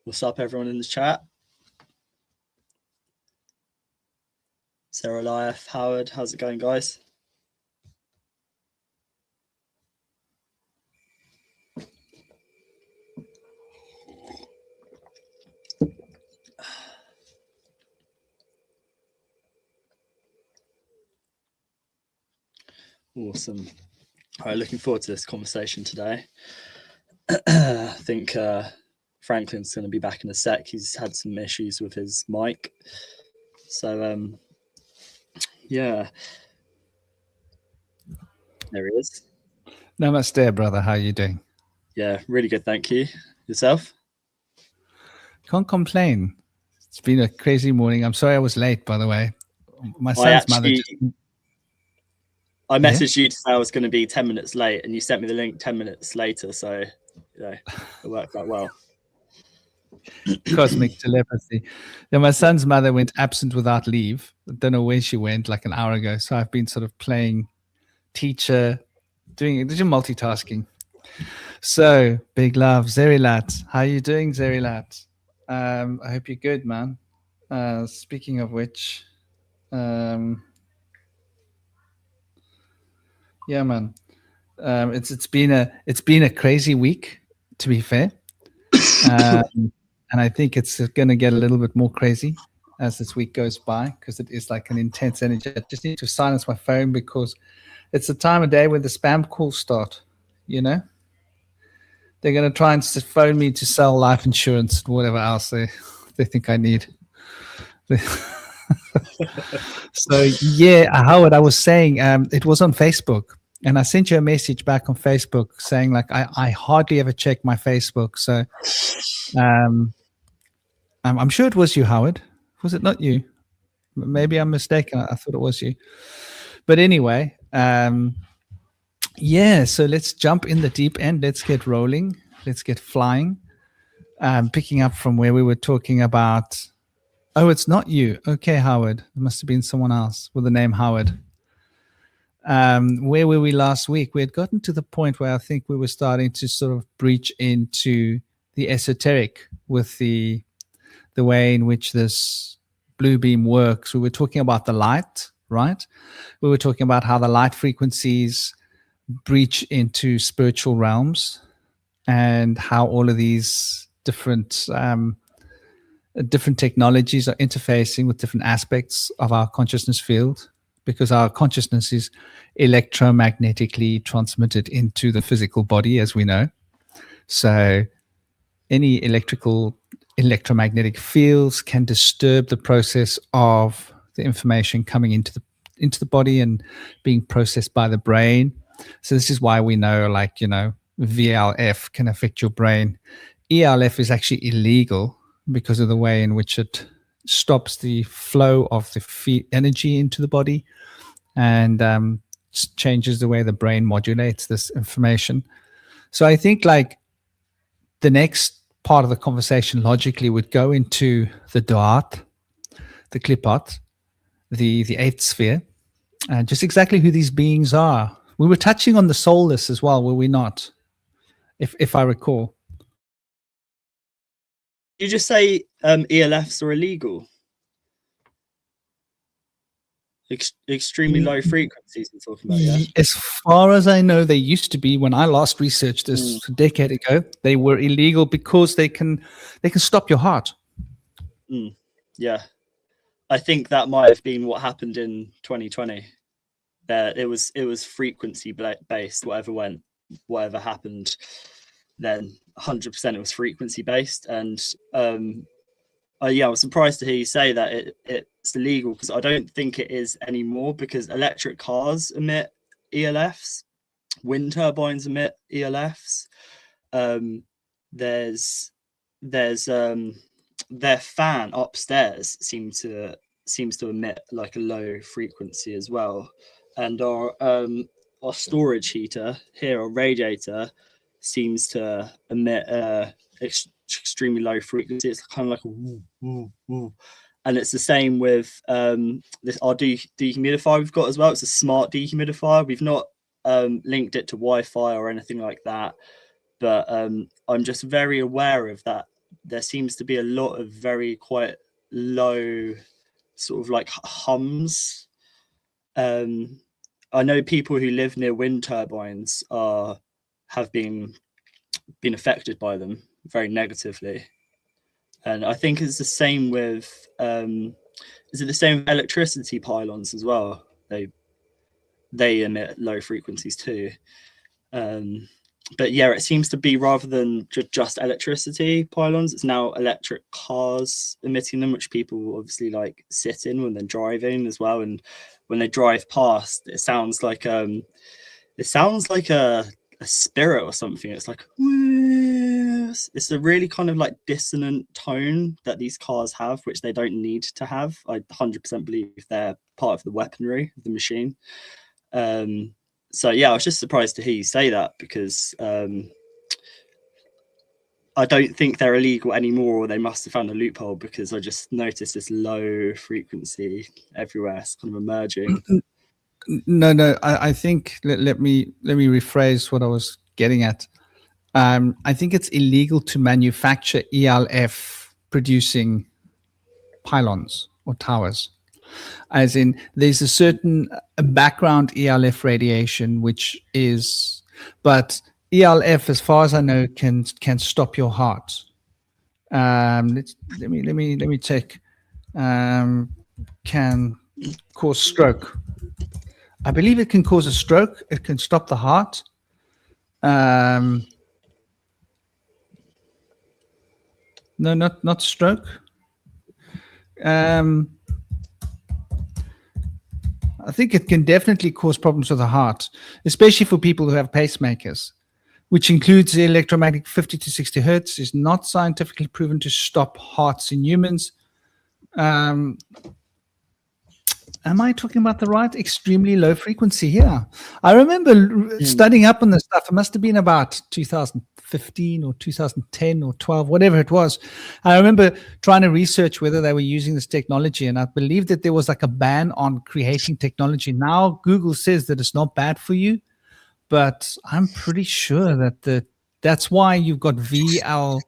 What's up, everyone in the chat? Sarah Lief, Howard, how's it going, guys? Awesome. All right, looking forward to this conversation today. I think Franklin's going to be back in a sec. He's had some issues with his mic. So, yeah. There he is. Namaste, brother. How are you doing? Yeah, really good, thank you. Yourself? Can't complain. It's been a crazy morning. I'm sorry I was late, by the way. My son's mother just... I messaged you to say I was going to be 10 minutes late, and you sent me the link 10 minutes later, so it worked out well. Cosmic telepathy. Yeah, my son's mother went absent without leave. I don't know where she went, like an hour ago. So I've been sort of playing teacher, doing multitasking. So, big love. Zerilat. How are you doing, Zerilat? I hope you're good, man. Speaking of which... yeah, man. It's been a crazy week, to be fair, and I think it's going to get a little bit more crazy as this week goes by, because it is like an intense energy. I just need to silence my phone because it's the time of day when the spam calls start. You know, they're going to try and phone me to sell life insurance and whatever else they think I need. So yeah, Howard, I was saying it was on Facebook, and I sent you a message back on Facebook saying like I hardly ever check my Facebook. So I'm sure it was you, Howard. Was it not you? Maybe I'm mistaken. I thought it was you. But anyway, yeah. So let's jump in the deep end. Let's get rolling. Let's get flying. Picking up from where we were talking about. Oh, it's not you. Okay, Howard. It must have been someone else with the name Howard. Where were we last week? We had gotten to the point where I think we were starting to sort of breach into the esoteric with the way in which this blue beam works. We were talking about the light, right? We were talking about how the light frequencies breach into spiritual realms and how all of these different technologies are interfacing with different aspects of our consciousness field, because our consciousness is electromagnetically transmitted into the physical body, as we know. So any electromagnetic fields can disturb the process of the information coming into the body and being processed by the brain. So this is why we know, like, you know, VLF can affect your brain. ELF is actually illegal because of the way in which it stops the flow of the energy into the body and changes the way the brain modulates this information. So I think like the next part of the conversation logically would go into the Da'at, the Qlippoth, the eighth sphere, and just exactly who these beings are. We were touching on the soulless as well, were we not? If I recall. You just say ELFs are illegal? Extremely low frequencies we're talking about, yeah? As far as I know, they used to be. When I last researched this a decade ago, they were illegal because they can stop your heart. Yeah. I think that might have been what happened in 2020. It was frequency based, whatever happened then 100% it was frequency based. And yeah, I was surprised to hear you say that it's illegal, because I don't think it is anymore, because electric cars emit ELFs, wind turbines emit ELFs. There's their fan upstairs seems to emit like a low frequency as well. And our storage heater here, our radiator, seems to emit extremely low frequency. It's kind of like a woo, woo, woo. And it's the same with our dehumidifier we've got as well. It's a smart dehumidifier. We've not linked it to Wi-Fi or anything like that, but I'm just very aware of that. There seems to be a lot of very quite low sort of like hums. I know people who live near wind turbines have been affected by them very negatively, and I think it's the same with is it the same with electricity pylons as well? They emit low frequencies too. But yeah, it seems to be rather than just electricity pylons, it's now electric cars emitting them, which people obviously like sit in when they're driving as well. And when they drive past, it sounds like a spirit or something. It's like it's a really kind of like dissonant tone that these cars have, which they don't need to have. I 100% believe they're part of the weaponry of the machine. So yeah, I was just surprised to hear you say that, because I don't think they're illegal anymore, or they must have found a loophole, because I just noticed this low frequency everywhere. It's kind of emerging. No. I think let me rephrase what I was getting at. I think it's illegal to manufacture ELF producing pylons or towers. As in, there's a certain background ELF radiation, which is, but ELF, as far as I know, can stop your heart. Let me check. Can cause stroke. I believe it can cause a stroke. It can stop the heart. No, not stroke. I think it can definitely cause problems with the heart, especially for people who have pacemakers, which includes the electromagnetic 50 to 60 hertz, is not scientifically proven to stop hearts in humans. Am I talking about the right extremely low frequency here? I remember studying up on this stuff. It must have been about 2015 or 2010 or 12, whatever it was. I remember trying to research whether they were using this technology, and I believe that there was like a ban on creating technology. Now Google says that it's not bad for you, but I'm pretty sure that that's why you've got VHF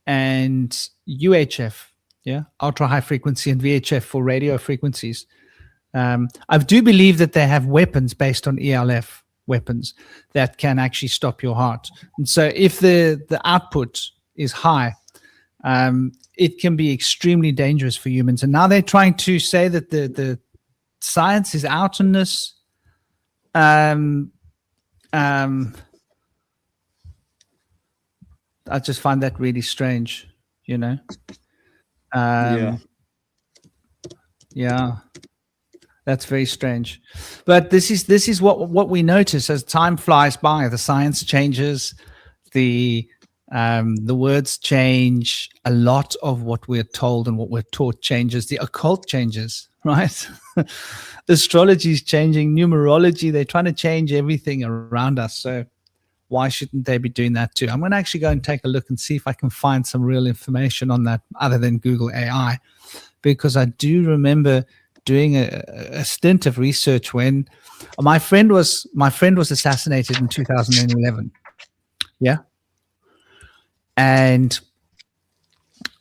and UHF. Yeah, ultra high frequency, and VHF for radio frequencies. I do believe that they have weapons based on ELF weapons that can actually stop your heart. And so if the output is high, it can be extremely dangerous for humans. And now they're trying to say that the science is out on this. I just find that really strange, you know. Yeah, that's very strange. But this is what we notice as time flies by. The science changes, the words change. A lot of what we're told and what we're taught changes. The occult changes, right? Astrology is changing. Numerology, they're trying to change everything around us. So why shouldn't they be doing that too? I'm going to actually go and take a look and see if I can find some real information on that other than Google AI, because I do remember doing a stint of research when my friend was assassinated in 2011. Yeah. And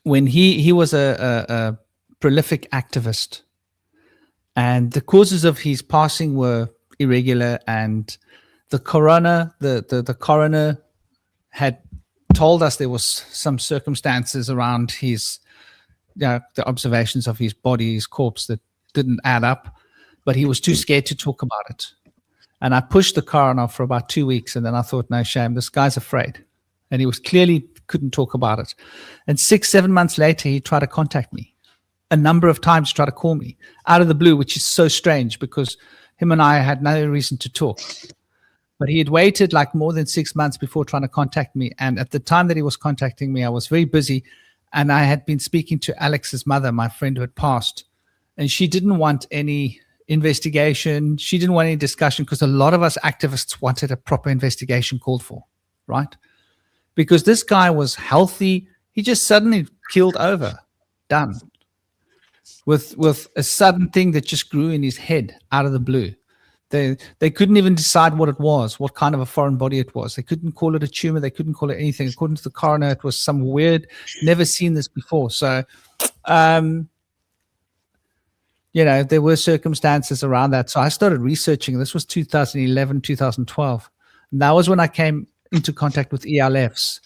when he was a prolific activist, and the causes of his passing were irregular, and the coroner had told us there was some circumstances around his, the observations of his body, his corpse, that didn't add up, but he was too scared to talk about it. And I pushed the coroner for about 2 weeks, and then I thought, no shame, this guy's afraid. And he was clearly couldn't talk about it. And 6-7 months later, he tried to contact me a number of times, tried to call me out of the blue, which is so strange because him and I had no reason to talk. But he had waited like more than 6 months before trying to contact me. And at the time that he was contacting me, I was very busy. And I had been speaking to Alex's mother, my friend who had passed. And she didn't want any investigation. She didn't want any discussion, because a lot of us activists wanted a proper investigation called for, right? Because this guy was healthy. He just suddenly keeled over, done. With a sudden thing that just grew in his head out of the blue. They couldn't even decide what it was, what kind of a foreign body it was. They couldn't call it a tumor. They couldn't call it anything. According to the coroner, it was some weird, never seen this before. So, there were circumstances around that. So I started researching. This was 2011, 2012. And that was when I came into contact with ELFs,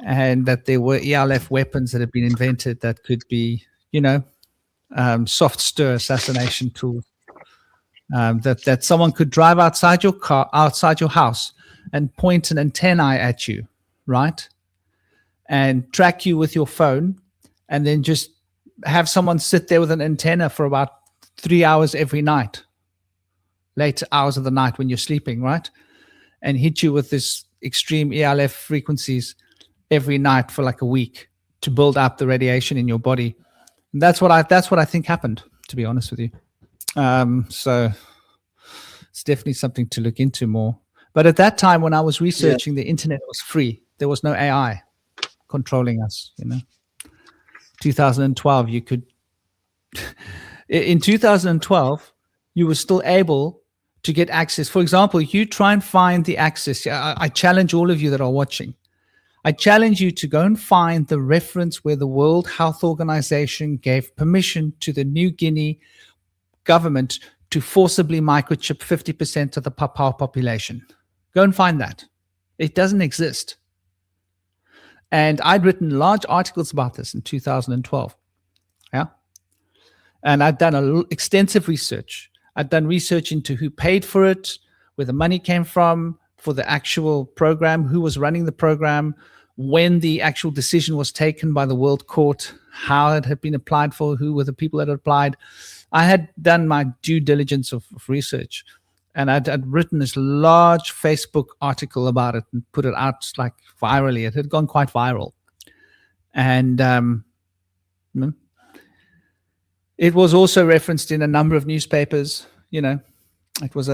and that there were ELF weapons that had been invented that could be, soft stir assassination tools. That someone could drive outside your car, outside your house, and point an antennae at you, right? And track you with your phone, and then just have someone sit there with an antenna for about 3 hours every night, late hours of the night when you're sleeping, right? And hit you with this extreme ELF frequencies every night for like a week to build up the radiation in your body. And that's what I think happened, to be honest with you. So it's definitely something to look into more. But at that time, when I was researching, the internet was free. There was no AI controlling us. 2012, you could. In 2012, you were still able to get access. For example, you try and find the access. I challenge all of you that are watching. I challenge you to go and find the reference where the World Health Organization gave permission to the New Guinea government to forcibly microchip 50% of the Papua population. Go and find that. It doesn't exist. And I'd written large articles about this in 2012. Yeah. And I'd done extensive research. I'd done research into who paid for it, where the money came from for the actual program, who was running the program, when the actual decision was taken by the World Court, how it had been applied for, who were the people that had applied. I had done my due diligence of research, and I'd written this large Facebook article about it and put it out like virally. It had gone quite viral. And it was also referenced in a number of newspapers. It was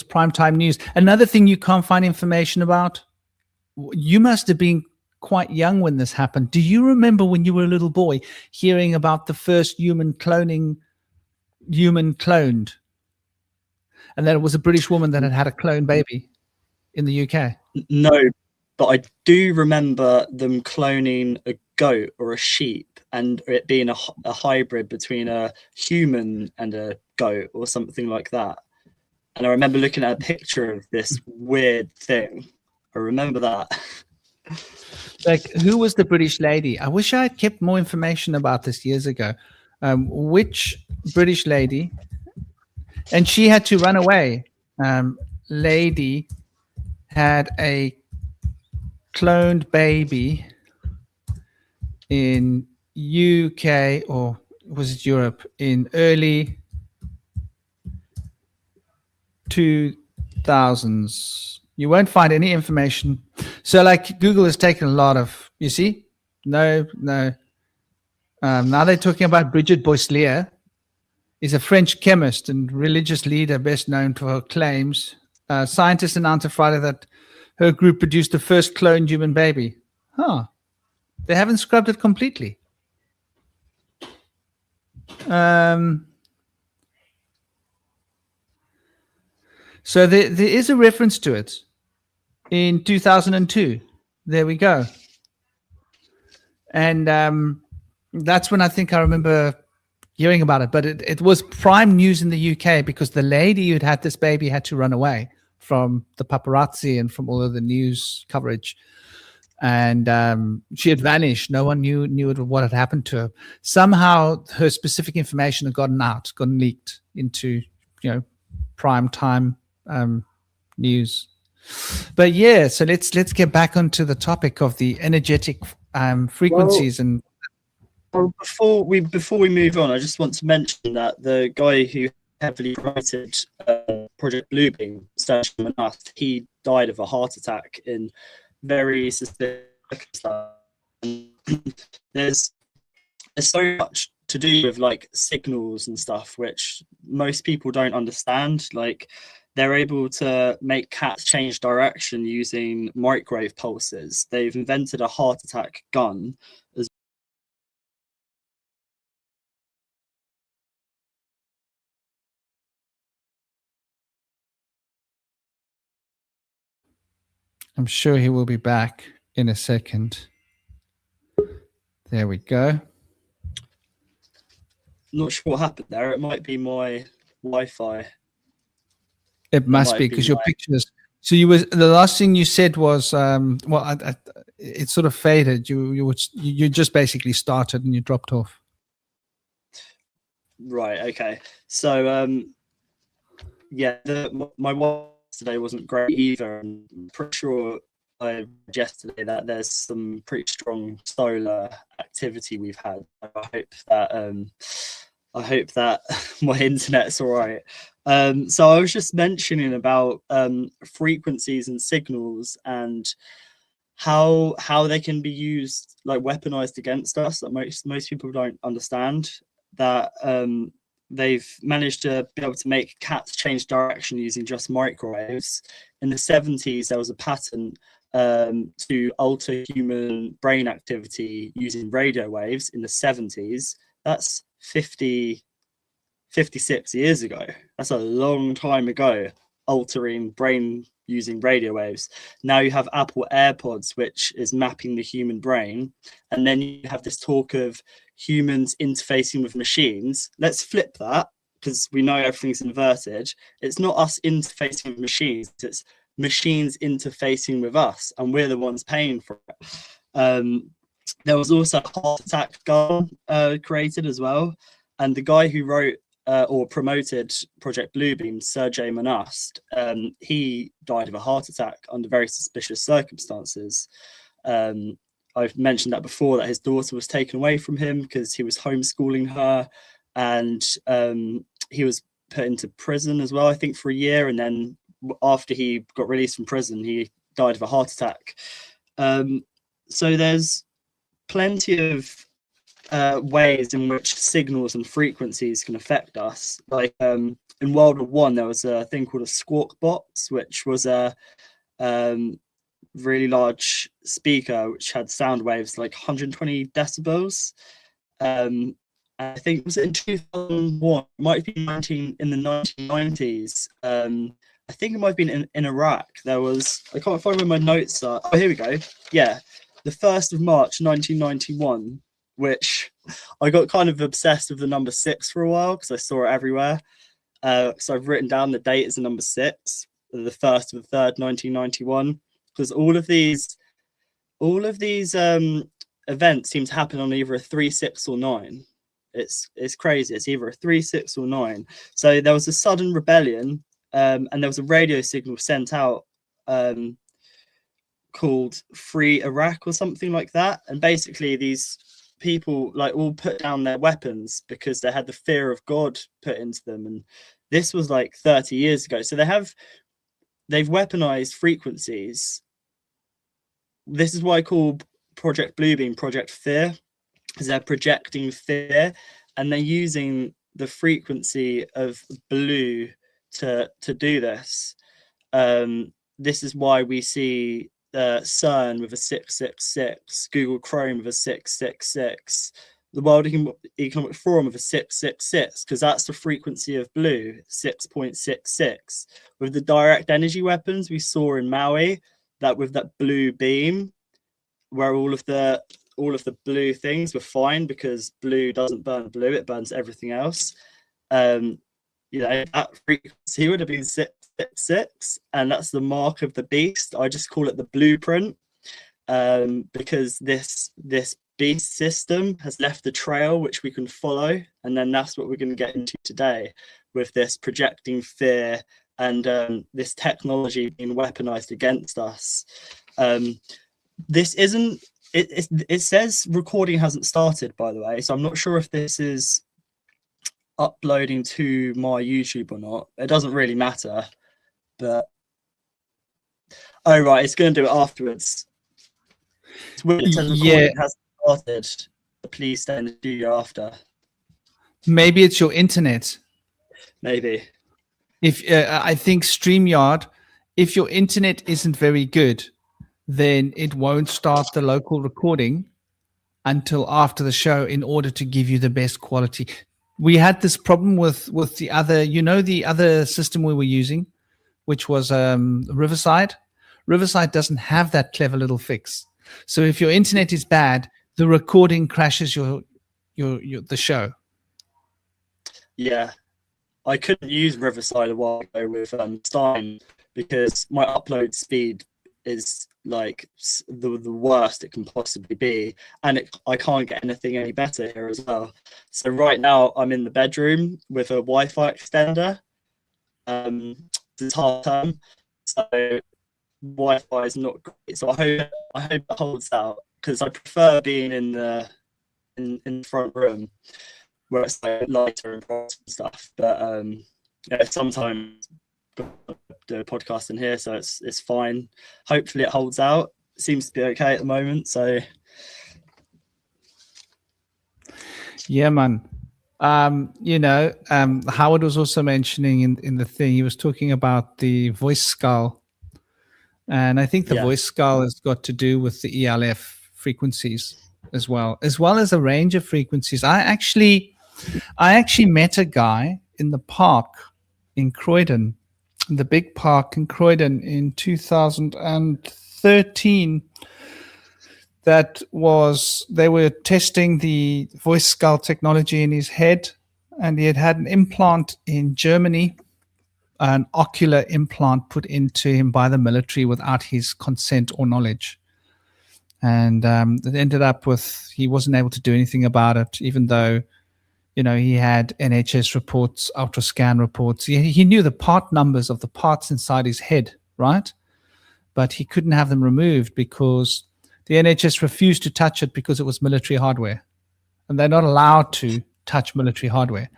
primetime news. Another thing you can't find information about, you must have been quite young when this happened. Do you remember when you were a little boy hearing about the first human cloned, and that it was a British woman that had a clone baby in the UK? No, but I do remember them cloning a goat or a sheep, and it being a hybrid between a human and a goat or something like that. And I remember looking at a picture of this weird thing. I remember that. Like, who was the British lady? I wish I had kept more information about this years ago. Which British lady? And she had to run away. Lady had a cloned baby in UK, or was it Europe, in early 2000s. You won't find any information. So like Google has taken a lot of, you see? No. Now they're talking about Brigitte Boisselier, is a French chemist and religious leader best known for her claims. Scientists announced Friday that her group produced the first cloned human baby. They haven't scrubbed it completely. So there is a reference to it in 2002. There we go. And that's when I think I remember hearing about it. But it was prime news in the UK because the lady who'd had this baby had to run away from the paparazzi and from all of the news coverage. And she had vanished. No one knew what had happened to her. Somehow her specific information had gotten leaked into, prime time news. But yeah, so let's get back onto the topic of the energetic frequencies. Before we move on, I just want to mention that the guy who heavily promoted Project Bluebeam, Sturgeon Manath, he died of a heart attack in very suspicious. There's so much to do with like signals and stuff which most people don't understand. Like, they're able to make cats change direction using microwave pulses. They've invented a heart attack gun as I'm sure he will be back in a second. There we go. Not sure what happened there. It might be my Wi-Fi. It must be because your pictures. So the last thing you said was it sort of faded. You just basically started and you dropped off. Right. Okay. So yeah, my Wi-Fi today wasn't great either. I'm pretty sure I read yesterday that there's some pretty strong solar activity we've had. I hope that my internet's all right. So I was just mentioning about frequencies and signals and how they can be used, like weaponized against us, that most people don't understand. That they've managed to be able to make cats change direction using just microwaves. In the 70s, there was a patent to alter human brain activity using radio waves in the 70s. That's 56 years ago. That's a long time ago, altering brain using radio waves. Now you have Apple AirPods, which is mapping the human brain. And then you have this talk of humans interfacing with machines. Let's flip that, because we know everything's inverted. It's not us interfacing with machines, it's machines interfacing with us, and we're the ones paying for it. There was also a heart attack gun created as well. And the guy who wrote or promoted Project Bluebeam, Sergey Monast, he died of a heart attack under very suspicious circumstances. I've mentioned that before, that his daughter was taken away from him because he was homeschooling her, and he was put into prison as well, I think, for a year. And then after he got released from prison, he died of a heart attack. So there's plenty of ways in which signals and frequencies can affect us. Like in World War One, there was a thing called a squawk box, which was a really large speaker which had sound waves like 120 decibels. I think it was in 2001, it might be in the 1990s. I think it might have been in Iraq. There was, I can't find where my notes are. Oh, here we go. Yeah, the 1st of March 1991, which I got kind of obsessed with the number 6 for a while because I saw it everywhere. So I've written down the date as the number 6, the 1st of the 3rd, 1991, because all of these events seem to happen on either a 3, 6, or 9. It's crazy. It's either a 3, 6, or 9. So there was a sudden rebellion, and there was a radio signal sent out called Free Iraq or something like that. And basically these people like all put down their weapons because they had the fear of God put into them. And this was like 30 years ago. So they've weaponized frequencies. This is why I call Project Bluebeam Project Fear, because they're projecting fear and they're using the frequency of blue to do this. This is why we see CERN with a 666, Google Chrome with a 666, the World Economic Forum with a 666, because that's the frequency of blue, 6.66. With the direct energy weapons we saw in Maui, that with that blue beam, where all of the blue things were fine because blue doesn't burn blue, it burns everything else. That frequency would have been 666, and that's the mark of the beast. I just call it the blueprint, because this beast system has left a trail which we can follow, and then that's what we're going to get into today with this projecting fear and this technology being weaponized against us. This isn't. It says recording hasn't started, by the way, so I'm not sure if this is uploading to my YouTube or not. It doesn't really matter, but oh right, it's going to do it afterwards. It's weird. It says recording has started. Please stay in the studio after. Maybe it's your internet. Maybe. If I think StreamYard, if your internet isn't very good, then it won't start the local recording until after the show in order to give you the best quality. We had this problem with the other, the other system we were using, which was Riverside. Riverside doesn't have that clever little fix. So if your internet is bad, the recording crashes the show. Yeah, I couldn't use Riverside a while ago with Stein because my upload speed is like the worst it can possibly be, and I can't get anything any better here as well. So right now I'm in the bedroom with a Wi-Fi extender. It's half term, so Wi-Fi is not great. So I hope it holds out, because I prefer being in the front room where it's like lighter and bright and stuff. But yeah, sometimes the podcast in here, so it's fine. Hopefully it holds out. It seems to be okay at the moment. So yeah, man. Howard was also mentioning in the thing, he was talking about the voice skull. And I think the voice skull has got to do with the ELF frequencies as well as a range of frequencies. I actually met a guy in the park in Croydon, the big park in Croydon in 2013. They were testing the voice skull technology in his head, and he had an implant in Germany, an ocular implant put into him by the military without his consent or knowledge. And it ended up with, he wasn't able to do anything about it, even though, he had NHS reports, ultrascan reports. He knew the part numbers of the parts inside his head, right? But he couldn't have them removed because the NHS refused to touch it because it was military hardware. And they're not allowed to touch military hardware.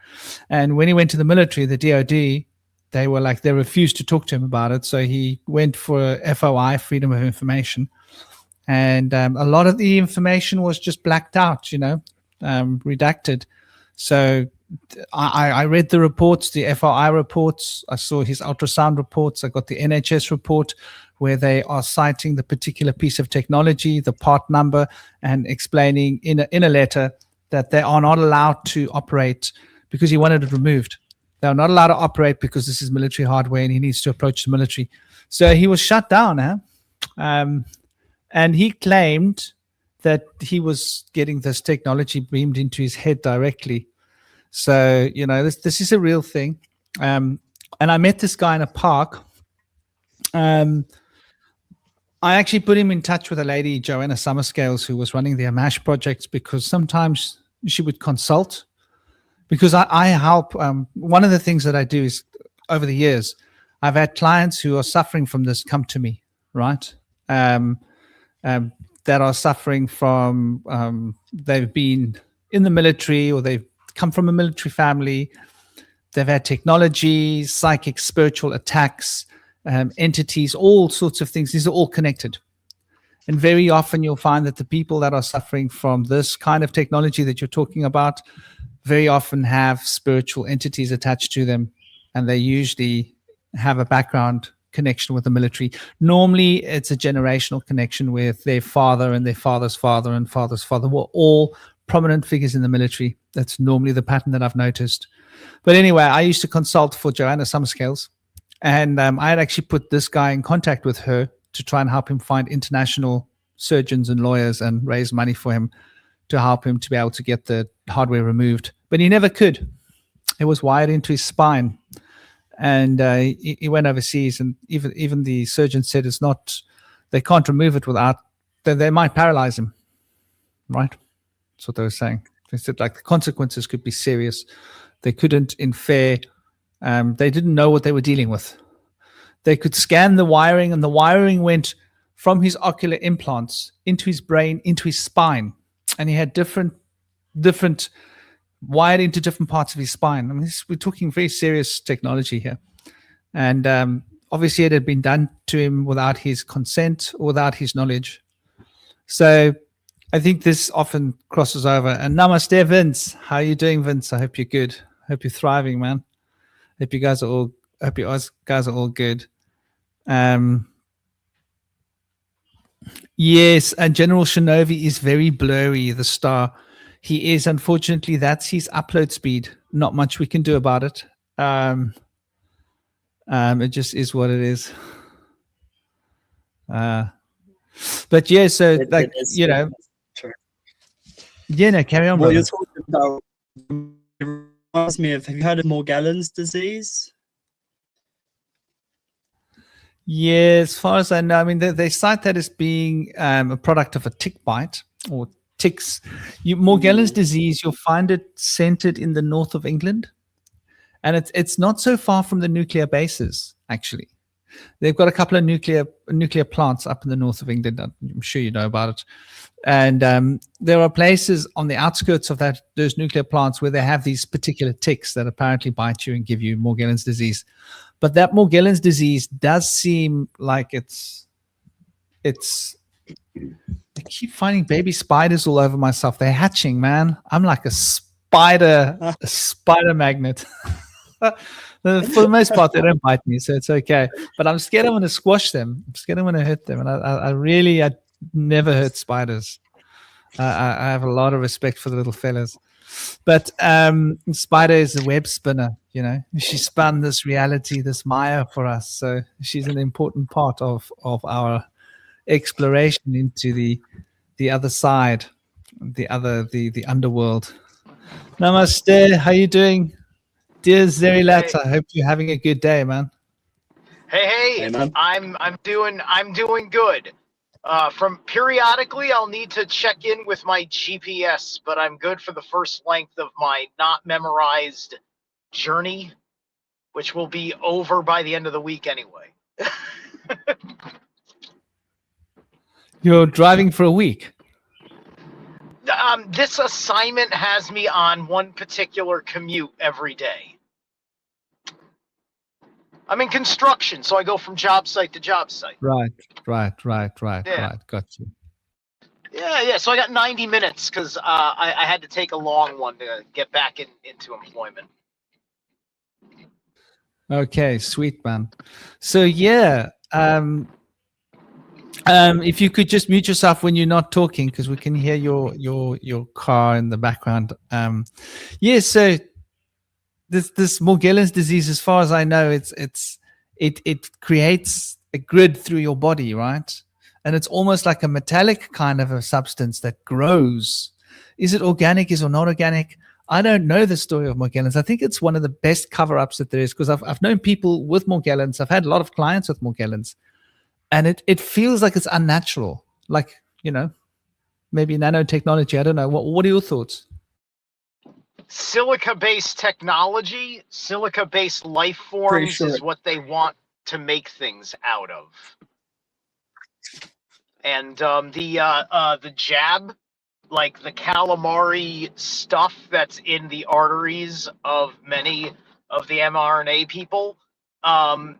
And when he went to the military, the DOD, they refused to talk to him about it. So he went for FOI, Freedom of Information. And a lot of the information was just blacked out, redacted. So I read the reports, the FOI reports. I saw his ultrasound reports. I got the NHS report where they are citing the particular piece of technology, the part number, and explaining in a letter that they are not allowed to operate because he wanted it removed. They're not allowed to operate because this is military hardware and he needs to approach the military. So he was shut down. And he claimed that he was getting this technology beamed into his head directly. So, this is a real thing. And I met this guy in a park. I actually put him in touch with a lady, Joanna Summerscales, who was running the Amash projects, because sometimes she would consult. Because I help. One of the things that I do is, over the years, I've had clients who are suffering from this come to me, right? That are suffering from, they've been in the military or they've come from a military family. They've had technology, psychic, spiritual attacks, entities, all sorts of things. These are all connected. And very often you'll find that the people that are suffering from this kind of technology that you're talking about very often have spiritual entities attached to them. And they usually have a background connection with the military. Normally, it's a generational connection with their father and their father's father and father's father were all prominent figures in the military. That's normally the pattern that I've noticed. But anyway, I used to consult for Joanna Summerscales, and I had actually put this guy in contact with her to try and help him find international surgeons and lawyers and raise money for him to help him to be able to get the hardware removed. But he never could. It was wired into his spine. And he went overseas, and even the surgeon said it's not, they can't remove it without, they might paralyze him, right? That's what they were saying. They said the consequences could be serious. They couldn't infer, they didn't know what they were dealing with. They could scan the wiring, and the wiring went from his ocular implants into his brain, into his spine. And he had different wired into different parts of his spine. I mean, we're talking very serious technology here. And obviously it had been done to him without his consent or without his knowledge. So I think this often crosses over. And namaste, Vince. How are you doing, Vince? I hope you're good. I hope you're thriving, man. Hope you guys are all good. Yes, and General Shinobi is very blurry, the star. He is, unfortunately, that's his upload speed. Not much we can do about it. It just is what it is. But yeah, so like It is, you know, true. yeah, no, carry on, What you're brother. talking about reminds me of, have you heard of Morgellons disease? Yeah, as far as I know, I mean, they cite that as being a product of a tick bite or ticks. Morgellons Mm. disease, you'll find it centered in the north of England, and it's not so far from the nuclear bases. Actually, they've got a couple of nuclear plants up in the north of England. I'm sure you know about it. And there are places on the outskirts of those nuclear plants where they have these particular ticks that apparently bite you and give you Morgellons disease. But that Morgellons disease does seem like it's. I keep finding baby spiders all over myself. They're hatching, man. I'm like a spider magnet. For the most part, they don't bite me, so it's okay. But I'm scared I'm going to squash them. I'm scared I'm going to hurt them. And I never hurt spiders. I have a lot of respect for the little fellas. But Spider is a web spinner, you know. She spun this reality, this Maya for us. So she's an important part of our exploration into the other side, the underworld. Namaste. How you doing? Dear Zerilat, Hey, I hope you're having a good day, man. hey, Hey, man. I'm doing good. From periodically, I'll need to check in with my GPS, but I'm good for the first length of my not memorized journey, which will be over by the end of the week anyway. You're driving for a week. This assignment has me on one particular commute every day. I'm in construction, so I go from job site to job site. Right. Yeah. Got you. Yeah. So I got 90 minutes because I had to take a long one to get back into employment. Okay, sweet, man. So yeah, if you could just mute yourself when you're not talking, because we can hear your car in the background. Yeah. So this Morgellons disease, as far as I know, it creates a grid through your body, right? And it's almost like a metallic kind of a substance that grows. Is it organic? Is it not organic? I don't know the story of Morgellons. I think it's one of the best cover-ups that there is, because I've known people with Morgellons. I've had a lot of clients with Morgellons, and it feels like it's unnatural, like, you know, maybe nanotechnology. I don't know. What are your thoughts? Silica-based technology, silica-based life Pretty forms sure. is what they want to make things out of. And the jab, like the calamari stuff that's in the arteries of many of the mRNA people,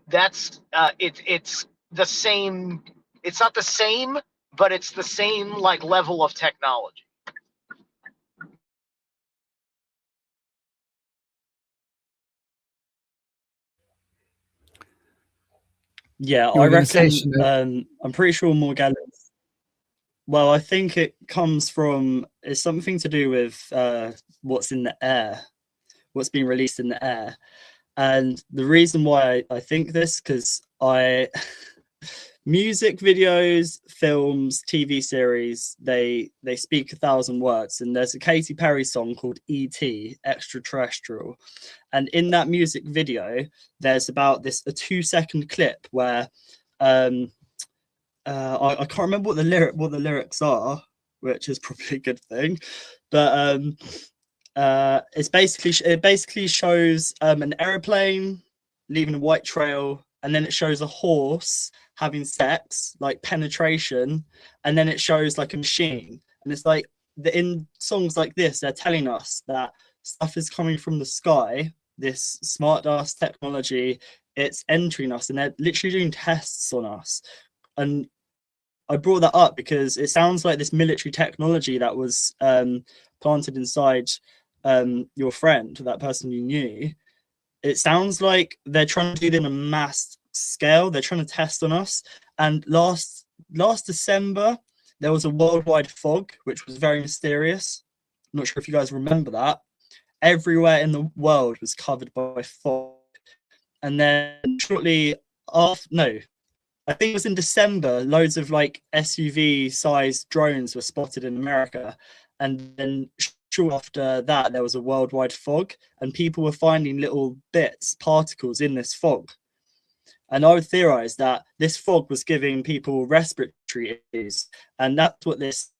that's it's the same. It's not the same, but it's the same like level of technology. Yeah, You I were going to say, reckon. I'm pretty sure Morgellons. Well, I think it comes from. It's something to do with what's in the air, what's being released in the air, and the reason why I think this, because music videos, films, TV series, they speak 1,000 words, and there's a Katy Perry song called E.T. Extraterrestrial, and in that music video there's about this a 2-second clip where I can't remember what the lyrics are, which is probably a good thing, but it basically shows an aeroplane leaving a white trail, and then it shows a horse having sex, like penetration, and then it shows like a machine, and it's like in songs like this, they're telling us that stuff is coming from the sky, this smart ass technology, it's entering us, and they're literally doing tests on us. And I brought that up because it sounds like this military technology that was planted inside your friend, that person you knew. It sounds like they're trying to do them on a mass scale. They're trying to test on us. And last December, there was a worldwide fog, which was very mysterious. I'm not sure if you guys remember that. Everywhere in the world was covered by fog. And then shortly after, no, I think it was in December, loads of like SUV sized drones were spotted in America. And then shortly after that, there was a worldwide fog, and people were finding little bits, particles in this fog. And I would theorize that this fog was giving people respiratory issues. And that's what this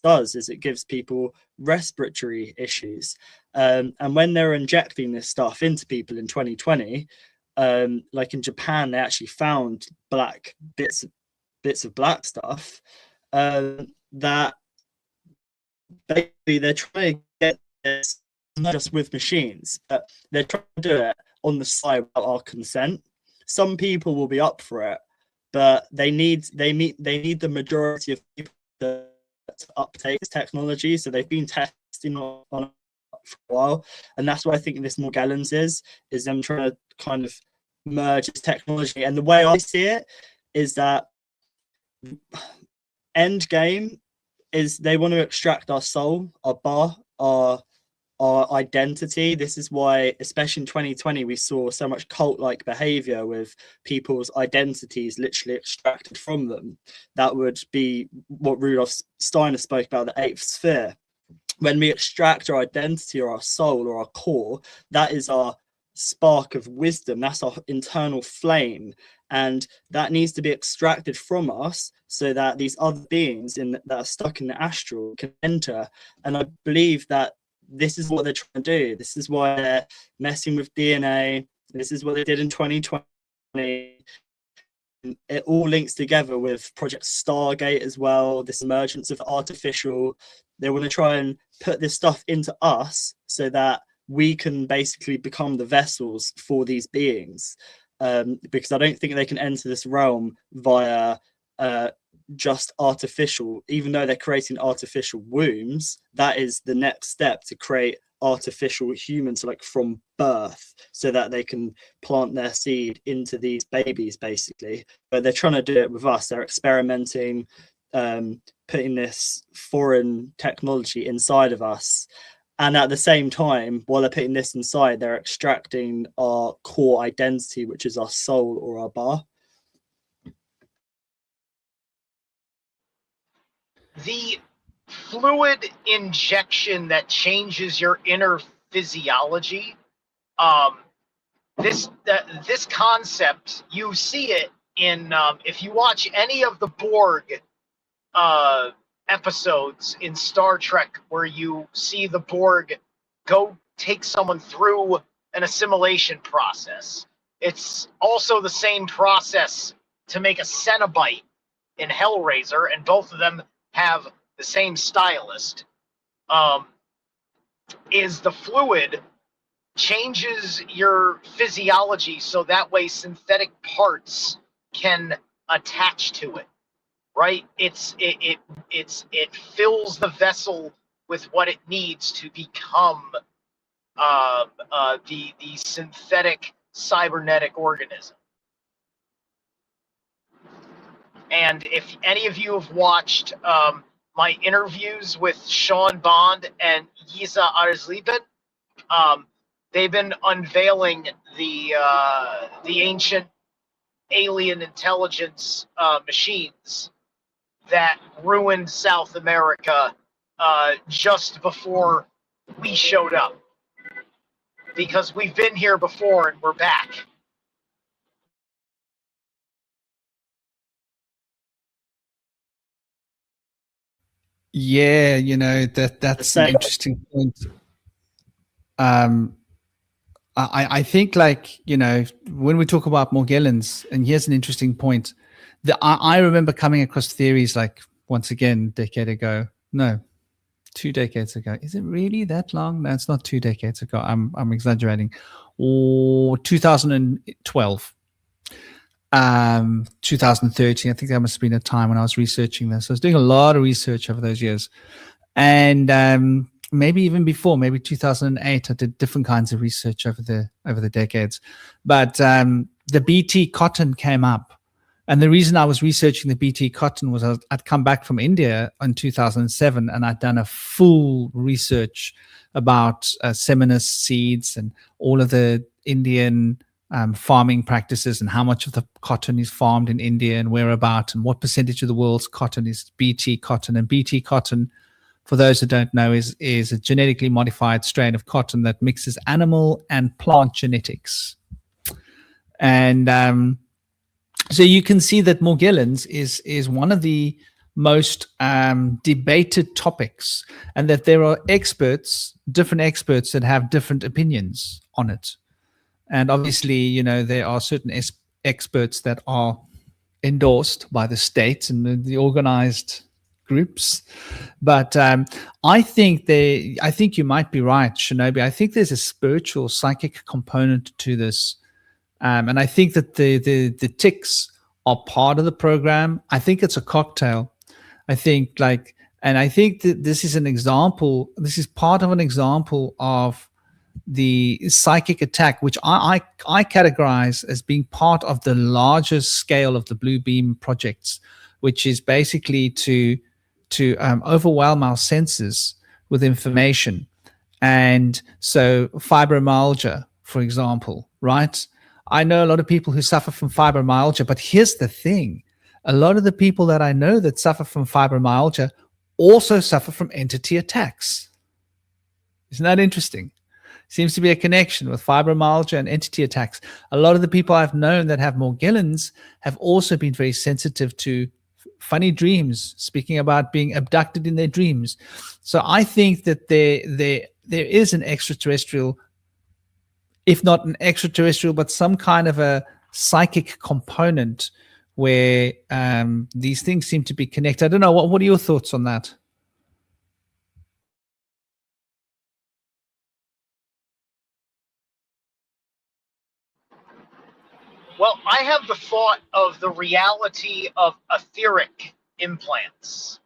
does, is it gives people respiratory issues. And when they're injecting this stuff into people in 2020, like in Japan, they actually found black bits of black stuff that basically they're trying to get this not just with machines, but they're trying to do it on the side without our consent. Some people will be up for it, but they need the majority of people to uptake this technology. So they've been testing on it for a while, and that's what I think this Morgellons is them trying to kind of merge this technology. And the way I see it is that end game is they want to extract our soul, our identity. This is why, especially in 2020, we saw so much cult-like behavior with people's identities literally extracted from them. That would be what Rudolf Steiner spoke about, the eighth sphere. When we extract our identity or our soul or our core, that is our spark of wisdom. That's our internal flame, and that needs to be extracted from us so that these other beings that are stuck in the astral can enter. And I believe that this is what they're trying to do. This is why they're messing with DNA. This is what they did in 2020. It all links together with Project Stargate as well, this emergence of artificial. They want to try and put this stuff into us so that we can basically become the vessels for these beings, because I don't think they can enter this realm via just artificial. Even though they're creating artificial wombs, that is the next step to create artificial humans, like from birth, so that they can plant their seed into these babies basically. But they're trying to do it with us. They're experimenting, putting this foreign technology inside of us, and at the same time, while they're putting this inside, they're extracting our core identity, which is our soul or our bar. The fluid injection that changes your inner physiology, this concept, you see it in if you watch any of the Borg episodes in Star Trek, where you see the Borg go take someone through an assimilation process. It's also the same process to make a Cenobite in Hellraiser, and both of them have the same stylist. Is the fluid changes your physiology so that way synthetic parts can attach to it, right? It fills the vessel with what it needs to become the synthetic cybernetic organism. And if any of you have watched my interviews with Sean Bond and Giza Arzliben, they've been unveiling the ancient alien intelligence machines that ruined South America just before we showed up. Because we've been here before and we're back. Yeah, that's an interesting point. I think, like, when we talk about Morgellons, and here's an interesting point. I remember coming across theories, like, once again, decade ago. No, 2 decades ago. Is it really that long? No, it's not 2 decades ago. I'm exaggerating. Or 2012. 2013. I think that must have been a time when I was researching this. I was doing a lot of research over those years. And maybe even before, maybe 2008, I did different kinds of research over the decades. But the BT cotton came up. And the reason I was researching the BT cotton was I'd come back from India in 2007, and I'd done a full research about Seminus seeds and all of the Indian farming practices and how much of the cotton is farmed in India and whereabout, and what percentage of the world's cotton is BT cotton. And BT cotton, for those who don't know, is a genetically modified strain of cotton that mixes animal and plant genetics. And so you can see that Morgellons is one of the most debated topics, and that there are different experts that have different opinions on it. And obviously, there are certain experts that are endorsed by the state and the organized groups. But I think you might be right, Shinobi. I think there's a spiritual, psychic component to this. And I think that the ticks are part of the program. I think it's a cocktail. I think that this is an example. This is part of an example of the psychic attack, which I categorize as being part of the largest scale of the Blue Beam projects, which is basically to overwhelm our senses with information. And so fibromyalgia, for example, right? I know a lot of people who suffer from fibromyalgia, but here's the thing. A lot of the people that I know that suffer from fibromyalgia also suffer from entity attacks. Isn't that interesting? Seems to be a connection with fibromyalgia and entity attacks. A lot of the people I've known that have Morgellons have also been very sensitive to funny dreams, speaking about being abducted in their dreams. So I think that there is an extraterrestrial, if not an extraterrestrial, but some kind of a psychic component where these things seem to be connected. I don't know. What are your thoughts on that? Well, I have the thought of the reality of etheric implants.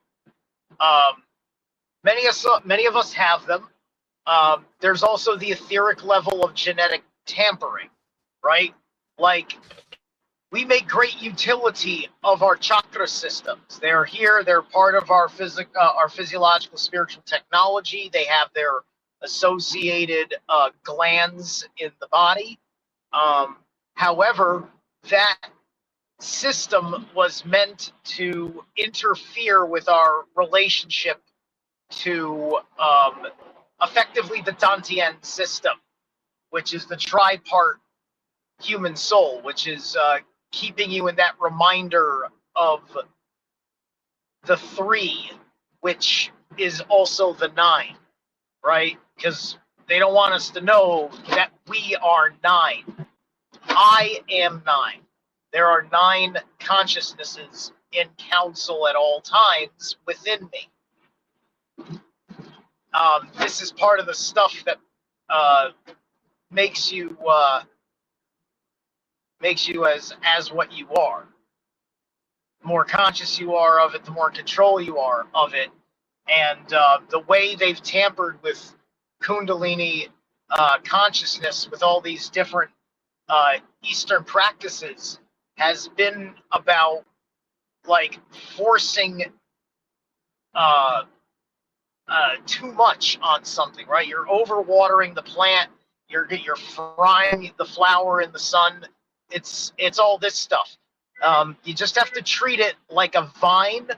Many of us have them. There's also the etheric level of genetic tampering, right? Like, we make great utility of our chakra systems. They're here. They're part of our physiological spiritual technology. They have their associated glands in the body. However, that system was meant to interfere with our relationship to effectively the Dantian system, which is the tripart human soul, which is keeping you in that reminder of the 3, which is also the 9, right? Because they don't want us to know that we are 9. I am 9. There are 9 consciousnesses in council at all times within me. This is part of the stuff that makes you as what you are. The more conscious you are of it, the more in control you are of it. And the way they've tampered with Kundalini consciousness with all these different Eastern practices has been about like forcing too much on something, right? You're overwatering the plant. You're frying the flower in the sun. It's all this stuff. You just have to treat it like a vine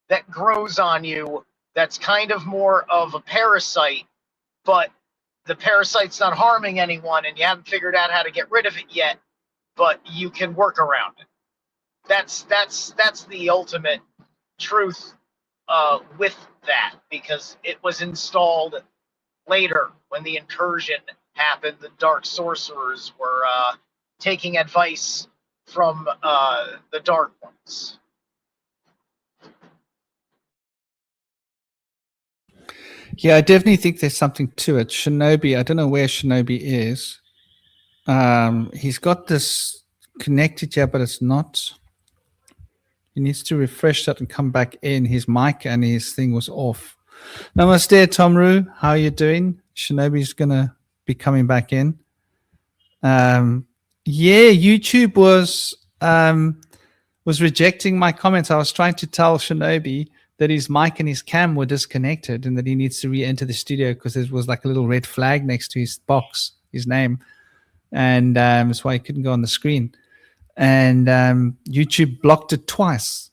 that grows on you. That's kind of more of a parasite, but the parasite's not harming anyone, and you haven't figured out how to get rid of it yet. But you can work around it. That's the ultimate truth with that, because it was installed later when the incursion happened. The dark sorcerers were taking advice from the dark ones. Yeah, I definitely think there's something to it. Shinobi, I don't know where Shinobi is. He's got this connected here, but it's not. He needs to refresh that and come back in. His mic and his thing was off. Namaste, Tomru. How are you doing? Shinobi's going to be coming back in. Yeah, YouTube was rejecting my comments. I was trying to tell Shinobi that his mic and his cam were disconnected and that he needs to re-enter the studio because there was like a little red flag next to his box, his name. and that's why it couldn't go on the screen. And YouTube blocked it twice.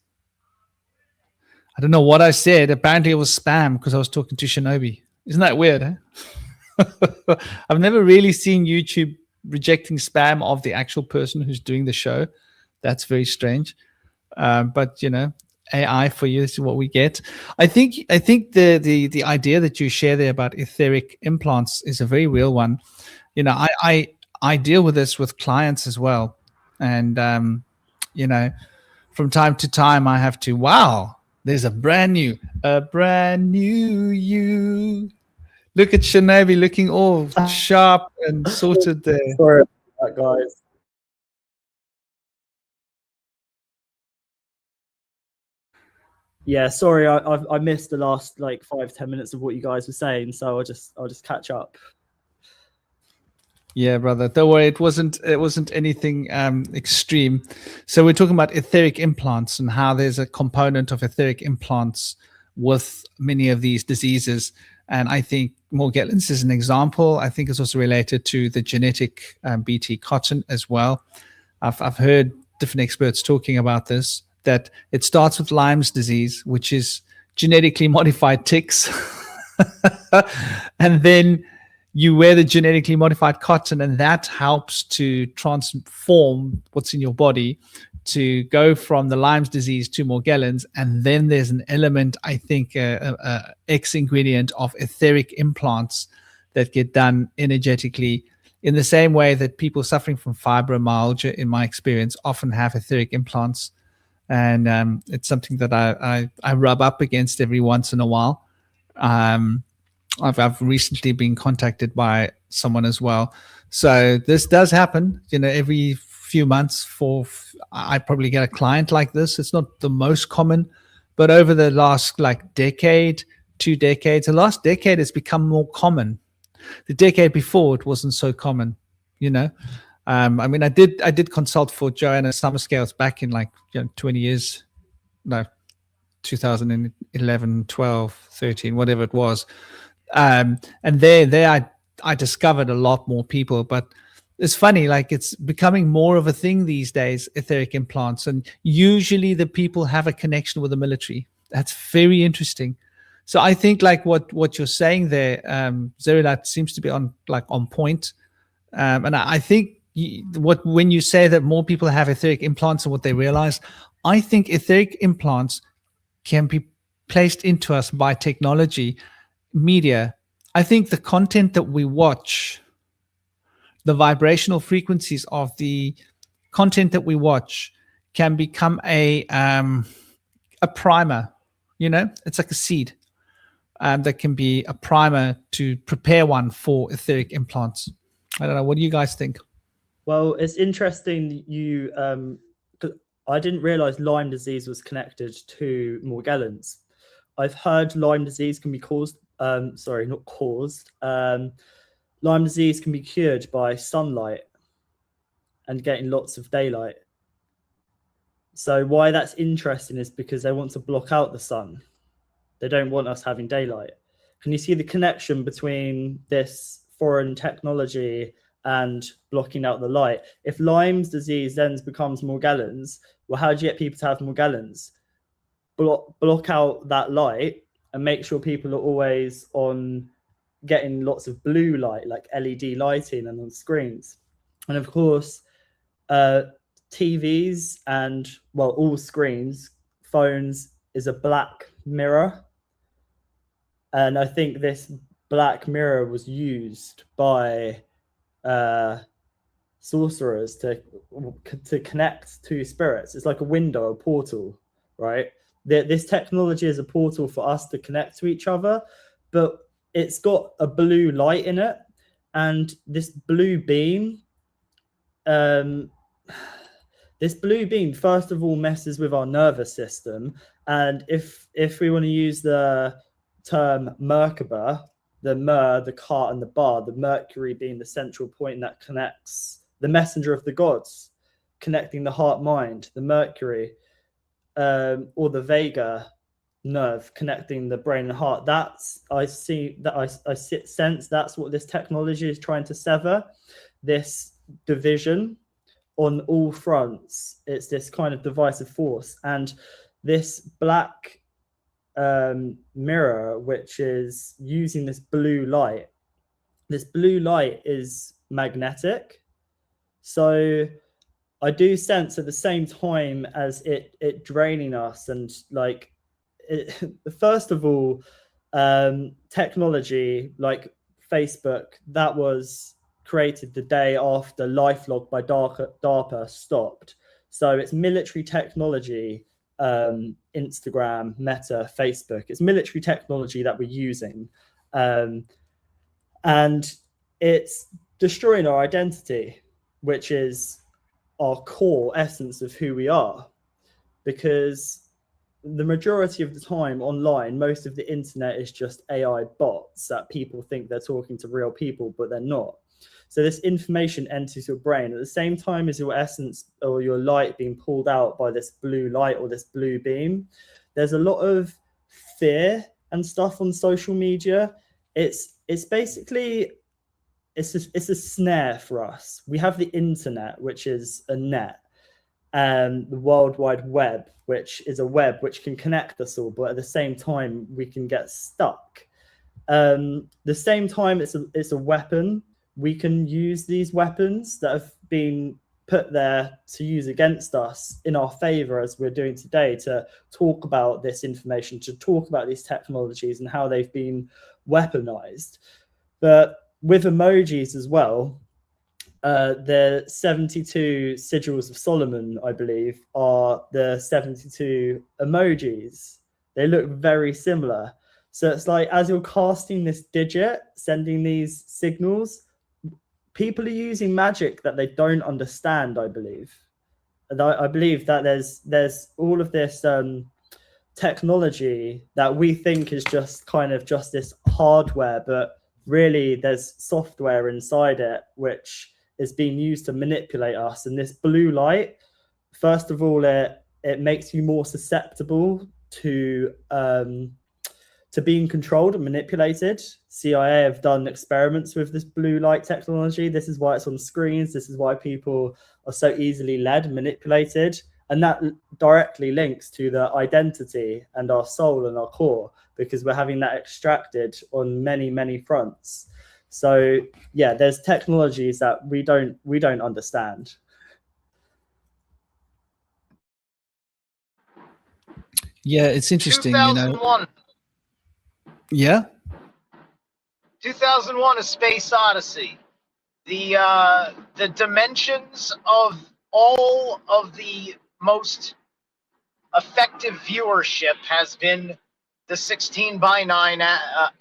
I don't know what I said. Apparently it was spam because I was talking to Shinobi. Isn't that weird, huh? I've never really seen YouTube rejecting spam of the actual person who's doing the show. That's very strange. But you know, AI for you, this is what we get. I think the idea that you share there about etheric implants is a very real one. You know, I deal with this with clients as well. And you know, from time to time I have to, wow, there's a brand new you. Look at Shinobi looking all sharp and sorted there. Sorry about that, guys. Yeah, sorry, I missed the last like 5-10 minutes of what you guys were saying, so I'll just catch up. Yeah, brother. Don't worry, it wasn't anything extreme. So we're talking about etheric implants and how there's a component of etheric implants with many of these diseases. And I think Morgellons is an example. I think it's also related to the genetic BT cotton as well. I've heard different experts talking about this, that it starts with Lyme's disease, which is genetically modified ticks. And then you wear the genetically modified cotton, and that helps to transform what's in your body to go from the Lyme's disease to Morgellons. And then there's an element, I think, X ingredient of etheric implants that get done energetically in the same way that people suffering from fibromyalgia, in my experience, often have etheric implants. And it's something that I rub up against every once in a while. I've recently been contacted by someone as well. So this does happen, you know, every few months. I probably get a client like this. It's not the most common, but over the last like decade, 2 decades, the last decade has become more common. The decade before, it wasn't so common, you know. I mean, I did consult for Joanna Summerscales back in like 20 years, no, 2011, 12, 13, whatever it was. And there I discovered a lot more people, but it's funny, like it's becoming more of a thing these days, etheric implants, and usually the people have a connection with the military. That's very interesting. So I think like what you're saying there, Zerilat, seems to be on point. And I think when you say that more people have etheric implants and what they realize, I think etheric implants can be placed into us by technology, media. I think the content that we watch, the vibrational frequencies of the content that we watch, can become a primer. You know, it's like a seed that can be a primer to prepare one for etheric implants. I don't know. What do you guys think? Well, it's interesting. I didn't realize Lyme disease was connected to Morgellons. I've heard Lyme disease can be caused. Sorry, not caused. Lyme disease can be cured by sunlight and getting lots of daylight. So why that's interesting is because they want to block out the sun. They don't want us having daylight. Can you see the connection between this foreign technology and blocking out the light? If Lyme's disease then becomes Morgellons, well, how do you get people to have Morgellons? Block out that light and make sure people are always on getting lots of blue light, like LED lighting and on screens. And of course, TVs and, well, all screens, phones is a black mirror. And I think this black mirror was used by sorcerers to connect to spirits. It's like a window, a portal, right? This technology is a portal for us to connect to each other, but it's got a blue light in it, and this blue beam, first of all messes with our nervous system. And if we want to use the term Merkaba, the Mer, the Ka, and the Ba, the Mercury being the central point that connects, the messenger of the gods, connecting the heart mind, the Mercury, or the Vega nerve connecting the brain and heart. I sense that's what this technology is trying to sever. This division on all fronts. It's this kind of divisive force, and this black mirror, which is using this blue light. This blue light is magnetic, so I do sense at the same time as it draining us, and like first of all, technology like Facebook, that was created the day after LifeLog by DARPA stopped. So it's military technology, Instagram, Meta, Facebook. It's military technology that we're using. And it's destroying our identity, which is our core essence of who we are. Because the majority of the time online, most of the internet is just AI bots that people think they're talking to real people, but they're not. So this information enters your brain at the same time as your essence or your light being pulled out by this blue light or this blue beam. There's a lot of fear and stuff on social media. It's basically it's a snare for us. We have the internet, which is a net, and the World Wide Web, which is a web which can connect us all, but at the same time we can get stuck. The same time it's a weapon. We can use these weapons that have been put there to use against us in our favor, as we're doing today, to talk about this information, to talk about these technologies and how they've been weaponized. But with emojis as well, the 72 sigils of Solomon, I believe, are the 72 emojis. They look very similar. So it's like, as you're casting this digit, sending these signals, people are using magic that they don't understand, I believe. And I believe that there's all of this technology that we think is just kind of just this hardware, but really there's software inside it which is being used to manipulate us. And this blue light, first of all, it makes you more susceptible to being controlled and manipulated. CIA have done experiments with this blue light technology. This is why it's on screens. This is why people are so easily led and manipulated. And that directly links to the identity and our soul and our core, because we're having that extracted on many, many fronts. So yeah, there's technologies that we don't understand. Yeah, it's interesting, 2001. Yeah. 2001: A Space Odyssey. The dimensions of all of the most effective viewership has been the 16:9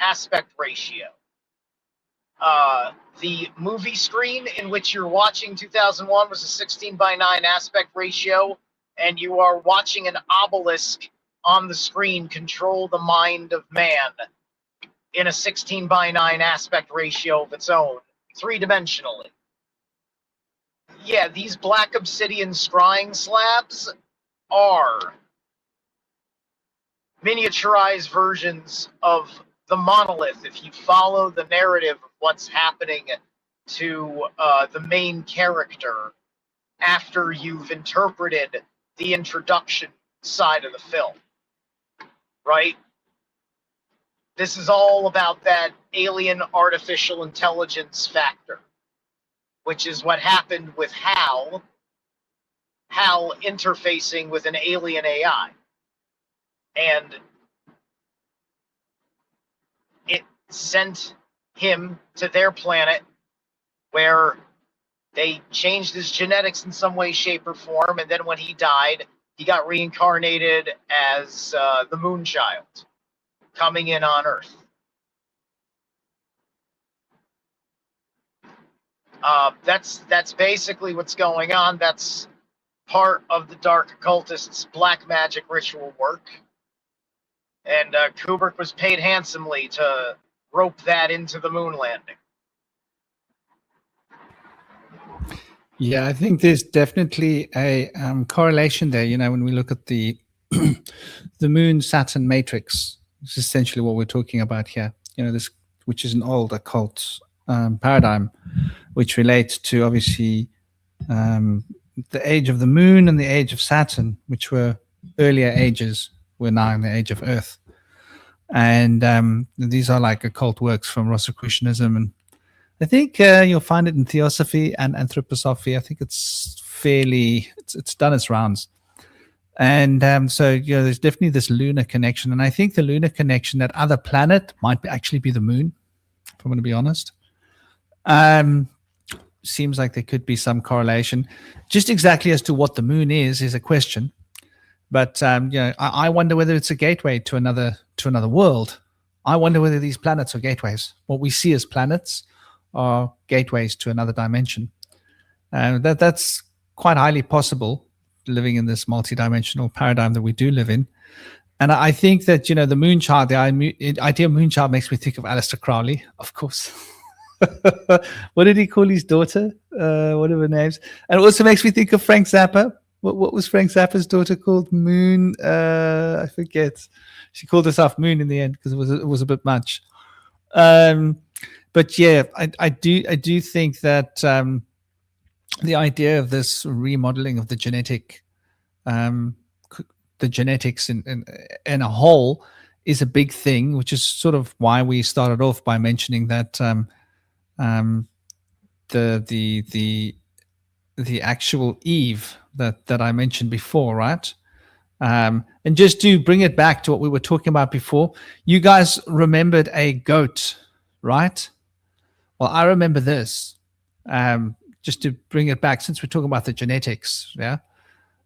aspect ratio. The movie screen in which you're watching 2001 was a 16:9 aspect ratio, and you are watching an obelisk on the screen control the mind of man in a 16:9 aspect ratio of its own, three-dimensionally. Yeah, these black obsidian scrying slabs are miniaturized versions of the monolith. If you follow the narrative of what's happening to the main character after you've interpreted the introduction side of the film, right? This is all about that alien artificial intelligence factor, which is what happened with Hal interfacing with an alien AI. And it sent him to their planet, where they changed his genetics in some way, shape, or form, and then when he died, he got reincarnated as the Moonchild, coming in on Earth. That's basically what's going on. That's part of the dark occultist's black magic ritual work. And Kubrick was paid handsomely to rope that into the moon landing. Yeah, I think there's definitely a correlation there. When we look at the the Moon Saturn matrix, it's essentially what we're talking about here. This, which is an old occult paradigm, which relates to obviously the age of the moon and the age of Saturn, which were earlier ages. We're now in the age of Earth. And these are like occult works from Rosicrucianism. And I think you'll find it in Theosophy and Anthroposophy. I think it's it's done its rounds. And so, there's definitely this lunar connection. And I think the lunar connection, that other planet, might actually be the moon, if I'm going to be honest. Seems like there could be some correlation. Just exactly as to what the moon is a question. But I wonder whether it's a gateway to another world. I wonder whether these planets are gateways. What we see as planets are gateways to another dimension. That's quite highly possible, living in this multidimensional paradigm that we do live in. And I think that, the moon child, the idea of moon child makes me think of Aleister Crowley, of course. What did he call his daughter? What are her names? And it also makes me think of Frank Zappa. What was Frank Zappa's daughter called? Moon? I forget. She called herself Moon in the end because it was a bit much. But yeah, I do think that the idea of this remodeling of the genetics in a whole is a big thing, which is sort of why we started off by mentioning that the actual Eve that I mentioned before, right? And just to bring it back to what we were talking about before, you guys remembered a goat, right? Well, I remember this. Just to bring it back, since we're talking about the genetics, yeah.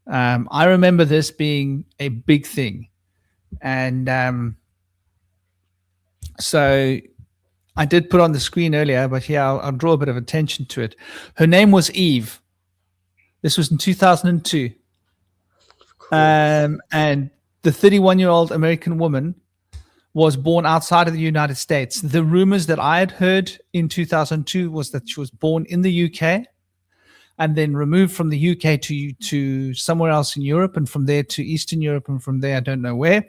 I remember this being a big thing, and so I did put on the screen earlier, but here I'll draw a bit of attention to it. Her name was Eve. This was in 2002. And the 31-year-old American woman was born outside of the United States. The rumors that I had heard in 2002 was that she was born in the UK and then removed from the UK to somewhere else in Europe, and from there to Eastern Europe, and from there I don't know where,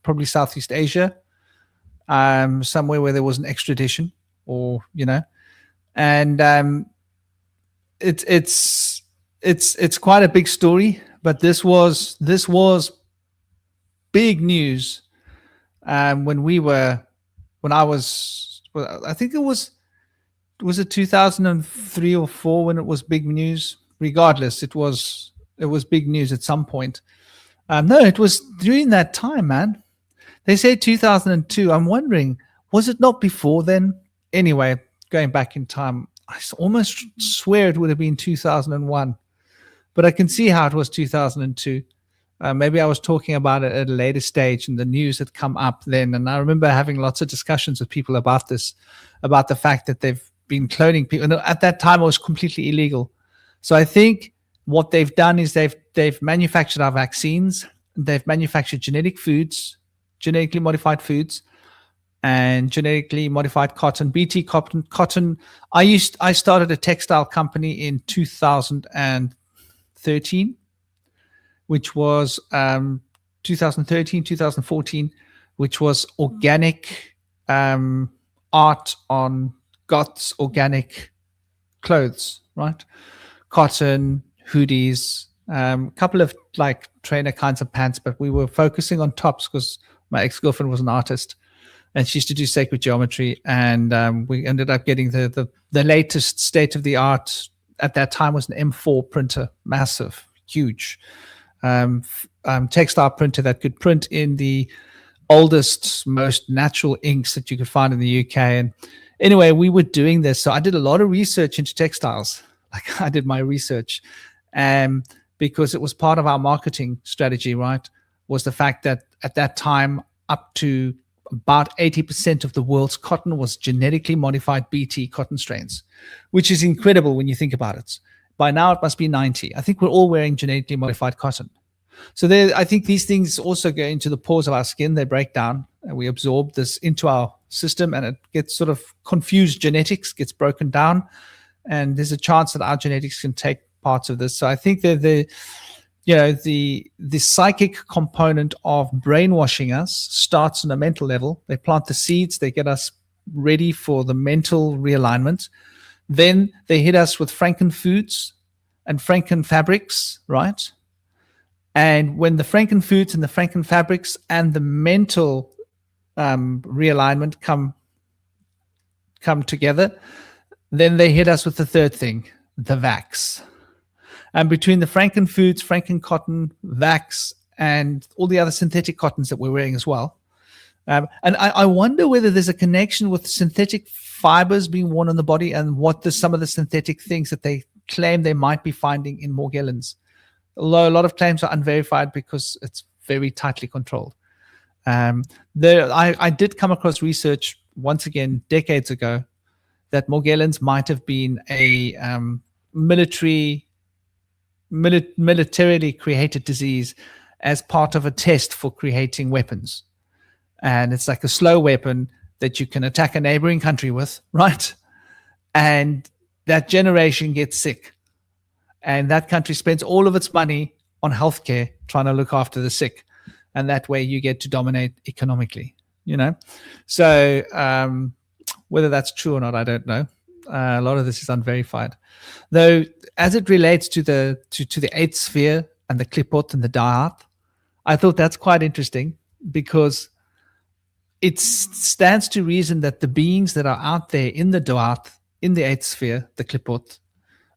probably Southeast Asia, somewhere where there was an extradition, or and it's quite a big story. But this was big news I think it was it 2003 or 4 when it was big news? Regardless, it was big news at some point. No, it was during that time, man. They say 2002. I'm wondering, was it not before then? Anyway, going back in time, I almost swear it would have been 2001. But I can see how it was 2002. Maybe I was talking about it at a later stage and the news had come up then. And I remember having lots of discussions with people about this, about the fact that they've been cloning people. And at that time, it was completely illegal. So I think what they've done is they've manufactured our vaccines. They've manufactured genetically modified foods, and genetically modified cotton, BT cotton. I started a textile company in 2013, which was 2013, 2014, which was organic art on Gott's organic clothes, right? Cotton, hoodies, a couple of like trainer kinds of pants, but we were focusing on tops because my ex-girlfriend was an artist and she used to do sacred geometry. And we ended up getting the latest state of the art at that time was an M4 printer, massive, huge textile printer that could print in the oldest, most natural inks that you could find in the UK. And anyway, we were doing this. So I did a lot of research into textiles. Like I did my research because it was part of our marketing strategy, right? Was the fact that at that time, up to about 80% of the world's cotton was genetically modified BT cotton strains, which is incredible when you think about it. By now, it must be 90. I think we're all wearing genetically modified cotton. So I think these things also go into the pores of our skin. They break down and we absorb this into our system, and it gets sort of confused. Genetics gets broken down, and there's a chance that our genetics can take parts of this. So I think that the psychic component of brainwashing us starts on a mental level. They plant the seeds, they get us ready for the mental realignment. Then they hit us with Franken foods and Franken fabrics, right? And when the Franken foods and the Franken fabrics and the mental realignment come together, then they hit us with the third thing, the vax. And between the Franken foods, Franken cotton, vax, and all the other synthetic cottons that we're wearing as well. And I wonder whether there's a connection with synthetic fibers being worn on the body and what some of the synthetic things that they claim they might be finding in Morgellons. Although a lot of claims are unverified because it's very tightly controlled. I did come across research once again decades ago that Morgellons might have been a militarily created disease as part of a test for creating weapons. And it's like a slow weapon that you can attack a neighboring country with, right? And that generation gets sick. And that country spends all of its money on healthcare trying to look after the sick. And that way you get to dominate economically, you know? So whether that's true or not, I don't know. A lot of this is unverified. Though, as it relates to the eighth sphere and the Qlippoth and the Da'at, I thought that's quite interesting because it stands to reason that the beings that are out there in the Da'at, in the eighth sphere, the Qlippoth,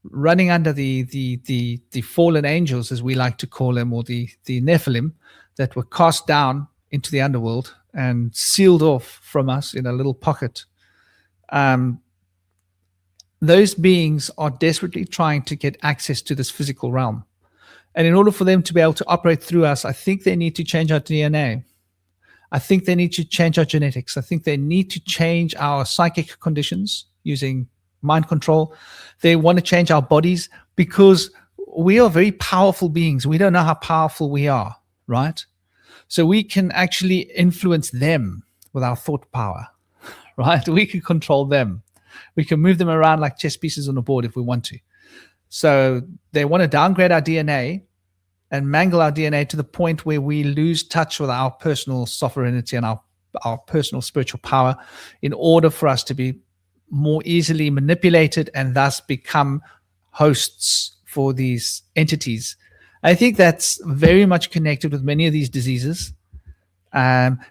running under the fallen angels, as we like to call them, or the Nephilim, that were cast down into the underworld and sealed off from us in a little pocket. Those beings are desperately trying to get access to this physical realm. And in order for them to be able to operate through us, I think they need to change our DNA. I think they need to change our genetics. I think they need to change our psychic conditions using mind control. They want to change our bodies because we are very powerful beings. We don't know how powerful we are, right? So we can actually influence them with our thought power, right? We can control them. We can move them around like chess pieces on a board if we want to. So they want to downgrade our DNA and mangle our DNA to the point where we lose touch with our personal sovereignty and our personal spiritual power in order for us to be more easily manipulated and thus become hosts for these entities. I think that's very much connected with many of these diseases.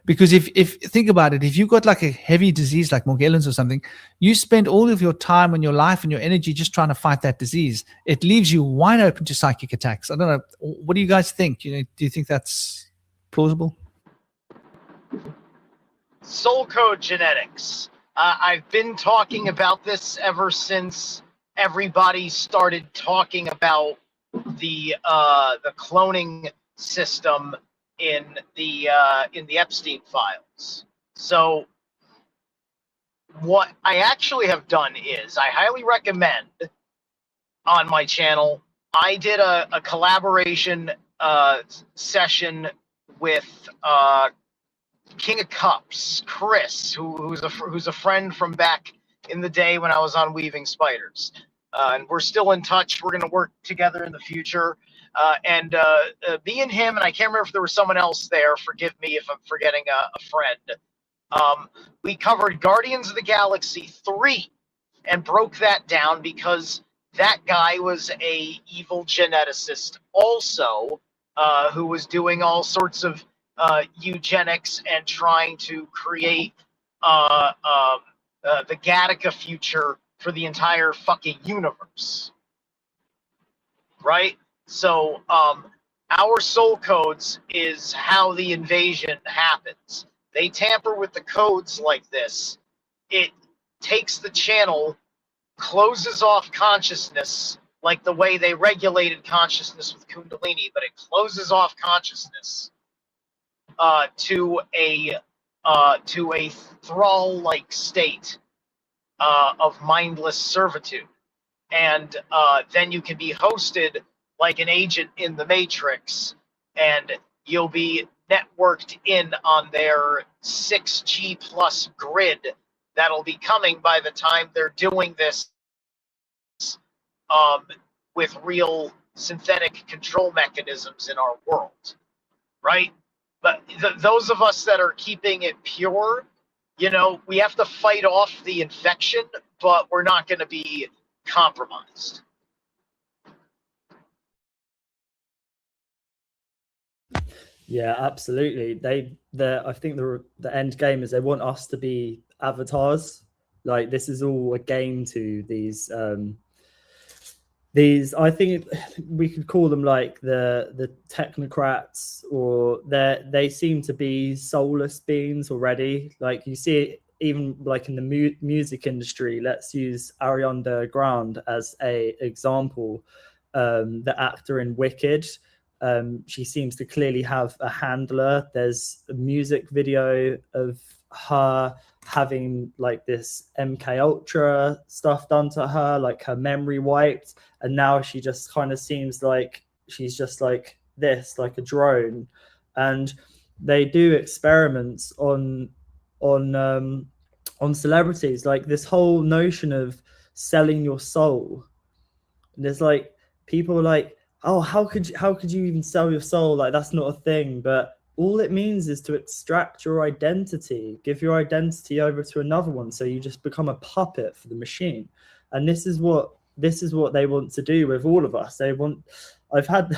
Because if think about it, if you've got like a heavy disease like Morgellons or something, you spend all of your time and your life and your energy just trying to fight that disease. It leaves you wide open to psychic attacks. I don't know. What do you guys think? Do you think that's plausible? Soul code genetics. I've been talking about this ever since everybody started talking about the cloning system in the Epstein files. So what I actually have done is I highly recommend on my channel, I did a collaboration session with King of Cups, Chris, who's a friend from back in the day when I was on Weaving Spiders. And we're still in touch. We're going to work together in the future. And me and him, and I can't remember if there was someone else there. Forgive me if I'm forgetting a friend. We covered Guardians of the Galaxy 3 and broke that down because that guy was a evil geneticist also, who was doing all sorts of eugenics and trying to create the Gattaca future for the entire fucking universe. Right? So our soul codes is how the invasion happens. They tamper with the codes like this. It takes the channel, closes off consciousness, like the way they regulated consciousness with Kundalini, but it closes off consciousness to a thrall-like state of mindless servitude. And then you can be hosted like an agent in the Matrix, and you'll be networked in on their 6G plus grid that'll be coming by the time they're doing this with real synthetic control mechanisms in our world, right? But those of us that are keeping it pure, we have to fight off the infection, but we're not going to be compromised. Yeah, absolutely. I think the end game is they want us to be avatars. Like, this is all a game to these. I think we could call them like the technocrats, or they seem to be soulless beings already. Like, you see it even like in the music industry. Let's use Ariana Grande as a example. The actor in Wicked. She seems to clearly have a handler. There's a music video of her having like this MK Ultra stuff done to her, like her memory wiped, and now she just kind of seems like she's just like this, like a drone. And they do experiments on celebrities, like this whole notion of selling your soul. And there's like people like, oh, how could you even sell your soul? Like, that's not a thing. But all it means is to extract your identity, give your identity over to another one, so you just become a puppet for the machine. And this is what they want to do with all of us. They want. I've had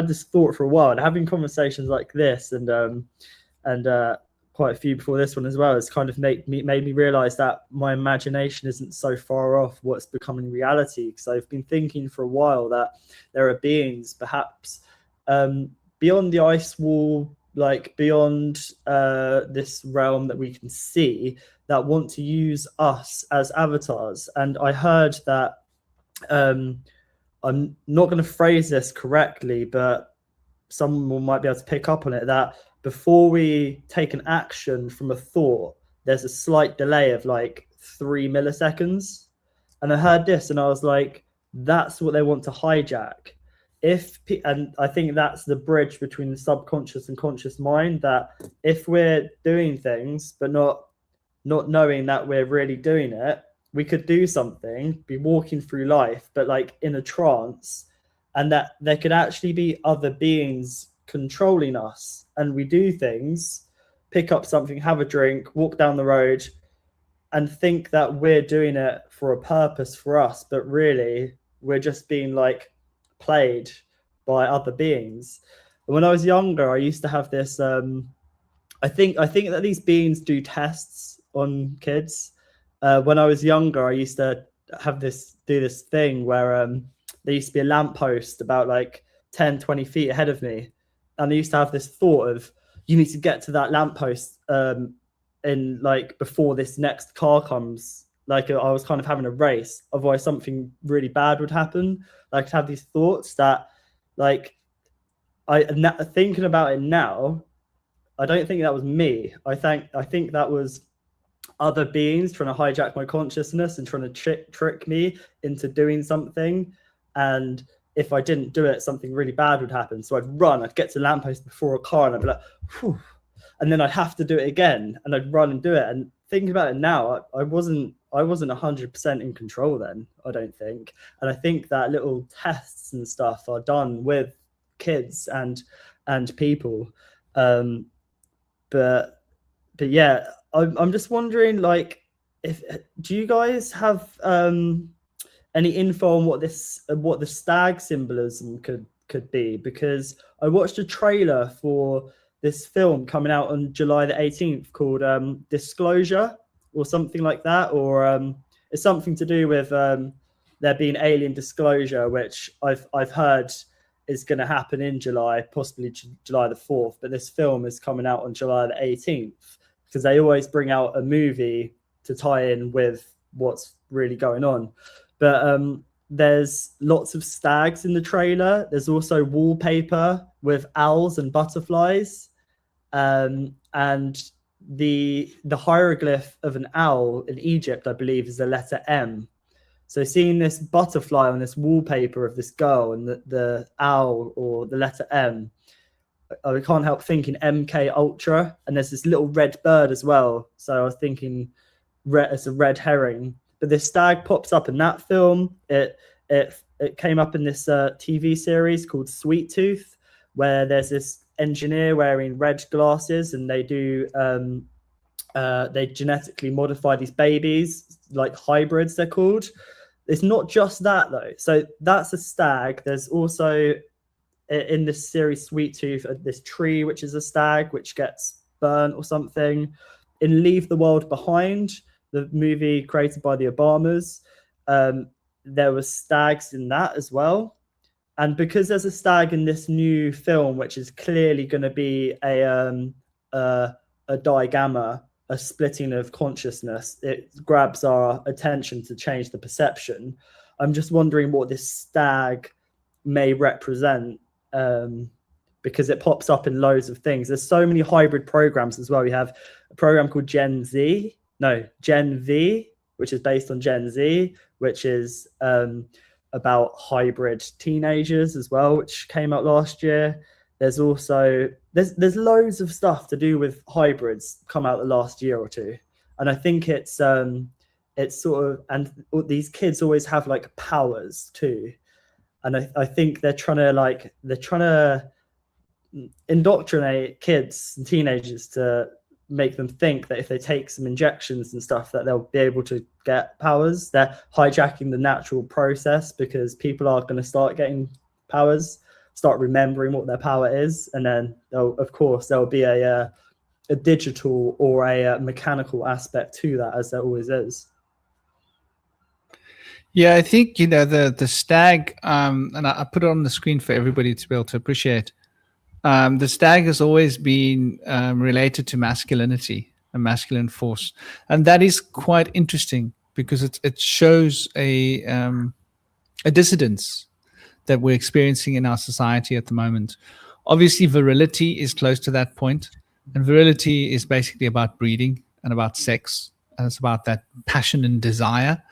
this thought for a while, and having conversations like this and quite a few before this one as well, has kind of made me realize that my imagination isn't so far off what's becoming reality. Because I've been thinking for a while that there are beings perhaps beyond the ice wall, like beyond this realm that we can see, that want to use us as avatars. And I heard that, I'm not going to phrase this correctly, but someone might be able to pick up on it, that before we take an action from a thought, there's a slight delay of like 3 milliseconds. And I heard this and I was like, that's what they want to hijack. And I think that's the bridge between the subconscious and conscious mind, that if we're doing things but not knowing that we're really doing it, we could do something, be walking through life, but like in a trance, and that there could actually be other beings controlling us. And we do things, pick up something, have a drink, walk down the road, and think that we're doing it for a purpose for us, but really we're just being like played by other beings. And when I was younger, I used to have this I think that these beings do tests on kids. When I was younger, I used to do this thing where there used to be a lamppost about like 10-20 feet ahead of me, and I used to have this thought of, you need to get to that lamppost in like before this next car comes. Like, I was kind of having a race, otherwise something really bad would happen. Like, to have these thoughts that, like, thinking about it now, I don't think that was me. I think that was other beings trying to hijack my consciousness and trying to trick me into doing something. And if I didn't do it, something really bad would happen. So I'd get to the lamppost before a car, and I'd be like, whew. And then I'd have to do it again, and I'd run and do it. And thinking about it now, I wasn't 100% in control then, I don't think. And I think that little tests and stuff are done with kids and people. But yeah, I'm just wondering, like, do you guys have any info on what the stag symbolism could be? Because I watched a trailer for this film coming out on July the 18th called Disclosure or something like that, or it's something to do with there being alien disclosure, which I've heard is going to happen in July, possibly July the 4th. But this film is coming out on July the 18th, because they always bring out a movie to tie in with what's really going on. But there's lots of stags in the trailer. There's also wallpaper with owls and butterflies. And the hieroglyph of an owl in Egypt, I believe, is the letter M. So seeing this butterfly on this wallpaper of this girl and the owl or the letter M, I can't help thinking MK Ultra. And there's this little red bird as well. So I was thinking it's a red herring. But this stag pops up in that film. It came up in this TV series called Sweet Tooth, where there's this engineer wearing red glasses, and they do They genetically modify these babies, like hybrids they're called. It's not just that though. So that's a stag. There's also in this series Sweet Tooth, this tree which is a stag which gets burnt or something. In Leave the World Behind, the movie created by the Obamas, there were stags in that as well. And because there's a stag in this new film, which is clearly going to be a digamma, a splitting of consciousness, it grabs our attention to change the perception. I'm just wondering what this stag may represent, because it pops up in loads of things. There's so many hybrid programs as well. We have a program called Gen V, which is based on Gen Z, which is about hybrid teenagers as well, which came out last year. There's also there's loads of stuff to do with hybrids come out the last year or two, and I think it's sort of, and these kids always have like powers too, and I think they're trying to indoctrinate kids and teenagers to make them think that if they take some injections and stuff that they'll be able to get powers. They're hijacking the natural process because people are going to start getting powers, start remembering what their power is, and then there'll be a digital or a mechanical aspect to that, as there always is. Yeah, I think the stag, and I put it on the screen for everybody to be able to appreciate. The stag has always been related to masculinity, a masculine force, and that is quite interesting because it shows a dissidence that we're experiencing in our society at the moment. Obviously, virility is close to that point, and virility is basically about breeding and about sex, and it's about that passion and desire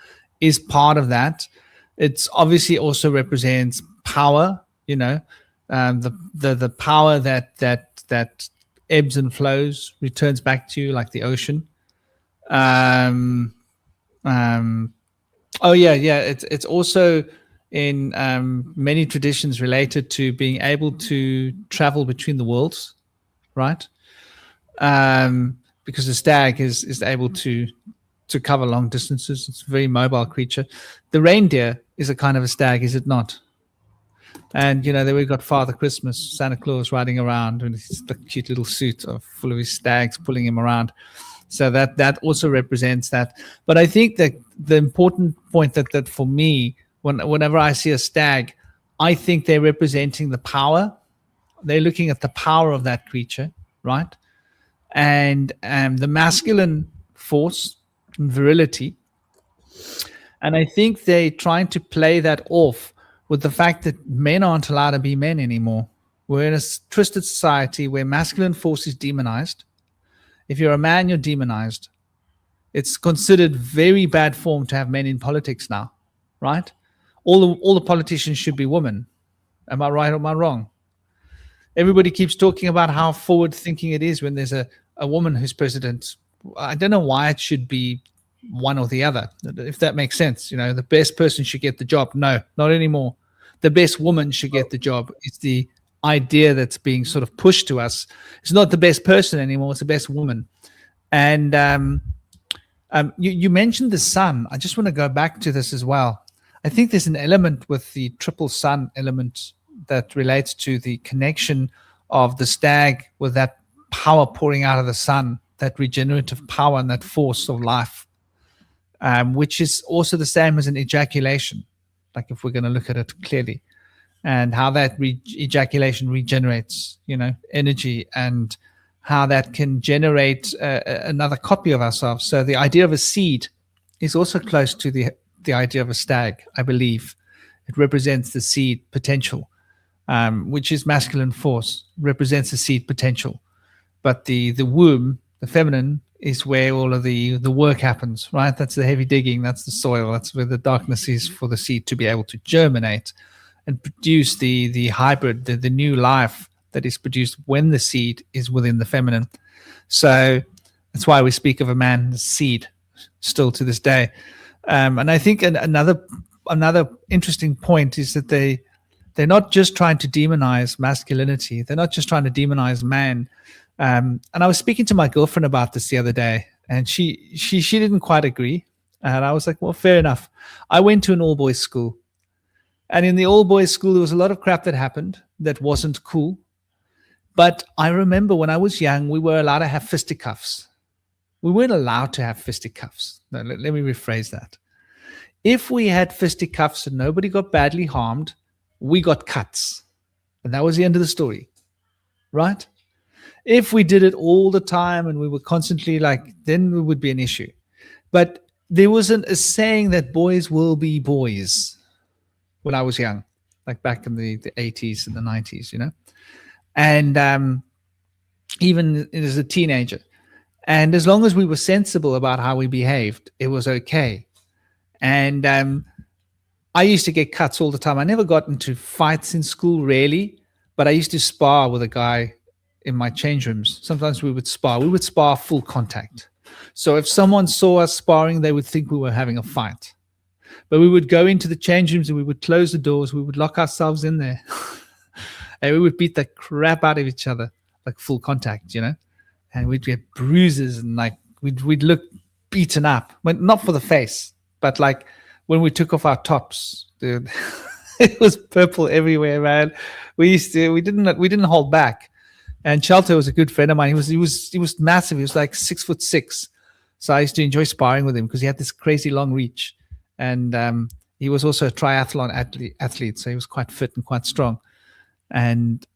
is part of that. It's obviously also represents power, the power that ebbs and flows, returns back to you like the ocean. It's also in many traditions related to being able to travel between the worlds, right? Because the stag is able to cover long distances. It's a very mobile creature. The reindeer is a kind of a stag, is it not? And then we've got Father Christmas, Santa Claus riding around in his cute little suit full of his stags pulling him around. So that also represents that. But I think that the important point that for me, whenever I see a stag, I think they're representing the power. They're looking at the power of that creature, right? And the masculine force and virility. And I think they're trying to play that off with the fact that men aren't allowed to be men anymore. We're in a twisted society where masculine force is demonized. If you're a man, you're demonized. It's considered very bad form to have men in politics now, right? All the politicians should be women. Am I right or am I wrong? Everybody keeps talking about how forward-thinking it is when there's a woman who's president. I don't know why it should be one or the other, if that makes sense. The best person should get the job. No, not anymore. The best woman should get the job. It's the idea that's being sort of pushed to us. It's not the best person anymore. It's the best woman. And you mentioned the sun. I just want to go back to this as well. I think there's an element with the triple sun element that relates to the connection of the stag with that power pouring out of the sun, that regenerative power and that force of life. Which is also the same as an ejaculation, like if we're going to look at it clearly, and how that ejaculation regenerates, energy, and how that can generate another copy of ourselves. So the idea of a seed is also close to the idea of a stag, I believe. It represents the seed potential, which is masculine force, represents the seed potential. But the womb, the feminine, is where all of the work happens, right? That's the heavy digging, that's the soil, that's where the darkness is for the seed to be able to germinate and produce the hybrid, the new life that is produced when the seed is within the feminine. So that's why we speak of a man's seed still to this day. And I think another interesting point is that they're not just trying to demonize masculinity. They're not just trying to demonize man. And I was speaking to my girlfriend about this the other day, And she didn't quite agree. And I was like, well, fair enough. I went to an all-boys school. And in the all-boys school, there was a lot of crap that happened that wasn't cool. But I remember when I was young, we were allowed to have fisticuffs. We weren't allowed to have fisticuffs. No, let me rephrase that. If we had fisticuffs and nobody got badly harmed, we got cuts. And that was the end of the story, right? If we did it all the time and we were constantly then it would be an issue. But there was a saying that boys will be boys when I was young, like back in the 80s and the 90s, and even as a teenager. And as long as we were sensible about how we behaved, it was okay. And I used to get cuts all the time. I never got into fights in school, really, but I used to spar with a guy in my change rooms. Sometimes we would spar. We would spar full contact. So if someone saw us sparring, they would think we were having a fight. But we would go into the change rooms and we would close the doors. We would lock ourselves in there. And we would beat the crap out of each other, like full contact, And we'd get bruises and we'd look beaten up. But not for the face, but when we took off our tops, dude, it was purple everywhere, man. We didn't hold back. And Shelter was a good friend of mine. He was massive. He was like 6'6". So I used to enjoy sparring with him because he had this crazy long reach. And he was also a triathlon athlete, so he was quite fit and quite strong. And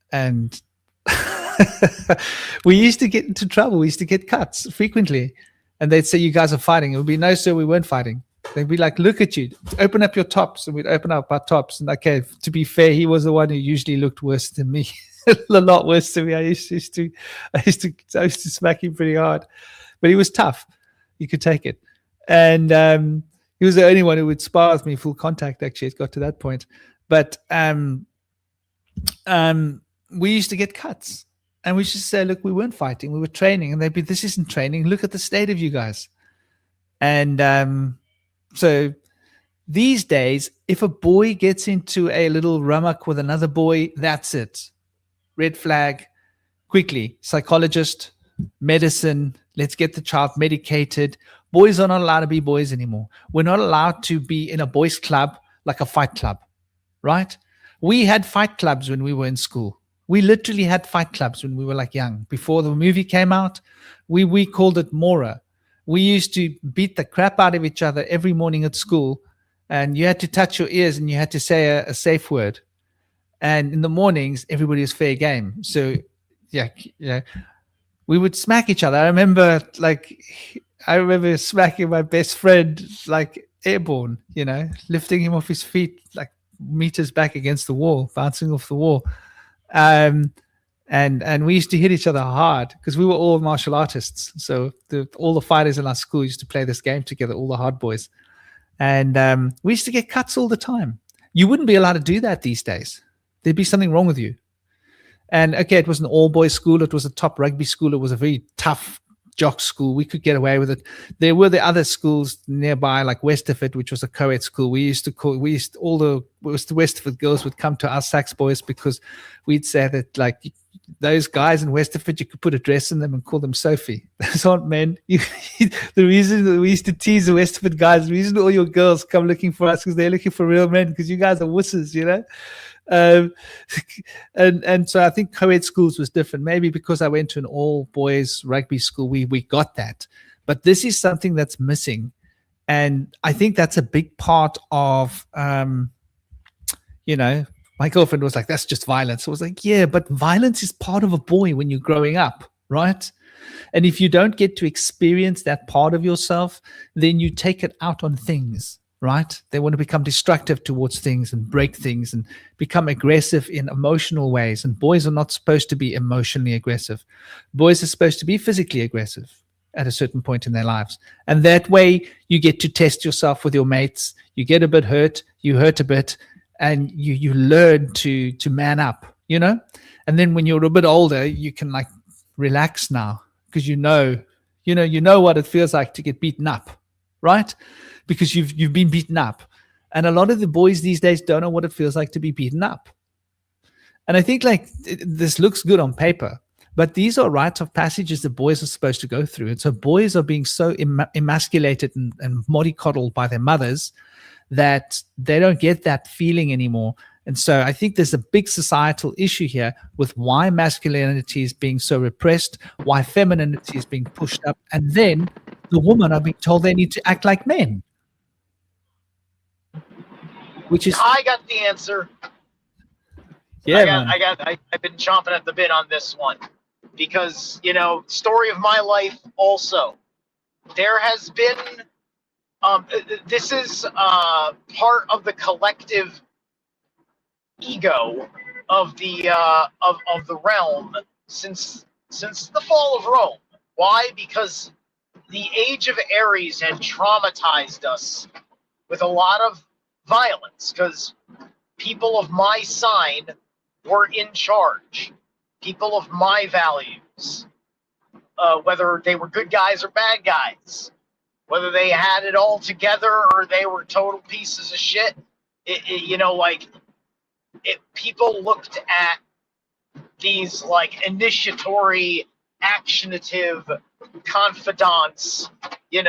we used to get into trouble. We used to get cuts frequently. And they'd say, you guys are fighting. It would be, no, sir, we weren't fighting. They'd be like, look at you. Open up your tops. And we'd open up our tops. And okay, to be fair, he was the one who usually looked worse than me. A lot worse than me. I used to smack him pretty hard. But he was tough. You could take it. And he was the only one who would spar with me full contact, actually. It got to that point. But we used to get cuts. And we used to say, look, we weren't fighting. We were training. And they'd be, this isn't training. Look at the state of you guys. And so these days, if a boy gets into a little rumak with another boy, that's it. Red flag, quickly. Psychologist, medicine, let's get the child medicated. Boys are not allowed to be boys anymore. We're not allowed to be in a boys' club like a fight club, right? We had fight clubs when we were in school. We literally had fight clubs when we were young. Before the movie came out, we called it Mora. We used to beat the crap out of each other every morning at school, and you had to touch your ears and you had to say a safe word. And in the mornings, everybody was fair game. So, yeah, we would smack each other. I remember smacking my best friend airborne, lifting him off his feet meters back against the wall, bouncing off the wall. And we used to hit each other hard because we were all martial artists. So all the fighters in our school used to play this game together, all the hard boys. And we used to get cuts all the time. You wouldn't be allowed to do that these days. There'd be something wrong with you. And okay, it was an all-boys school. It was a top rugby school. It was a very tough jock school. We could get away with it. There were the other schools nearby, like Westerford, which was a co-ed school. The Westerford girls would come to us Sax boys because we'd say that those guys in Westerford, you could put a dress in them and call them Sophie. Those aren't men. The reason that we used to tease the Westerford guys, the reason all your girls come looking for us because they're looking for real men because you guys are wusses, and so I think co-ed schools was different. Maybe because I went to an all-boys rugby school, we got that. But this is something that's missing. And I think that's a big part of, my girlfriend was like, that's just violence. I was like, yeah, but violence is part of a boy when you're growing up, right? And if you don't get to experience that part of yourself, then you take it out on things. Right? They want to become destructive towards things and break things and become aggressive in emotional ways. And boys are not supposed to be emotionally aggressive. Boys are supposed to be physically aggressive at a certain point in their lives. And that way you get to test yourself with your mates. You get a bit hurt, you hurt a bit, and you learn to man up, And then when you're a bit older, you can relax now because you know what it feels like to get beaten up, right? Because you've been beaten up. And a lot of the boys these days don't know what it feels like to be beaten up. And I think this looks good on paper, But these are rites of passages that boys are supposed to go through. And so boys are being so emasculated and mollycoddled by their mothers that they don't get that feeling anymore. And so I think there's a big societal issue here with why masculinity is being so repressed, why femininity is being pushed up, and then the women are being told they need to act like men. Which is, I got the answer. yeah, I've been chomping at the bit on this one because, you know, story of my life also. There has been, this is part of the collective ego of the of the realm since the fall of Rome. Why? Because the age of Aries had traumatized us with a lot of violence because people of my sign were in charge. People of my values, whether they were good guys or bad guys, whether they had it all together or they were total pieces of shit, people looked at these like initiatory, actionative confidants, and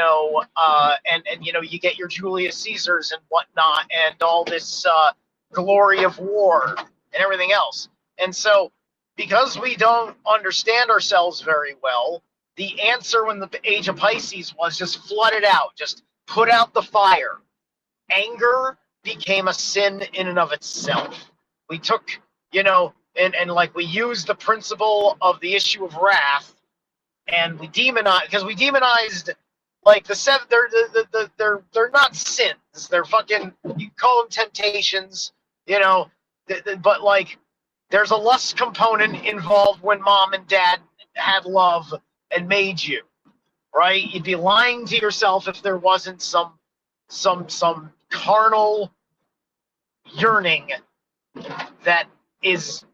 you get your Julius Caesars and whatnot, and all this glory of war and everything else. And so, because we don't understand ourselves very well, the answer when the age of Pisces was just flood it out, just put out the fire. Anger became a sin in and of itself. We took, and like we used the principle of the issue of wrath, and we demonized like the seven. They're not sins. They're fucking. You call them temptations, but like there's a lust component involved when mom and dad had love and made you, right? You'd be lying to yourself if there wasn't some carnal yearning that is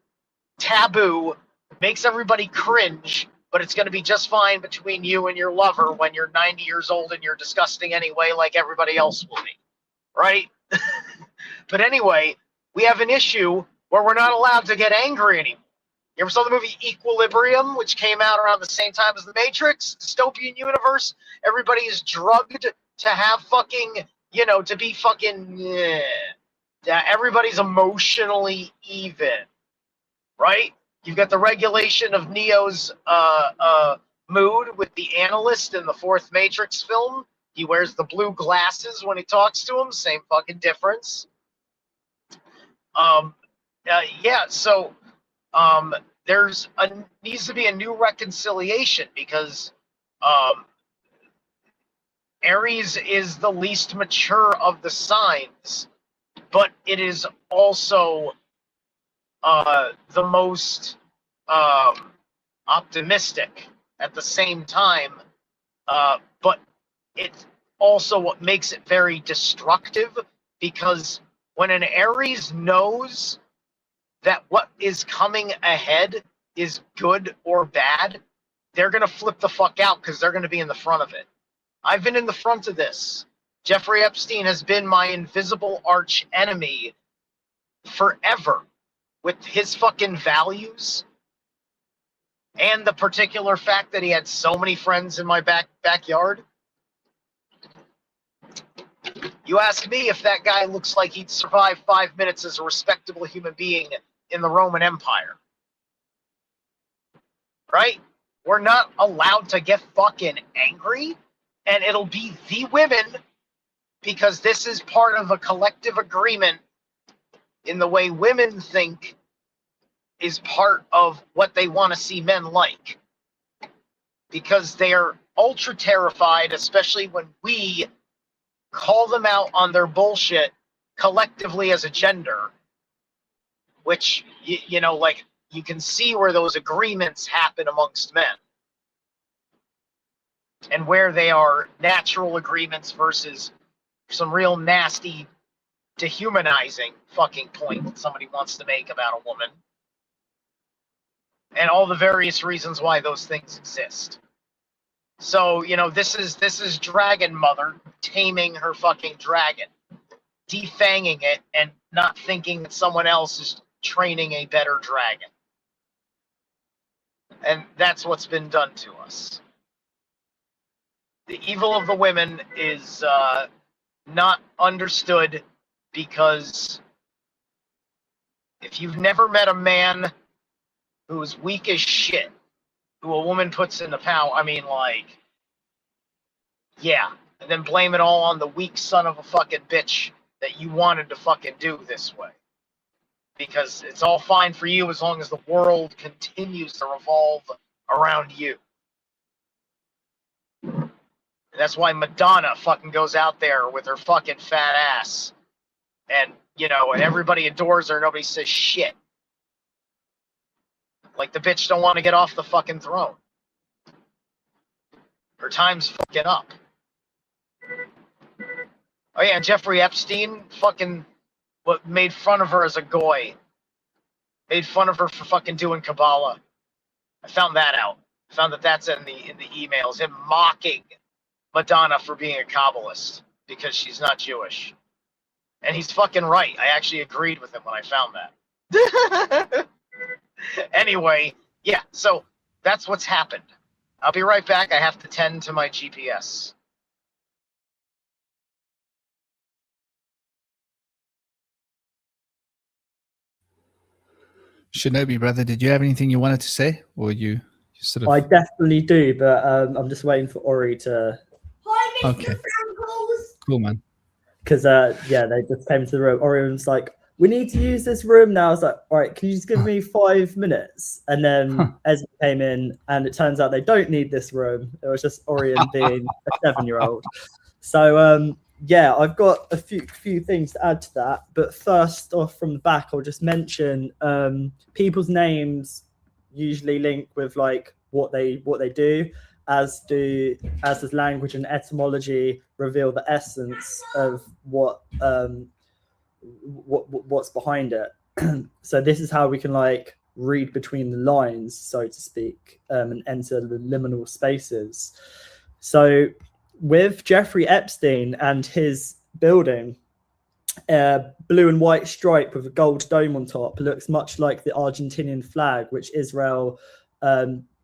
taboo, makes everybody cringe, but it's going to be just fine between you and your lover when you're 90 years old and you're disgusting anyway, like everybody else will be, right? But anyway, we have an issue where we're not allowed to get angry anymore. You ever saw the movie Equilibrium, which came out around the same time as The Matrix? Dystopian universe. Everybody is drugged to have fucking, to be fucking, everybody's emotionally even, right? You've got the regulation of Neo's mood with the analyst in the fourth Matrix film. He wears the blue glasses when he talks to him. Same fucking difference. There's needs to be a new reconciliation because Aries is the least mature of the signs, but it is also the most optimistic at the same time, but it's also what makes it very destructive, because when an Aries knows that what is coming ahead is good or bad, they're going to flip the fuck out because they're going to be in the front of it. I've been in the front of this. Jeffrey Epstein has been my invisible arch enemy forever with his fucking values and the particular fact that he had so many friends in my backyard. You ask me if that guy looks like he'd survive 5 minutes as a respectable human being in the Roman Empire. Right? We're not allowed to get fucking angry, and it'll be the women, because this is part of a collective agreement in the way women think is part of what they want to see men like. Because they're ultra terrified, especially when we call them out on their bullshit collectively as a gender, which, you can see where those agreements happen amongst men and where they are natural agreements versus some real nasty, dehumanizing fucking point that somebody wants to make about a woman, and all the various reasons why those things exist. So, this is Dragon Mother taming her fucking dragon, defanging it, and not thinking that someone else is training a better dragon. And that's what's been done to us. The evil of the women is not understood, because if you've never met a man who is weak as shit, who a woman puts in the pound, I mean, like, yeah, and then blame it all on the weak son of a fucking bitch that you wanted to fucking do this way. Because it's all fine for you as long as the world continues to revolve around you. And that's why Madonna fucking goes out there with her fucking fat ass. And, you know, and everybody adores her, nobody says shit. Like, the bitch don't want to get off the fucking throne. Her time's fucking up. Oh yeah, and Jeffrey Epstein fucking made fun of her as a goy. Made fun of her for fucking doing Kabbalah. I found that out. I found that that's in the emails. Him mocking Madonna for being a Kabbalist because she's not Jewish. And he's fucking right. I actually agreed with him when I found that. Anyway, yeah, so that's what's happened. I'll be right back. I have to tend to my GPS. Shinobi, brother, did you have anything you wanted to say? Or you sort of... I definitely do, but I'm just waiting for Ori to... Hi, Mr. Okay. Frankles. Cool, man. Because, yeah, they just came to the room. Ori was like, we need to use this room now. I was like, all right, can you just give me 5 minutes? And then Ezra came in, and it turns out they don't need this room. It was just Orion being a 7-year-old. So, yeah, I've got a few things to add to that. But first off, from the back, I'll just mention people's names usually link with like what they do, as does language and etymology reveal the essence of what's behind it. So this is how we can like read between the lines, so to speak, and enter the liminal spaces. So with Jeffrey Epstein and his building, blue and white stripe with a gold dome on top, looks much like the Argentinian flag, which Israel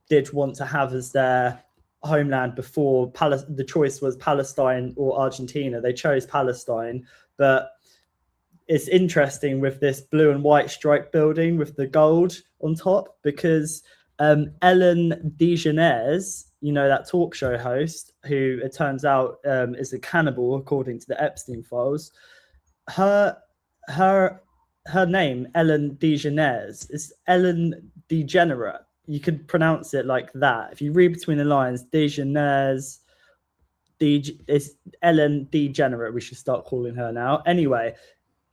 did want to have as their homeland before. The choice was Palestine or Argentina. They chose Palestine, but it's interesting with this blue and white stripe building with the gold on top, because Ellen DeGeneres, you know, that talk show host who it turns out is a cannibal according to the Epstein files, her name, Ellen DeGeneres, is Ellen Degenerate. You could pronounce it like that. If you read between the lines, DeGeneres, it's Ellen Degenerate. We should start calling her now. Anyway,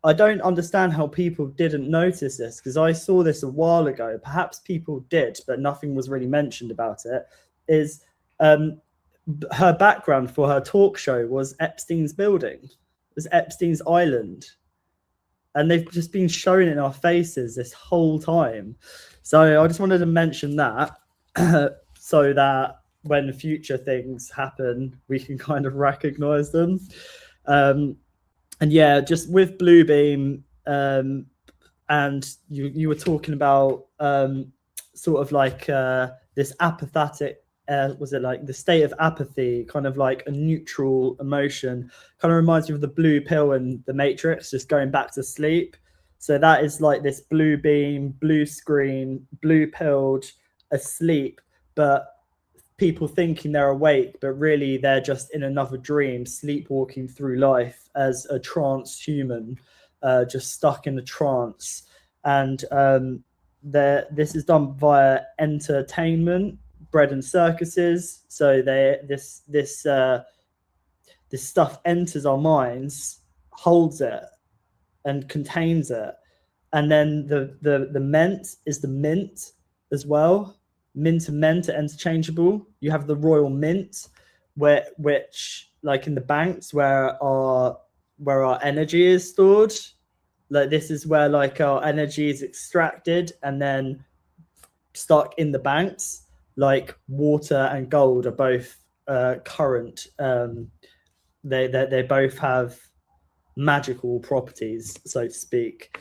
I don't understand how people didn't notice this, because I saw this a while ago. Perhaps people did, but nothing was really mentioned about it. Is her background for her talk show was Epstein's building. It was Epstein's island. And they've just been showing it in our faces this whole time. So I just wanted to mention that so that when future things happen, we can kind of recognize them. And yeah, just with Bluebeam, and you were talking about sort of like this apathetic, was it like the state of apathy, kind of like a neutral emotion, kind of reminds me of the blue pill in the Matrix, just going back to sleep. So that is like this blue beam, blue screen, blue pilled, asleep, but people thinking they're awake, but really they're just in another dream, sleepwalking through life as a trance human, just stuck in a trance. And this is done via entertainment, bread and circuses. So this stuff enters our minds, holds it, and contains it. And then the ment is the mint as well. Mint and ment are interchangeable. You have the royal mint, which like in the banks where our energy is stored. Like this is where like our energy is extracted and then stuck in the banks. Like water and gold are both current. They both have magical properties, so to speak.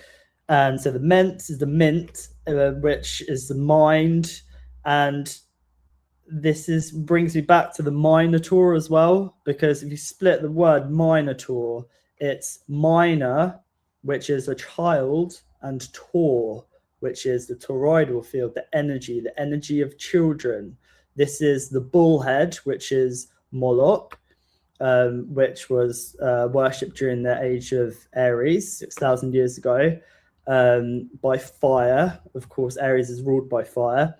And so the ment is the mint, which is the mind. And this brings me back to the Minotaur as well, because if you split the word Minotaur, it's minor, which is a child, and tor, which is the toroidal field, the energy of children. This is the bullhead, which is Moloch, which was worshipped during the age of Aries 6,000 years ago, by fire. Of course, Aries is ruled by fire,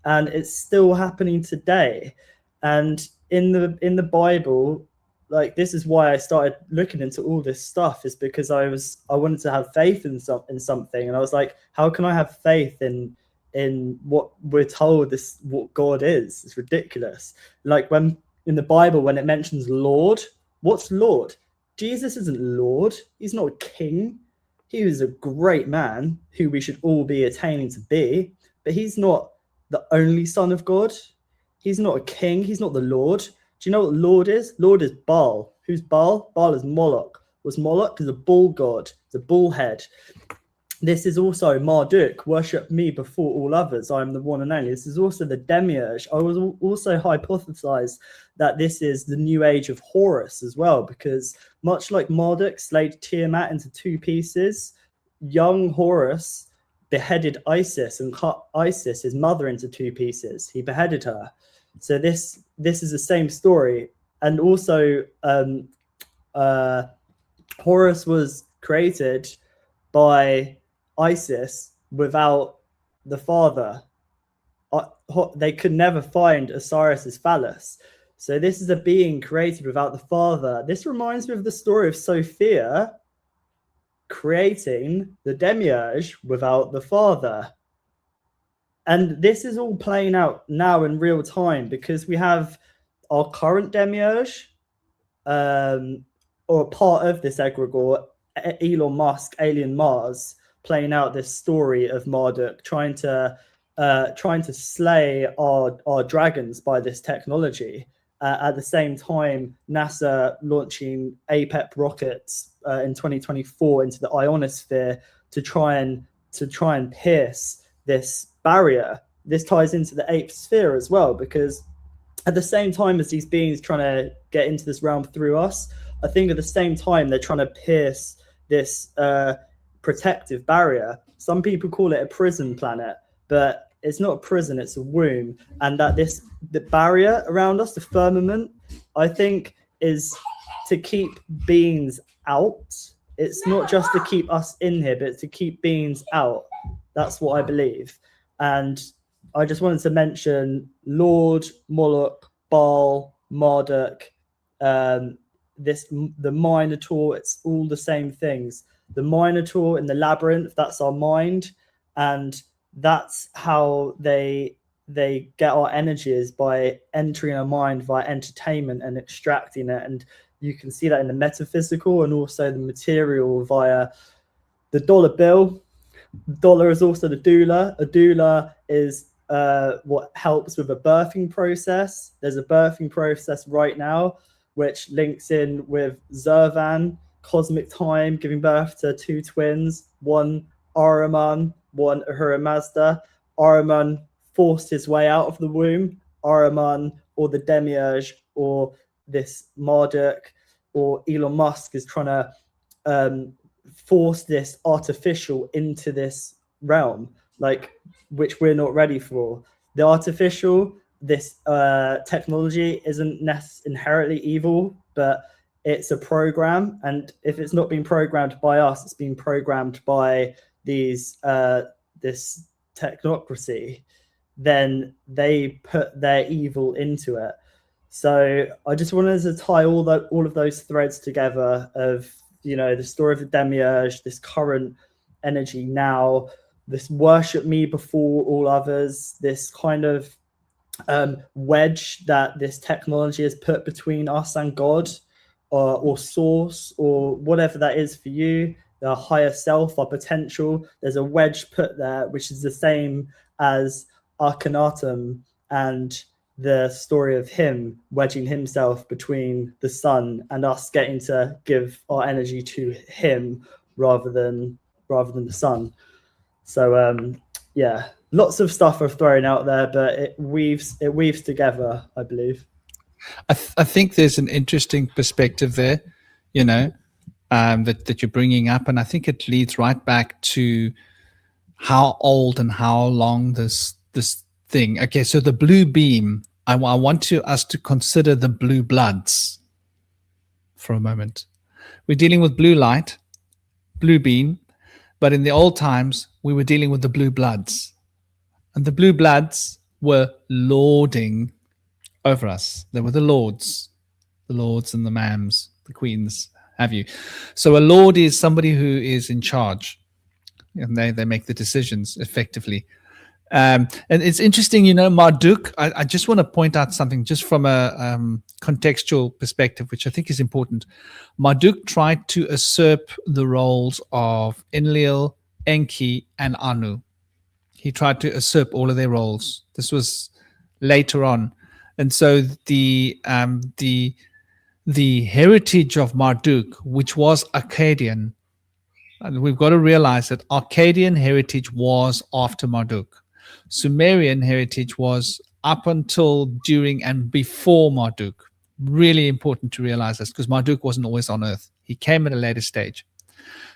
and it's still happening today. And in the Bible, like, this is why I started looking into all this stuff, is because I wanted to have faith in something, and I was like, how can I have faith in what we're told what God is? It's ridiculous. Like, when in the Bible, when it mentions Lord, what's Lord? Jesus isn't Lord. He's not a king. He was a great man who we should all be attaining to be, but he's not the only Son of God. He's not a king. He's not the Lord. Do you know what Lord is? Lord is Baal. Who's Baal? Baal is Moloch. Was Moloch is a bull god, the bullhead. This is also Marduk, worship me before all others. I am the one and only. This is also the demiurge. I was also hypothesized that this is the new age of Horus as well, because much like Marduk slayed Tiamat into two pieces, young Horus beheaded Isis and cut Isis, his mother, into two pieces. He beheaded her. So this is the same story. And also Horus was created by Isis without the father. They could never find Osiris's phallus. So this is a being created without the father. This reminds me of the story of Sophia creating the demiurge without the father. And this is all playing out now in real time, because we have our current demiurge, or part of this egregore, Elon Musk, Alien Mars, playing out this story of Marduk trying to slay our dragons by this technology. At the same time, NASA launching APEP rockets in 2024 into the ionosphere to try and pierce this barrier. This ties into the eighth sphere as well, because at the same time as these beings trying to get into this realm through us, I think at the same time they're trying to pierce this protective barrier. Some people call it a prison planet, but it's not a prison, it's a womb. And that the barrier around us, the firmament, I think is to keep beings out. It's not just to keep us in here, but to keep beings out. That's what I believe. And I just wanted to mention Lord, Moloch, Baal, Marduk, the Minotaur. It's all the same things. The Minotaur in the labyrinth, that's our mind, and that's how they get our energies, by entering our mind via entertainment and extracting it. And you can see that in the metaphysical and also the material via the dollar bill. The dollar is also the doula. A doula is what helps with a birthing process. There's a birthing process right now which links in with Zervan, cosmic time, giving birth to two twins, one Ahriman, one Ahura Mazda. Ahriman forced his way out of the womb. Ahriman, or the demiurge, or this Marduk, or Elon Musk is trying to force this artificial into this realm, like, which we're not ready for. The artificial, this technology isn't inherently evil, but it's a program, and if it's not being programmed by us, it's being programmed by these this technocracy, then they put their evil into it. So I just wanted to tie all of those threads together of, you know, the story of the demiurge, this current energy now, this worship me before all others, this kind of wedge that this technology has put between us and God, or source, or whatever that is for you, the higher self, our potential. There's a wedge put there, which is the same as Akhenaten and the story of him wedging himself between the sun and us getting to give our energy to him rather than the sun. So yeah, Lots of stuff are thrown out there, but it weaves together, I believe. I think there's an interesting perspective there, that you're bringing up, and I think it leads right back to how old and how long this thing. Okay, so the blue beam. I want us to consider the blue bloods for a moment. We're dealing with blue light, blue beam, but in the old times we were dealing with the blue bloods, and the blue bloods were lording over us. They were the lords and the ma'ams, the queens, have you. So a lord is somebody who is in charge, and they make the decisions effectively. And it's interesting, Marduk, I just want to point out something just from a contextual perspective, which I think is important. Marduk tried to usurp the roles of Enlil, Enki, and Anu. He tried to usurp all of their roles. This was later on. And so the heritage of Marduk, which was Akkadian, and we've got to realize that Akkadian heritage was after Marduk. Sumerian heritage was up until, during, and before Marduk. Really important to realize this, because Marduk wasn't always on Earth. He came at a later stage.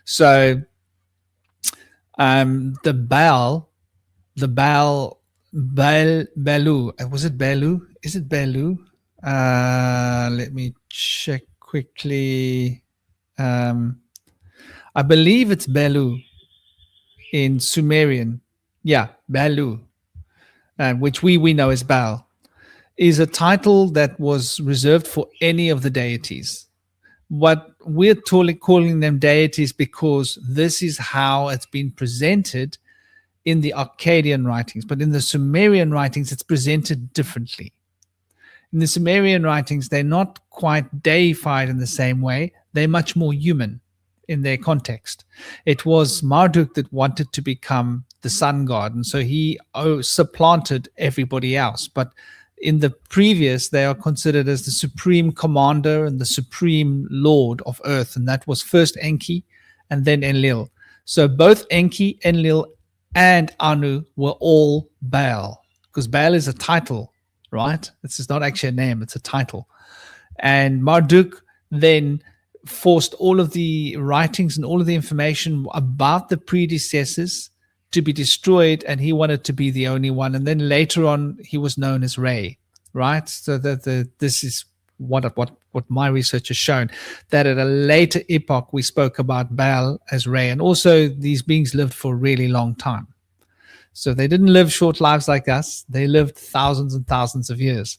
So the Baal, Belu, was it Belu? Is it Belu? Let me check quickly. I believe it's Belu in Sumerian. Yeah, Belu, which we know as Baal, is a title that was reserved for any of the deities. But we're calling them deities because this is how it's been presented in the Akkadian writings. But in the Sumerian writings, it's presented differently. In the Sumerian writings, they're not quite deified in the same way. They're much more human in their context. It was Marduk that wanted to become the sun god, and so he supplanted everybody else. But in the previous, they are considered as the supreme commander and the supreme lord of earth, and that was first Enki and then Enlil. So both Enki, Enlil, and Anu were all Baal, because Baal is a title, right? This is not actually a name, it's a title. And Marduk then forced all of the writings and all of the information about the predecessors to be destroyed, and he wanted to be the only one. And then later on, he was known as Re, right? So that this is what my research has shown, that at a later epoch we spoke about Baal as Re, and also these beings lived for a really long time. So they didn't live short lives like us; they lived thousands and thousands of years.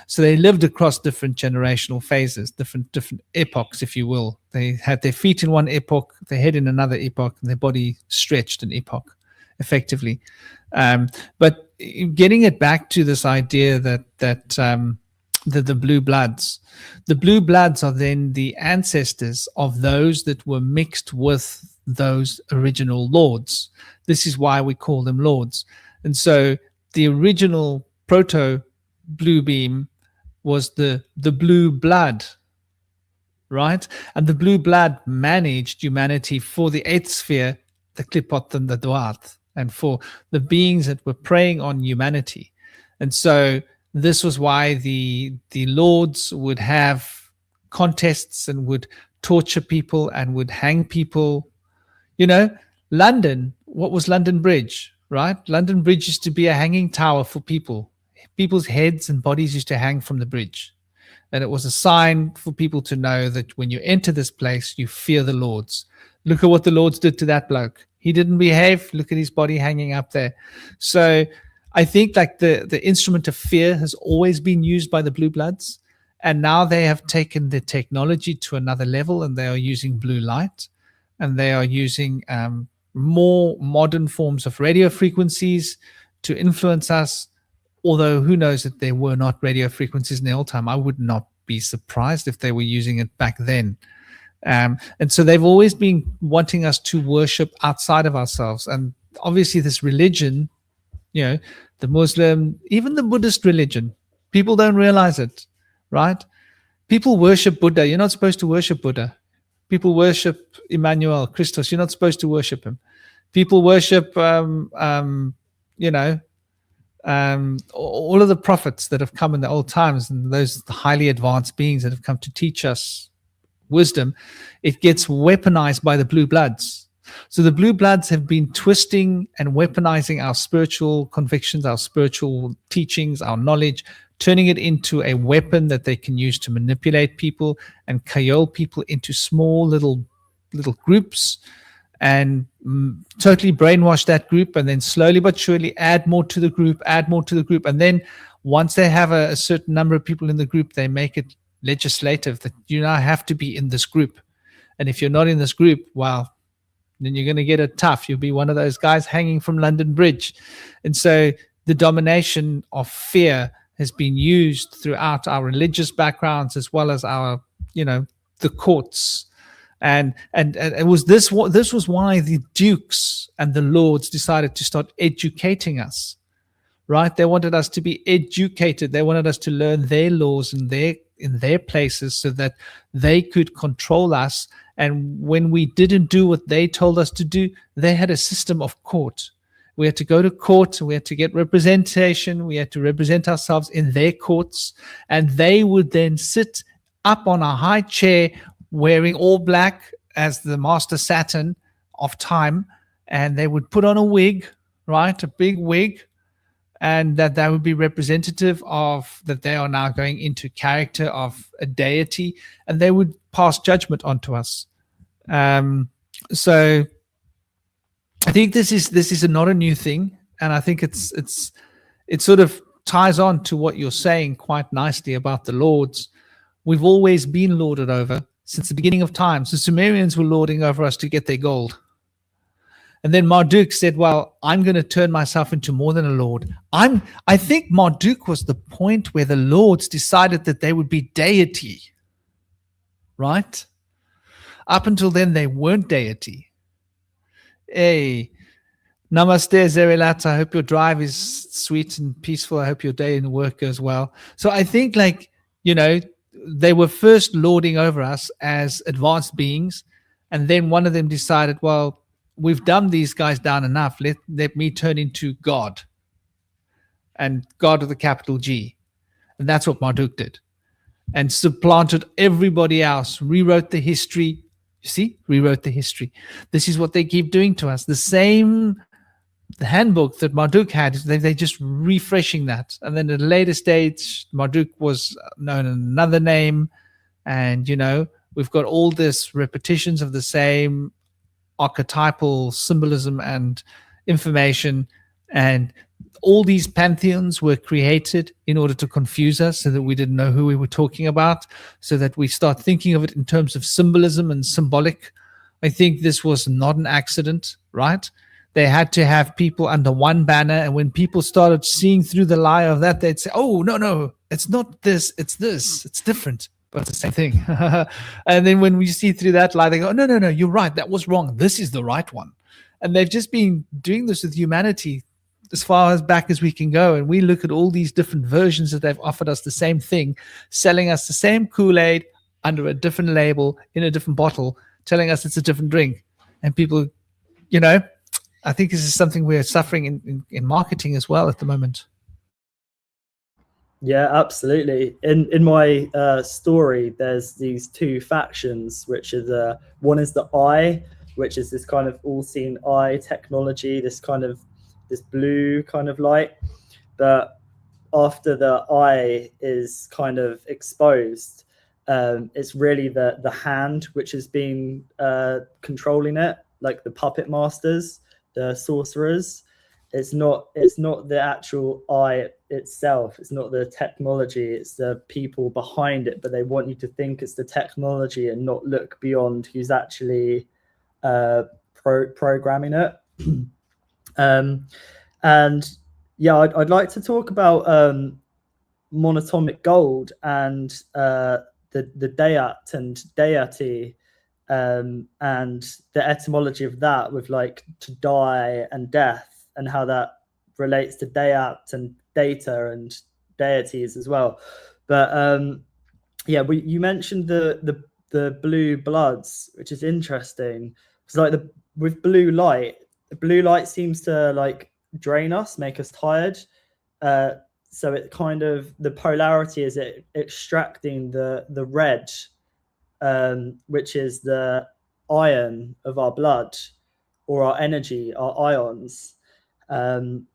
So they lived across different generational phases, different epochs, if you will. They had their feet in one epoch, their head in another epoch, and their body stretched an epoch, effectively. But getting it back to this idea that the blue bloods are then the ancestors of those that were mixed with those original lords. This is why we call them lords. And so the original proto blue beam was the blue blood, right? And the blue blood managed humanity for the eighth sphere, the Qlippoth and the Dwarth, and for the beings that were preying on humanity. And so this was why the lords would have contests and would torture people and would hang people. London, what was London Bridge, right? London Bridge used to be a hanging tower for people. People's heads and bodies used to hang from the bridge. And it was a sign for people to know that when you enter this place, you fear the lords. Look at what the lords did to that bloke. He didn't behave. Look at his body hanging up there. So I think like the instrument of fear has always been used by the blue bloods. And now they have taken the technology to another level, and they are using blue light, and they are using more modern forms of radio frequencies to influence us. Although who knows if there were not radio frequencies in the old time. I would not be surprised if they were using it back then. And so they've always been wanting us to worship outside of ourselves. And obviously this religion, the Muslim, even the Buddhist religion, people don't realize it, right? People worship Buddha. You're not supposed to worship Buddha. People worship Emmanuel, Christos. You're not supposed to worship him. People worship, you know, all of the prophets that have come in the old times, and those highly advanced beings that have come to teach us wisdom. It gets weaponized by the blue bloods. So the blue bloods have been twisting and weaponizing our spiritual convictions, our spiritual teachings, our knowledge, turning it into a weapon that they can use to manipulate people and cajole people into small little groups, and totally brainwash that group, and then slowly but surely add more to the group, and then once they have a certain number of people in the group, they make it legislative that you now have to be in this group. And if you're not in this group, well, then you're going to get it tough. You'll be one of those guys hanging from London Bridge. And so the domination of fear has been used throughout our religious backgrounds, as well as our, you know, the courts. And it was this was why the dukes and the lords decided to start educating us, right? They wanted us to be educated. They wanted us to learn their laws in their places so that they could control us. And when we didn't do what they told us to do, they had a system of court. We had to go to court. We had to get representation. We had to represent ourselves in their courts. And they would then sit up on a high chair wearing all black as the master Saturn of time. And they would put on a wig, right? A big wig. And that would be representative of that they are now going into character of a deity, and they would pass judgment onto us. So I think this is not a new thing, and I think it sort of ties on to what you're saying quite nicely about the lords. We've always been lorded over since the beginning of time. So Sumerians were lording over us to get their gold. And then Marduk said, well, I'm going to turn myself into more than a lord. I think Marduk was the point where the lords decided that they would be deity, right? Up until then, they weren't deity. Hey, namaste, Zerilat. I hope your drive is sweet and peaceful. I hope your day in work goes well. So I think, like, you know, they were first lording over us as advanced beings. And then one of them decided, well, we've dumbed these guys down enough. Let me turn into God. And God with a capital G. And that's what Marduk did. And supplanted everybody else. Rewrote the history. You see? Rewrote the history. This is what they keep doing to us. The handbook that Marduk had, they're just refreshing that. And then at a later stage, Marduk was known in another name. And, you know, we've got all this repetitions of the same archetypal symbolism and information, and all these pantheons were created in order to confuse us so that we didn't know who we were talking about, so that we start thinking of it in terms of symbolism and symbolic. I think this was not an accident, right? They had to have people under one banner, and when people started seeing through the lie of that, they'd say, oh, no, it's not this, it's different. But it's the same thing. And then when we see through that lie, they go, no, you're right. That was wrong. This is the right one. And they've just been doing this with humanity as far as back as we can go. And we look at all these different versions that they've offered us the same thing, selling us the same Kool-Aid under a different label, in a different bottle, telling us it's a different drink. And people, you know, I think this is something we're suffering in marketing as well at the moment. Yeah, absolutely. In my story, there's these two factions, which is one is the eye, which is this kind of all-seeing eye technology, this blue kind of light. But after the eye is kind of exposed, it's really the hand which has been controlling it, like the puppet masters, the sorcerers. It's not the actual eye itself. It's not the technology. It's the people behind it. But they want you to think it's the technology and not look beyond who's actually programming it. And yeah, I'd like to talk about monatomic gold and the dayat and deity, and the etymology of that, with like to die and death, and how that relates to dayat and data and deities as well. But yeah, you mentioned the blue bloods, which is interesting. It's like with blue light, blue light seems to like drain us, make us tired. So it kind of, the polarity is it extracting the red, which is the iron of our blood, or our energy, our ions. And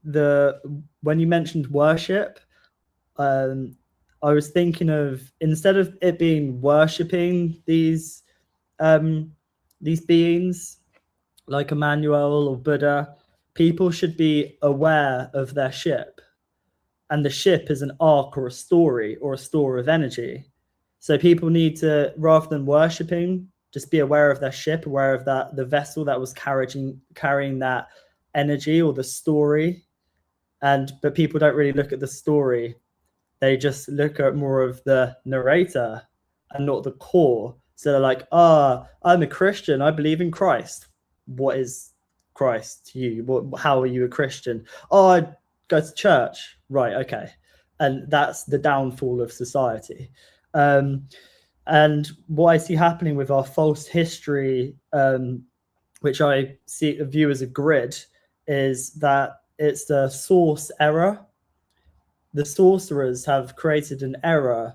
when you mentioned worship, I was thinking of, instead of it being worshipping these beings like Emmanuel or Buddha, people should be aware of their ship, and the ship is an arc or a story or a store of energy. So people need to, rather than worshipping, just be aware of their ship, aware of that, the vessel that was carrying that energy or the story. But people don't really look at the story. They just look at more of the narrator and not the core. So they're like, I'm a Christian, I believe in Christ. What is Christ to you? How are you a Christian? Oh, I go to church. Right, okay. And that's the downfall of society. And what I see happening with our false history, which I view as a grid, is that it's the source error. The sorcerers have created an error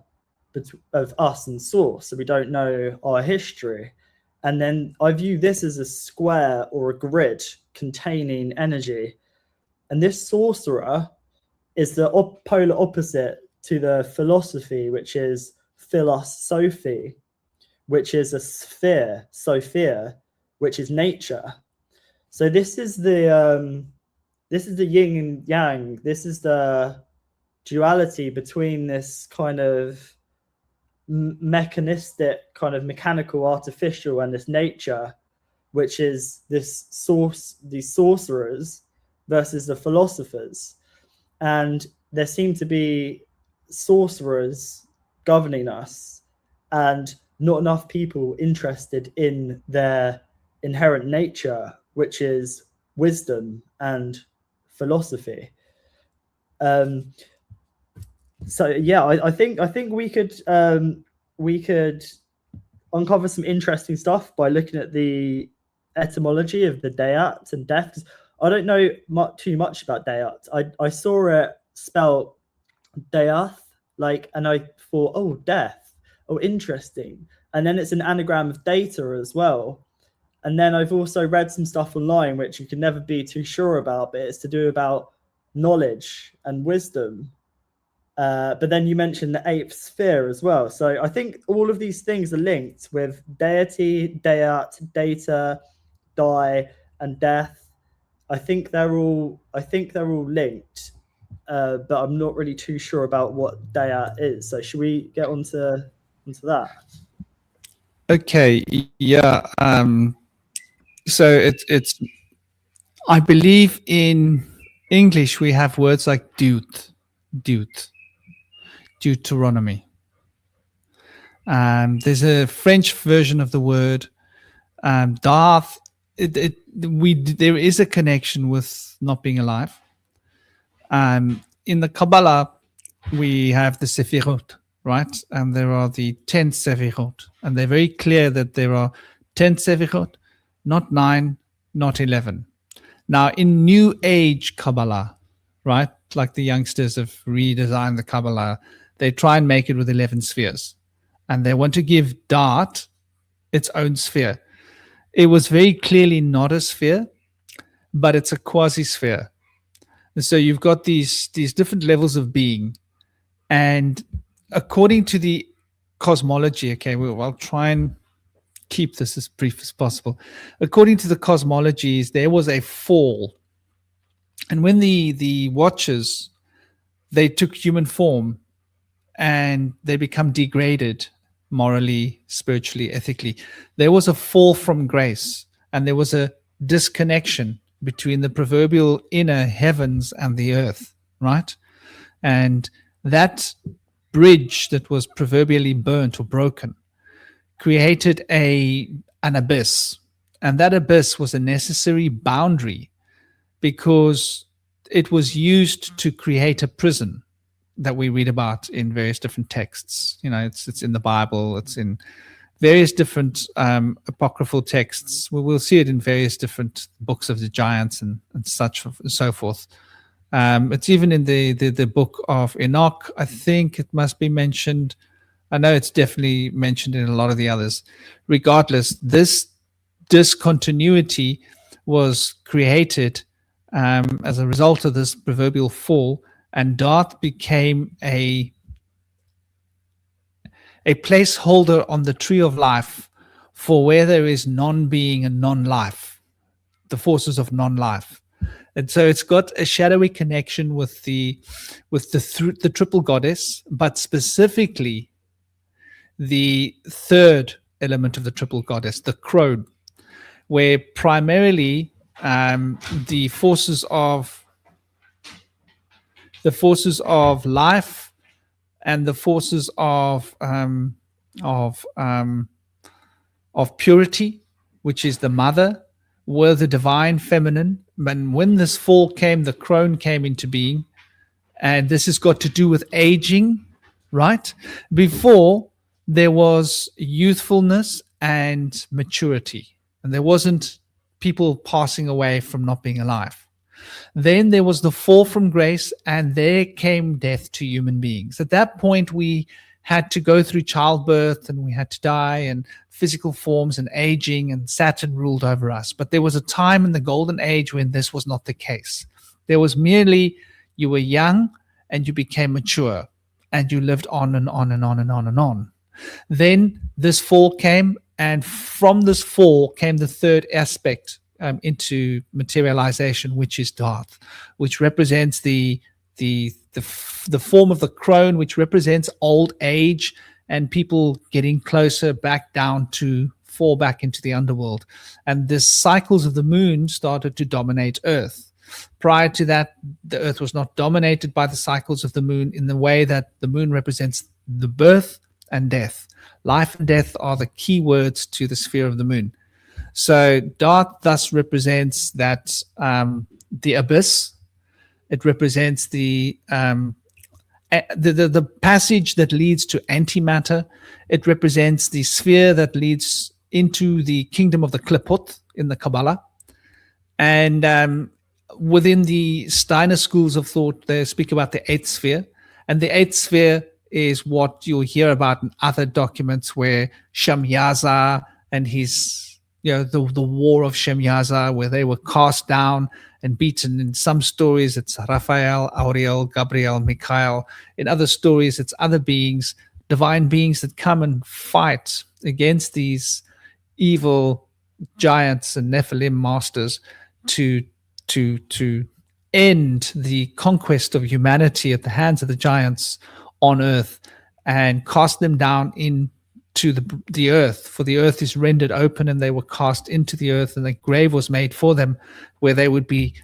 of us and source, so we don't know our history. And then I view this as a square or a grid containing energy. And this sorcerer is the polar opposite to the philosophy, which is philosophy, which is a sphere, Sophia, which is nature. So this is the yin and yang. This is the duality between this kind of mechanistic, kind of mechanical, artificial, and this nature, which is this source, these sorcerers versus the philosophers. And there seem to be sorcerers governing us, and not enough people interested in their inherent nature, which is wisdom and philosophy. So yeah, I think we could uncover some interesting stuff by looking at the etymology of the Dayat and death. I don't know too much about Dayat. I saw it spelled Dayath, and I thought, oh, death, oh, interesting. And then it's an anagram of data as well. And then I've also read some stuff online which you can never be too sure about, but it's to do about knowledge and wisdom. But then you mentioned the eighth sphere as well. So I think all of these things are linked with deity, Dayat, data, die, and death. I think they're all linked, but I'm not really too sure about what Dayat is. So should we get onto that? Okay, yeah. So it's I believe in English we have words like Deuteronomy. There's a French version of the word Darth. There is a connection with not being alive. In the Kabbalah, we have the Sefirot, right? And there are the 10 Sefirot. And they're very clear that there are 10 Sefirot, not 9, not 11. Now, in New Age Kabbalah, right, like the youngsters have redesigned the Kabbalah, they try and make it with 11 spheres. And they want to give Dart its own sphere. It was very clearly not a sphere, but it's a quasi-sphere. So you've got these different levels of being. And according to the cosmology, okay, I'll try and keep this as brief as possible. According to the cosmologies, there was a fall. And when the Watchers, they took human form and they become degraded morally, spiritually, ethically, there was a fall from grace, and there was a disconnection between the proverbial inner heavens and the earth, right? And that bridge that was proverbially burnt or broken created an abyss. And that abyss was a necessary boundary because it was used to create a prison that we read about in various different texts. You know, it's in the Bible, it's in various different apocryphal texts. We'll see it in various different books of the giants and such and so forth. It's even in the book of Enoch. I think it must be mentioned. I know it's definitely mentioned in a lot of the others. Regardless, this discontinuity was created as a result of this proverbial fall, and Darth became a placeholder on the tree of life for where there is non-being and non-life, the forces of non-life. And so it's got a shadowy connection with the triple goddess, but specifically the third element of the triple goddess, the crone, where primarily the forces of life and the forces of purity, which is the mother, were the divine feminine. And when this fall came, the crone came into being, and this has got to do with aging, right? Before, there was youthfulness and maturity, and there wasn't people passing away from not being alive. Then there was the fall from grace, and there came death to human beings. At that point, we had to go through childbirth, and we had to die, and physical forms and aging, and Saturn ruled over us. But there was a time in the golden age when this was not the case. There was merely you were young and you became mature, and you lived on and on and on and on and on. Then this fall came, and from this fall came the third aspect into materialization, which is Darth, which represents the form of the crone, which represents old age and people getting closer back down to fall back into the underworld. And the cycles of the moon started to dominate Earth. Prior to that, the Earth was not dominated by the cycles of the moon in the way that the moon represents the birth and death. Life and death are the key words to the sphere of the moon. So Darth thus represents that the abyss. It represents the passage that leads to antimatter. It represents the sphere that leads into the kingdom of the Qlippoth in the Kabbalah. And within the Steiner schools of thought, they speak about the eighth sphere. And the eighth sphere is what you'll hear about in other documents, where Shamyaza and his, the war of Shamyaza, where they were cast down and beaten. In some stories, it's Raphael, Auriel, Gabriel, Michael. In other stories, it's other beings, divine beings that come and fight against these evil giants and Nephilim masters to end the conquest of humanity at the hands of the giants on earth and cast them down into the earth. For the earth is rendered open, and they were cast into the earth, and a grave was made for them where they would be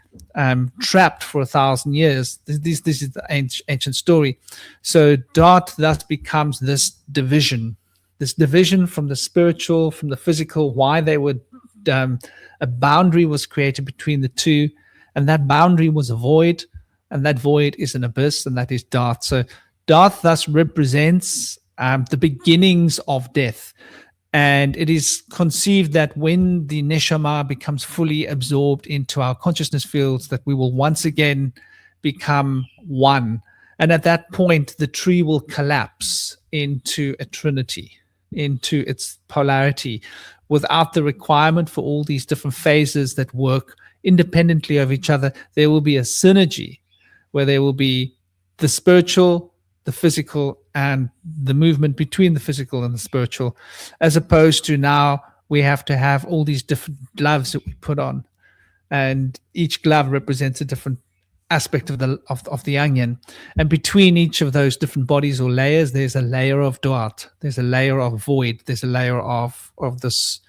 trapped for 1,000 years. This is the ancient story. So Darth thus becomes this division from the spiritual, from the physical, why they would a boundary was created between the two, and that boundary was a void, and that void is an abyss, and that is Darth. So Darth thus represents the beginnings of death. And it is conceived that when the Neshama becomes fully absorbed into our consciousness fields, that we will once again become one. And at that point, the tree will collapse into a trinity, into its polarity, without the requirement for all these different phases that work independently of each other. There will be a synergy where there will be the spiritual, the physical, and the movement between the physical and the spiritual, as opposed to now we have to have all these different gloves that we put on, and each glove represents a different aspect of the onion. And between each of those different bodies or layers, there's a layer of Darth, there's a layer of void, there's a layer of this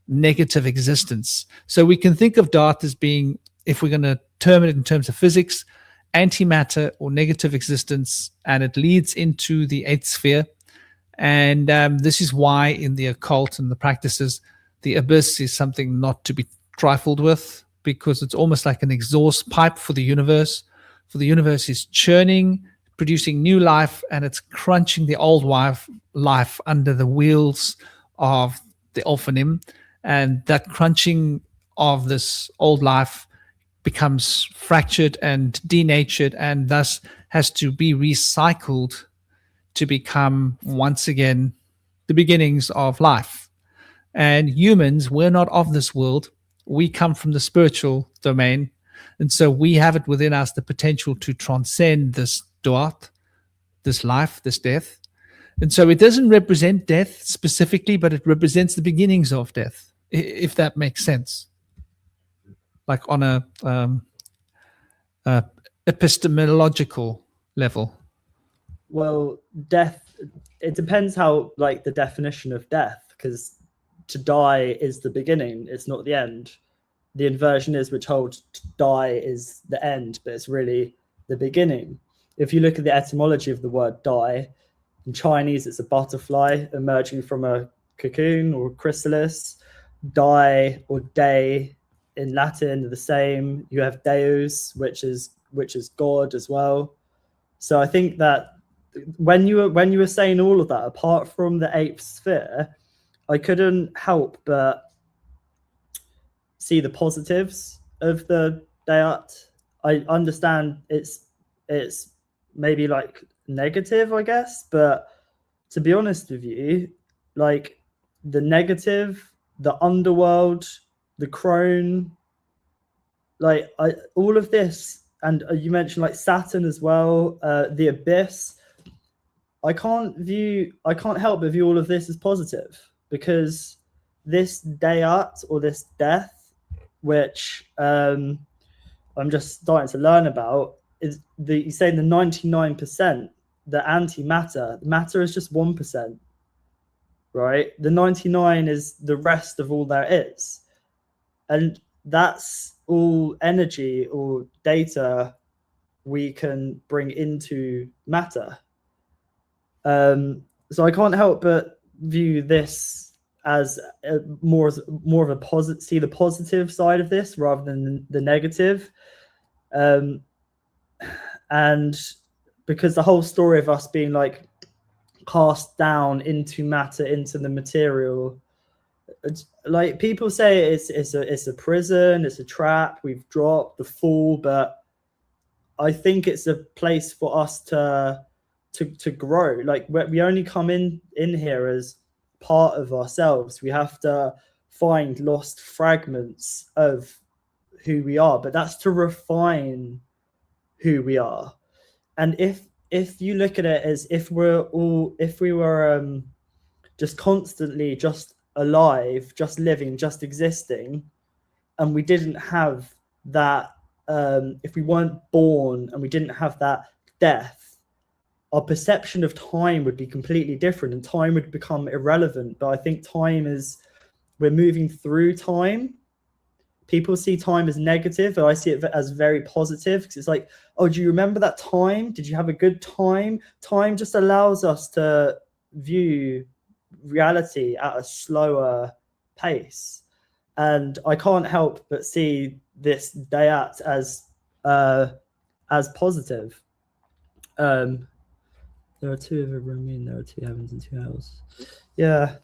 negative existence. So we can think of Darth as being, if we're going to term it in terms of physics, antimatter or negative existence, and it leads into the eighth sphere. And this is why in the occult and the practices, the abyss is something not to be trifled with, because it's almost like an exhaust pipe for the universe. For the universe is churning, producing new life, and it's crunching the old life under the wheels of the orphanim, and that crunching of this old life becomes fractured and denatured, and thus has to be recycled to become once again the beginnings of life. And humans, we're not of this world. We come from the spiritual domain. And so we have it within us the potential to transcend this duat, this life, this death. And so it doesn't represent death specifically, but it represents the beginnings of death, if that makes sense. Like on a epistemological level. Well, death, it depends how, like, the definition of death, because to die is the beginning, it's not the end. The inversion is we're told to die is the end, but it's really the beginning. If you look at the etymology of the word die, in Chinese it's a butterfly emerging from a cocoon or chrysalis. Die or day in Latin are the same. You have Deus, which is God as well. So I think that when you were saying all of that, apart from the eighth sphere, I couldn't help but see the positives of the Dayat. I understand it's maybe like negative, I guess, but to be honest with you, like the negative, the underworld, the crone, like all of this, and you mentioned like Saturn as well, the abyss. I can't help but view all of this as positive, because this Dayat, or this death, which I'm just starting to learn about, is you say the 99%, the antimatter. Matter is just 1%, right? The 99 is the rest of all there is, and that's all energy or data we can bring into matter. So I can't help but view this as more of a positive, see the positive side of this rather than the negative. And because the whole story of us being like cast down into matter, into the material, it's, like people say it's a prison, it's a trap, we've dropped the fall, but I think it's a place for us to grow. Like we only come in here as part of ourselves. We have to find lost fragments of who we are, but that's to refine who we are. And if you look at it as if we were just constantly just alive, just living, just existing, and we didn't have that, if we weren't born and we didn't have that death, our perception of time would be completely different and time would become irrelevant. But I think we're moving through time. People see time as negative, but I see it as very positive, because it's like, oh, do you remember that time? Did you have a good time? Time just allows us to view reality at a slower pace. And I can't help but see this Dayat as positive. There are two of a Ramin, there are two heavens and two hells. Yeah.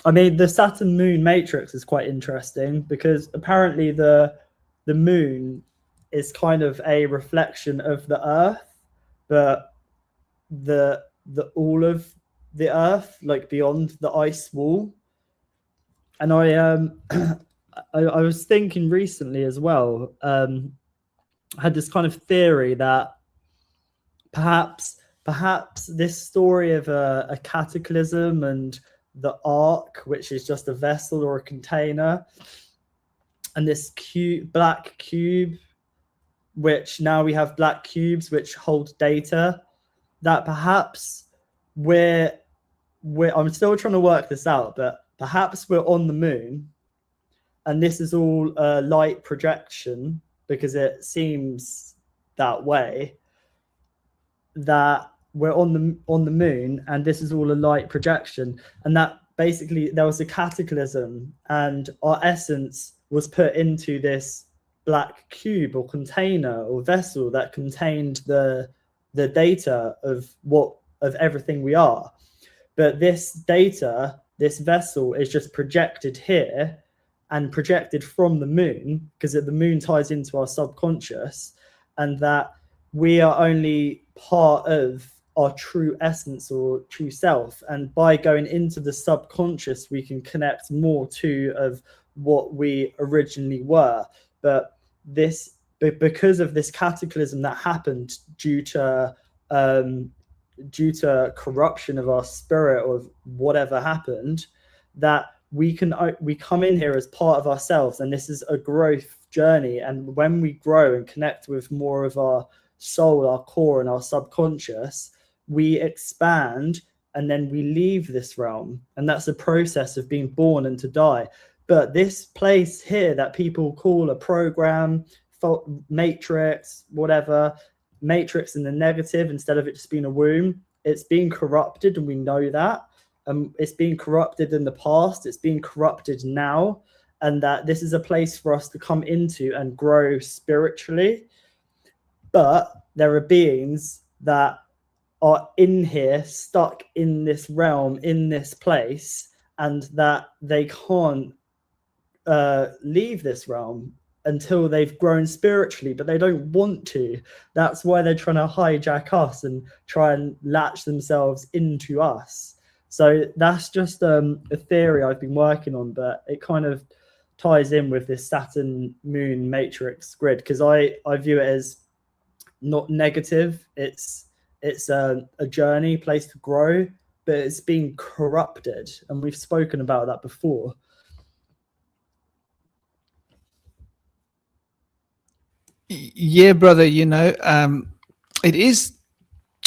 I mean, the Saturn moon matrix is quite interesting, because apparently the moon is kind of a reflection of the Earth, but the all of the Earth, like beyond the ice wall. And I was thinking recently as well, I had this kind of theory that perhaps this story of a cataclysm and the ark, which is just a vessel or a container, and this black cube, which now we have black cubes which hold data, that perhaps I'm still trying to work this out, but perhaps we're on the moon, and this is all a light projection, because it seems that way, that we're on the moon and this is all a light projection, and that basically there was a cataclysm and our essence was put into this black cube or container or vessel that contained the data of everything we are. But this data this vessel is just projected here and projected from the moon, because the moon ties into our subconscious, and that we are only part of our true essence or true self. And by going into the subconscious, we can connect more to of what we originally were. But because of this cataclysm that happened due to corruption of our spirit or whatever happened, that we come in here as part of ourselves, and this is a growth journey. And when we grow and connect with more of our soul, our core, and our subconscious, we expand, and then we leave this realm. And that's a process of being born and to die. But this place here that people call a program, matrix, whatever, matrix in the negative, instead of it just being a womb, it's being corrupted, and we know that. It's being corrupted in the past, it's being corrupted now, and that this is a place for us to come into and grow spiritually. But there are beings that are in here, stuck in this realm, in this place, and that they can't leave this realm until they've grown spiritually, but they don't want to. That's why they're trying to hijack us and try and latch themselves into us. So that's just a theory I've been working on, but it kind of ties in with this Saturn moon matrix grid, because I view it as not negative. It's a journey, place to grow, but it's being corrupted, and we've spoken about that before. Yeah, brother, it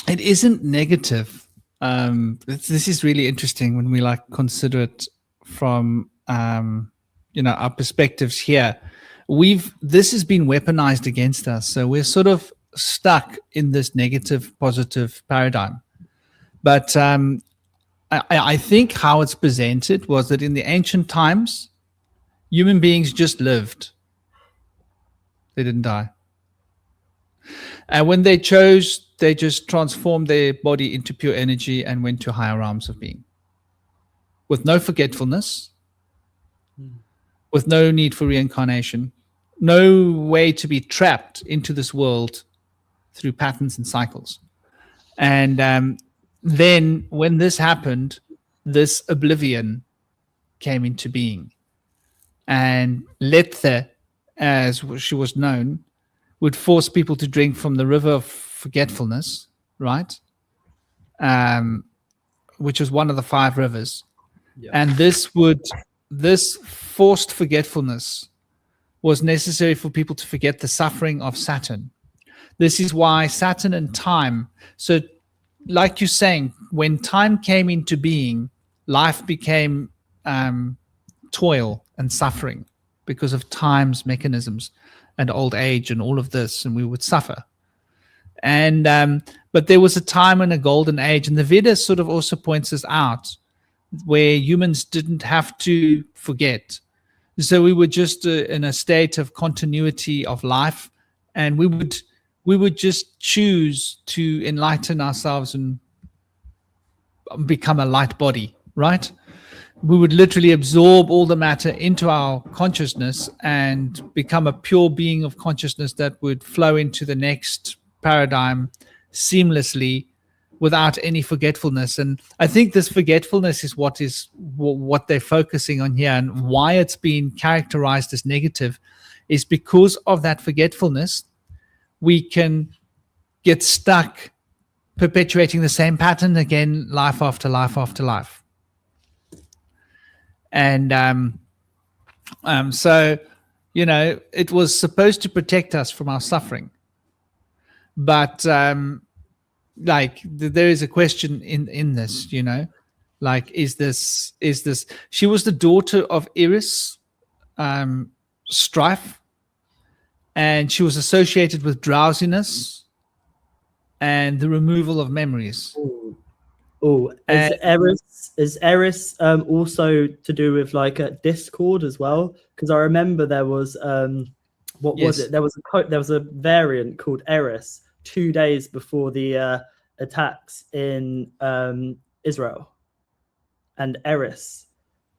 isn't negative. This is really interesting when we consider it from our perspectives here. This has been weaponized against us, so we're sort of stuck in this negative positive paradigm. But I think how it's presented was that in the ancient times, human beings just lived. They didn't die. And when they chose, they just transformed their body into pure energy and went to higher realms of being. With no forgetfulness, with no need for reincarnation, no way to be trapped into this world through patterns and cycles. And then when this happened, this oblivion came into being. And Lethe, as she was known, would force people to drink from the river of forgetfulness, right? Which was one of the 5 rivers. Yeah. And this forced forgetfulness was necessary for people to forget the suffering of Saturn. This is why Saturn and time, so like you're saying, when time came into being, life became toil and suffering because of time's mechanisms and old age and all of this, and we would suffer. And but there was a time in a golden age, and the Vedas sort of also points us out, where humans didn't have to forget. So we were just in a state of continuity of life, and we would just choose to enlighten ourselves and become a light body, right? We would literally absorb all the matter into our consciousness and become a pure being of consciousness that would flow into the next paradigm seamlessly without any forgetfulness. And I think this forgetfulness is what they're focusing on here, and why it's been characterized as negative is because of that forgetfulness. We can get stuck perpetuating the same pattern again, life after life after life. And so, it was supposed to protect us from our suffering. But there is a question in this, is this, she was the daughter of Eris, strife, and she was associated with drowsiness and the removal of memories. Is Eris also to do with a discord as well? Because I remember there was was it? There was a variant called Eris 2 days before the attacks in Israel, and Eris.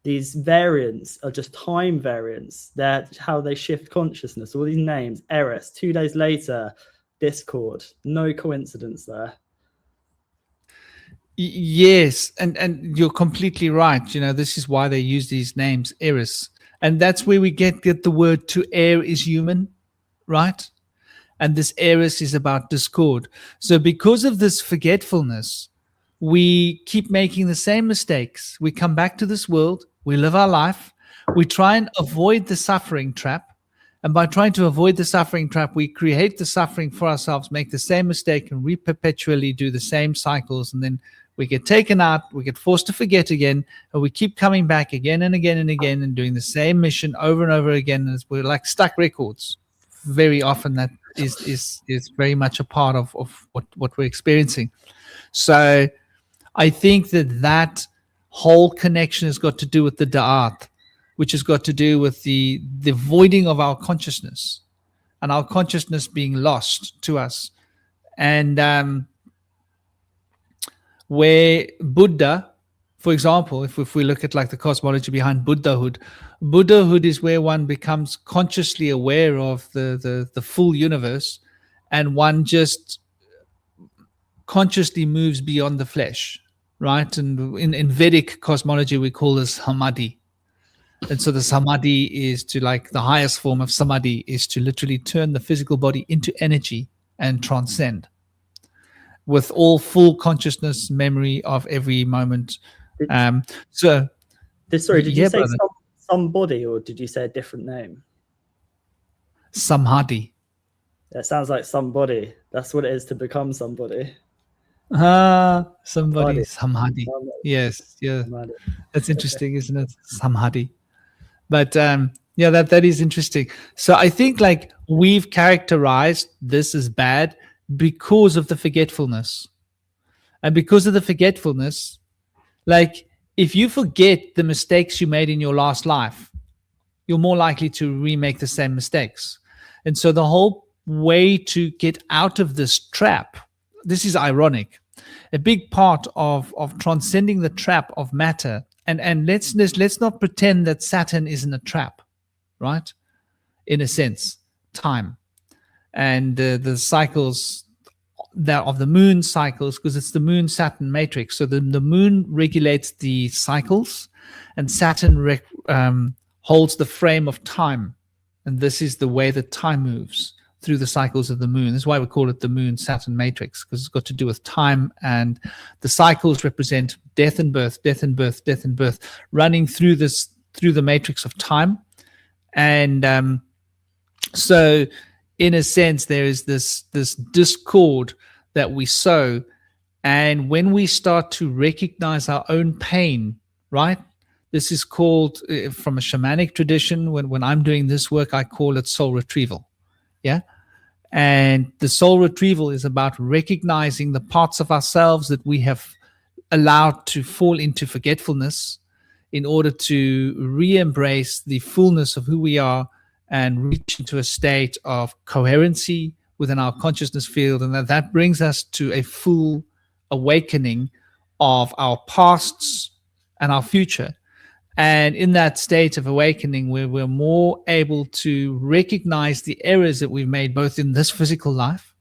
These variants are just time variants. They're how they shift consciousness. All these names, Eris, 2 days later, Discord. No coincidence there. Yes, and you're completely right. This is why they use these names, Eris. And that's where we get the word to err is human, right? And this Eris is about discord. So because of this forgetfulness, we keep making the same mistakes. We come back to this world, we live our life, we try and avoid the suffering trap. And by trying to avoid the suffering trap, we create the suffering for ourselves, make the same mistake, and perpetually do the same cycles. And then we get taken out, we get forced to forget again, and we keep coming back again and again and again and doing the same mission over and over again. And we're like stuck records. Very often that is very much a part of what we're experiencing. So I think that whole connection has got to do with the da'at, which has got to do with the voiding of our consciousness and our consciousness being lost to us. And where Buddha, for example, if we look at like the cosmology behind Buddhahood is where one becomes consciously aware of the full universe, and one just consciously moves beyond the flesh, right? And in Vedic cosmology, we call this samadhi. And so the samadhi is to, like, the highest form of samadhi is to literally turn the physical body into energy and transcend with all full consciousness, memory of every moment. Sorry, did you say somebody, or did you say a different name? Samadhi. That sounds like somebody. That's what it is to become somebody. Samadhi. Yes, yeah. Samadhi. That's interesting, isn't it? Samadhi. But that is interesting. So I think like we've characterized this as bad because of the forgetfulness. And because of the forgetfulness, like if you forget the mistakes you made in your last life, you're more likely to remake the same mistakes. And so the whole way to get out of this trap, this is ironic, a big part of transcending the trap of matter. And let's not pretend that Saturn isn't a trap, right? In a sense, time and the cycles of the moon cycles, because it's the moon Saturn matrix. So the moon regulates the cycles, and Saturn holds the frame of time. And this is the way that time moves through the cycles of the moon. That's why we call it the moon Saturn matrix, because it's got to do with time, and the cycles represent death and birth, death and birth, death and birth, running through the matrix of time. And so in a sense, there is this discord that we sow. And when we start to recognize our own pain, right? This is called, from a shamanic tradition, when I'm doing this work, I call it soul retrieval. Yeah. And the soul retrieval is about recognizing the parts of ourselves that we have allowed to fall into forgetfulness in order to re-embrace the fullness of who we are and reach into a state of coherency within our consciousness field. And that brings us to a full awakening of our pasts and our future. And in that state of awakening, where we're more able to recognize the errors that we've made, both in this physical life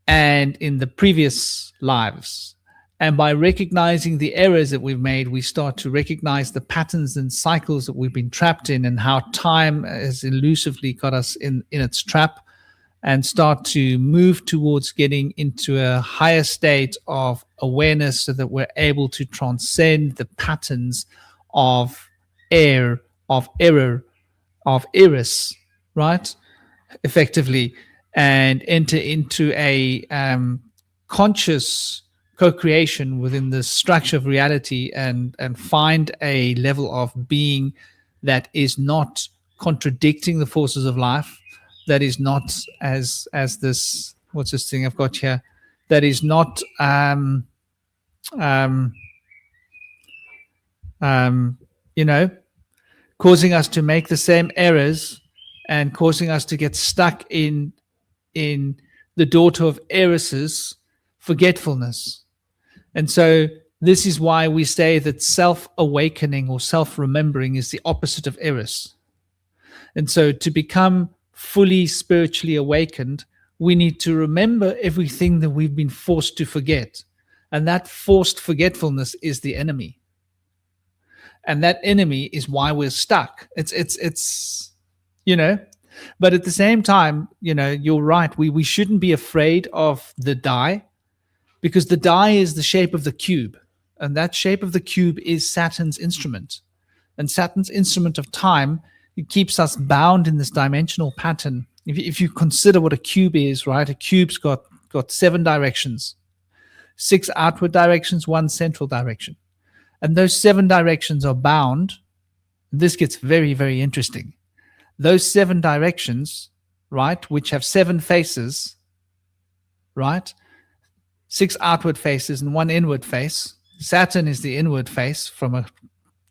and in the previous lives. And by recognizing the errors that we've made, we start to recognize the patterns and cycles that we've been trapped in, and how time has elusively got us in its trap, and start to move towards getting into a higher state of awareness so that we're able to transcend the patterns of error, of Eris, right? Effectively, and enter into a conscious co-creation within the structure of reality, and find a level of being that is not contradicting the forces of life, that is not as this, what's this thing I've got here, that is not causing us to make the same errors and causing us to get stuck in the daughter of Eris's forgetfulness. And so This is why we say that self-awakening or self-remembering is the opposite of eris. And so to become fully spiritually awakened, we need to remember everything that we've been forced to forget. And that forced forgetfulness is the enemy. And that enemy is why we're stuck. It's you know, but at the same time, you know, you're right. We shouldn't be afraid of the die, because the die is the shape of the cube. And that shape of the cube is Saturn's instrument. And Saturn's instrument of time, it keeps us bound in this dimensional pattern. If you consider what a cube is, right? A cube's got 7 directions, 6 outward directions, 1 central direction. And those 7 directions are bound. This gets very, very interesting. Those 7 directions, right, which have 7 faces, right? 6 outward faces and 1 inward face. Saturn is the inward face from a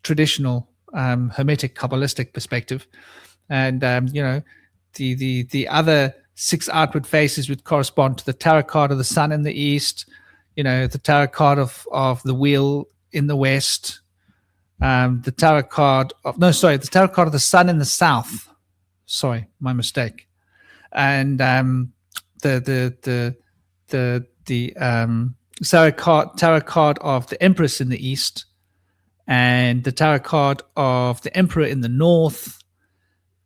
traditional Hermetic Kabbalistic perspective. And, you know, the other 6 outward faces would correspond to the tarot card of the sun in the east, you know, the tarot card of the wheel in the west, the tarot card of the tarot card of the sun in the south. Sorry, my mistake. And the tarot card of the Empress in the east, and the tarot card of the Emperor in the north,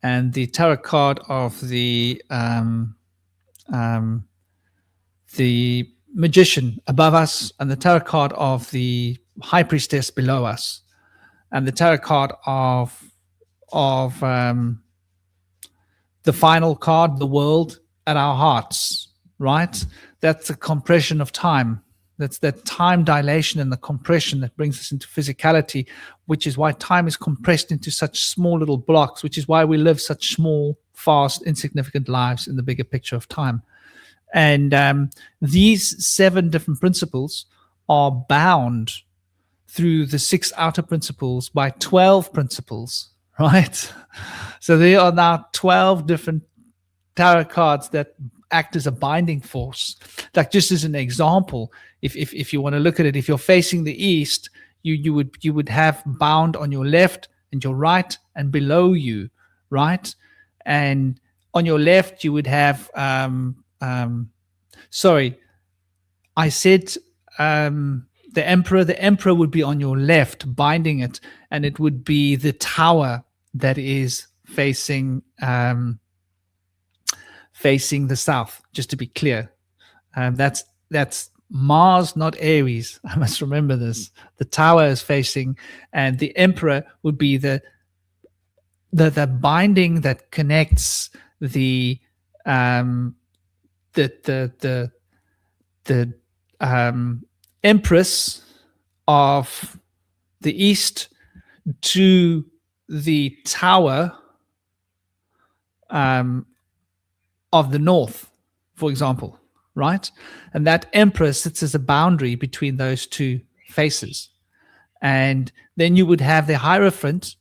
and the tarot card of the Magician above us, and the tarot card of the High Priestess below us, and the tarot card of the final card, the world at our hearts, right? That's a compression of time. That's that time dilation and the compression that brings us into physicality, which is why time is compressed into such small little blocks, which is why we live such small, fast, insignificant lives in the bigger picture of time. And these 7 different principles are bound through the 6 outer principles by 12 principles, right? So there are now 12 different tarot cards that act as a binding force. Like, just as an example, if you want to look at it, if you're facing the east, you would have bound on your left and your right and below you, right? And on your left you would have sorry, I said the emperor would be on your left, binding it, and it would be the tower that is facing the south, just to be clear. That's Mars, not Aries. I must remember this. The tower is facing, and the emperor would be the binding that connects the empress of the east to the tower of the north, for example, right? And that empress sits as a boundary between those 2 faces. And then you would have the Hierophant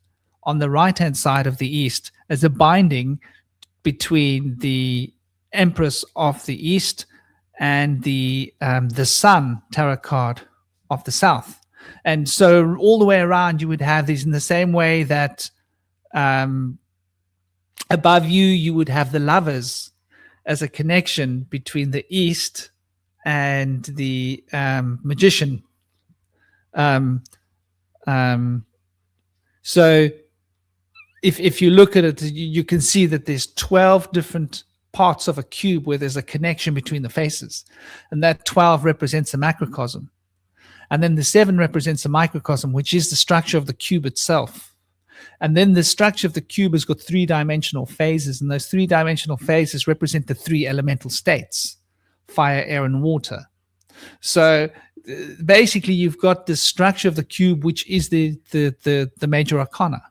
on the right-hand side of the east as a binding between the empress of the east and the sun tarot card of the south. And so all the way around you would have these, in the same way that above you would have the Lovers as a connection between the east and the Magician. So if you look at it, you can see that there's 12 different parts of a cube where there's a connection between the faces, and that 12 represents a macrocosm, and then the 7 represents a microcosm, which is the structure of the cube itself. And then the structure of the cube has got 3-dimensional phases, and those 3-dimensional phases represent the 3 elemental states: fire, air, and water. So basically you've got the structure of the cube, which is the major arcana.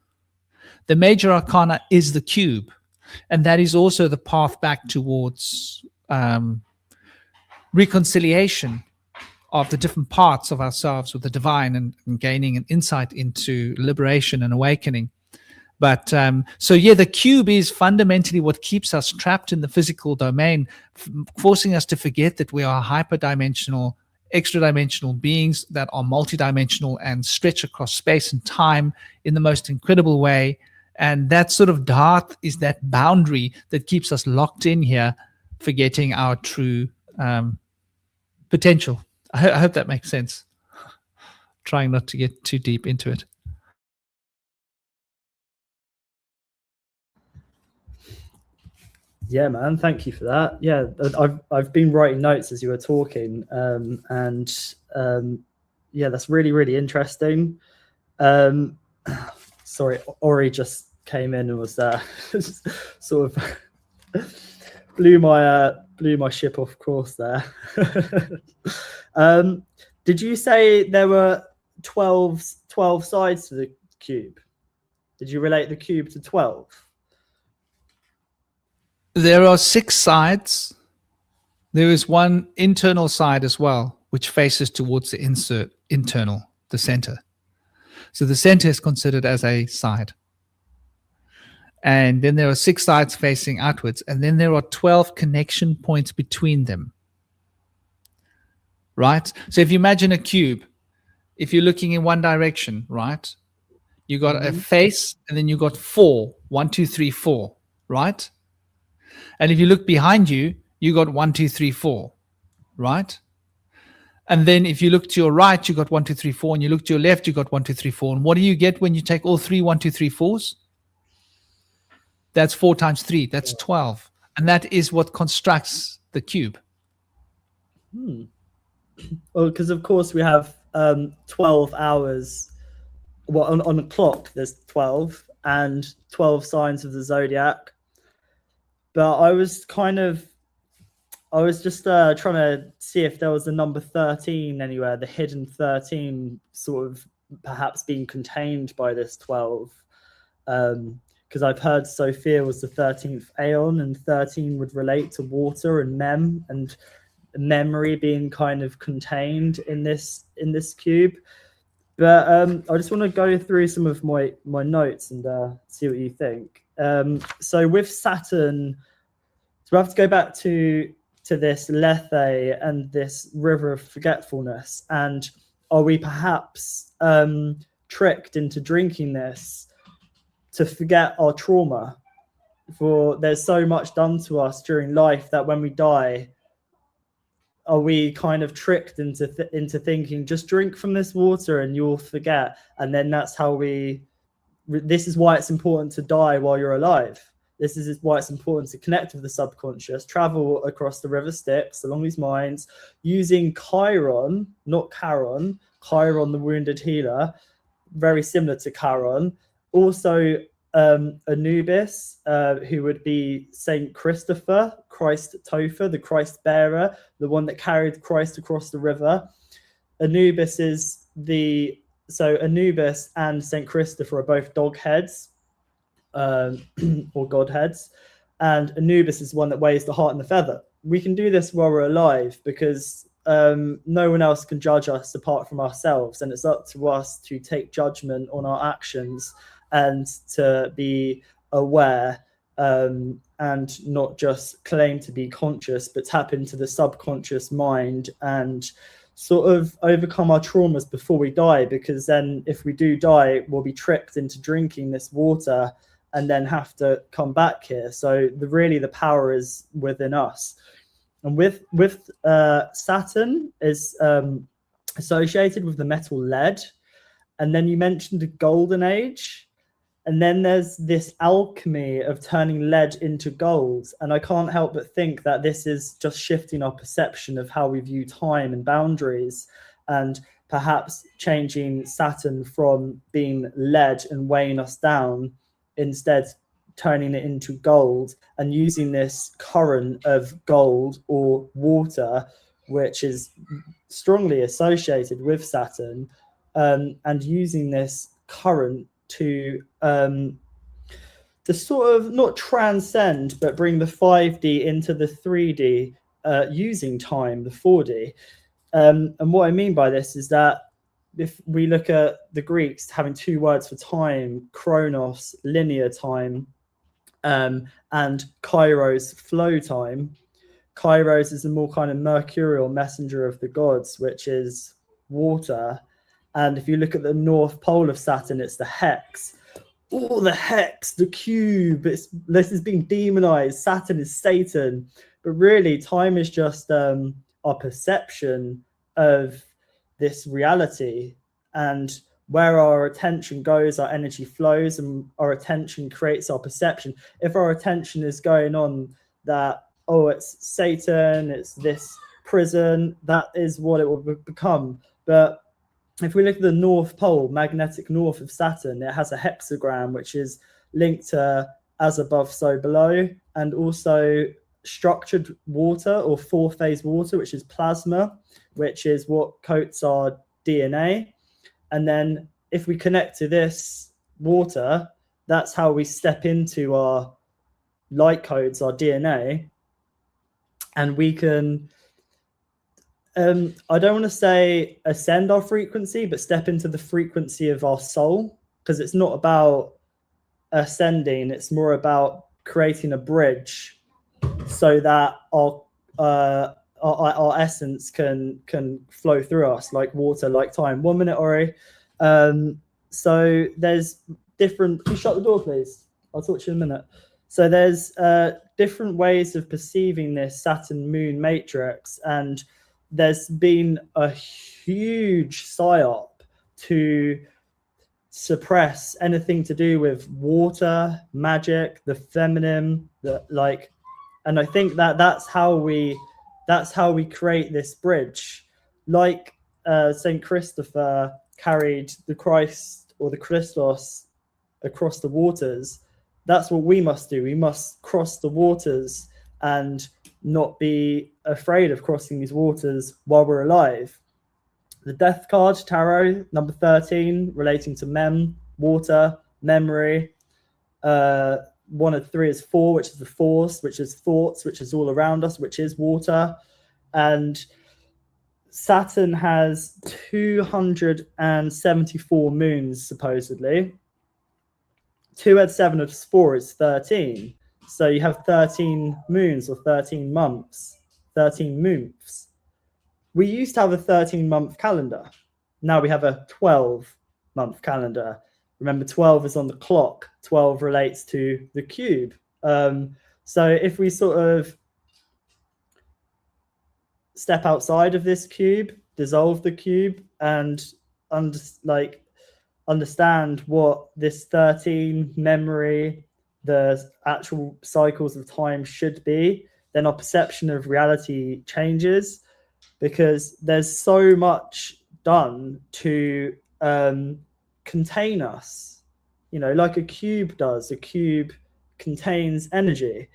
The major arcana is the cube, and that is also the path back towards reconciliation of the different parts of ourselves with the divine, and gaining an insight into liberation and awakening. But so yeah, the cube is fundamentally what keeps us trapped in the physical domain, forcing us to forget that we are hyperdimensional extra dimensional beings that are multidimensional and stretch across space and time in the most incredible way. And that sort of dart is that boundary that keeps us locked in here, forgetting our true potential. I hope that makes sense. Trying not to get too deep into it. Yeah, man. Thank you for that. Yeah, I've been writing notes as you were talking, yeah, that's really, really interesting. Sorry, Ori just came in and was sort of blew my ship off course there. Did you say there were 12 sides to the cube? Did you relate the cube to 12? There are 6 sides. There is one internal side as well, which faces towards the the center. So the center is considered as a side. And then there are 6 sides facing outwards. And then there are 12 connection points between them. Right? So if you imagine a cube, if you're looking in one direction, right? You got a face, and then you got 4. 1, 2, 3, 4, right? And if you look behind you, you got 1, 2, 3, 4, right? And then if you look to your right, you got 1, 2, 3, 4, and you look to your left, you got 1, 2, 3, 4. And what do you get when you take all 3 1, 2, 3, 4s? That's 4 times 3. That's 12, and that is what constructs the cube. Well, because of course we have 12 hours. Well, on the clock there's 12 and 12 signs of the zodiac. But I was just trying to see if there was a number 13 anywhere, the hidden 13 sort of perhaps being contained by this 12. Because I've heard Sophia was the 13th aeon, and 13 would relate to water and and memory being kind of contained in this cube. But I just want to go through some of my notes and see what you think. So with Saturn, so we have to go back to this Lethe and this river of forgetfulness. And are we perhaps tricked into drinking this to forget our trauma? For there's so much done to us during life that when we die, are we kind of tricked into thinking, just drink from this water and you'll forget? And then that's how this is why it's important to die while you're alive. This is why it's important to connect with the subconscious, travel across the river Styx along these mines, using Chiron, not Charon, Chiron the wounded healer, very similar to Charon. Also Anubis, who would be Saint Christopher, Christ Topher, the Christ bearer, the one that carried Christ across the river. Anubis Anubis and Saint Christopher are both dog heads, or god heads, and Anubis is the one that weighs the heart and the feather. We can do this while we're alive because no one else can judge us apart from ourselves, and it's up to us to take judgment on our actions and to be aware, and not just claim to be conscious, but tap into the subconscious mind and sort of overcome our traumas before we die. Because then if we do die, we'll be tricked into drinking this water and then have to come back here. So the power is within us. And with Saturn is associated with the metal lead. And then you mentioned a golden age. And then there's this alchemy of turning lead into gold. And I can't help but think that this is just shifting our perception of how we view time and boundaries, and perhaps changing Saturn from being lead and weighing us down, instead turning it into gold and using this current of gold or water, which is strongly associated with Saturn, and using this current to sort of not transcend, but bring the 5D into the 3D, using time, the 4D. And what I mean by this is that if we look at the Greeks having 2 words for time, chronos, linear time, and kairos, flow time, Kairos is the more kind of mercurial messenger of the gods, which is water. And if you look at the North Pole of Saturn, it's the hex. Oh, the hex, the cube. This is being demonized. Saturn is Satan. But really, time is just our perception of this reality. And where our attention goes, our energy flows, and our attention creates our perception. If our attention is going on that, oh, it's Satan, it's this prison, that is what it will become. But if we look at the North Pole, magnetic north of Saturn, it has a hexagram, which is linked to as above, so below, and also structured water or four-phase water, which is plasma, which is what coats our DNA. And then if we connect to this water, that's how we step into our light codes, our DNA, and we can I don't want to say ascend our frequency, but step into the frequency of our soul, because it's not about ascending, it's more about creating a bridge so that our essence can flow through us like water, like time. 1 minute, Ori. So there's different, can you shut the door, please? I'll talk to you in a minute. So there's different ways of perceiving this Saturn moon matrix, and there's been a huge psyop to suppress anything to do with water, magic, the feminine, and I think that's how we create this bridge. Like Saint Christopher carried the Christ or the Christos across the waters. That's what we must do. We must cross the waters and not be afraid of crossing these waters while we're alive. The Death card, Tarot, number 13, relating to water, memory. 1 of 3 is 4, which is the force, which is thoughts, which is all around us, which is water. And Saturn has 274 moons, supposedly. 2 add 7 of 4 is 13. So you have 13 moons or 13 months, 13 moons. We used to have a 13-month calendar. Now we have a 12-month calendar. Remember, 12 is on the clock. 12 relates to the cube. So if we sort of step outside of this cube, dissolve the cube, and understand what this 13 memory, the actual cycles of time should be, then our perception of reality changes, because there's so much done to contain us, like a cube does. A cube contains energy.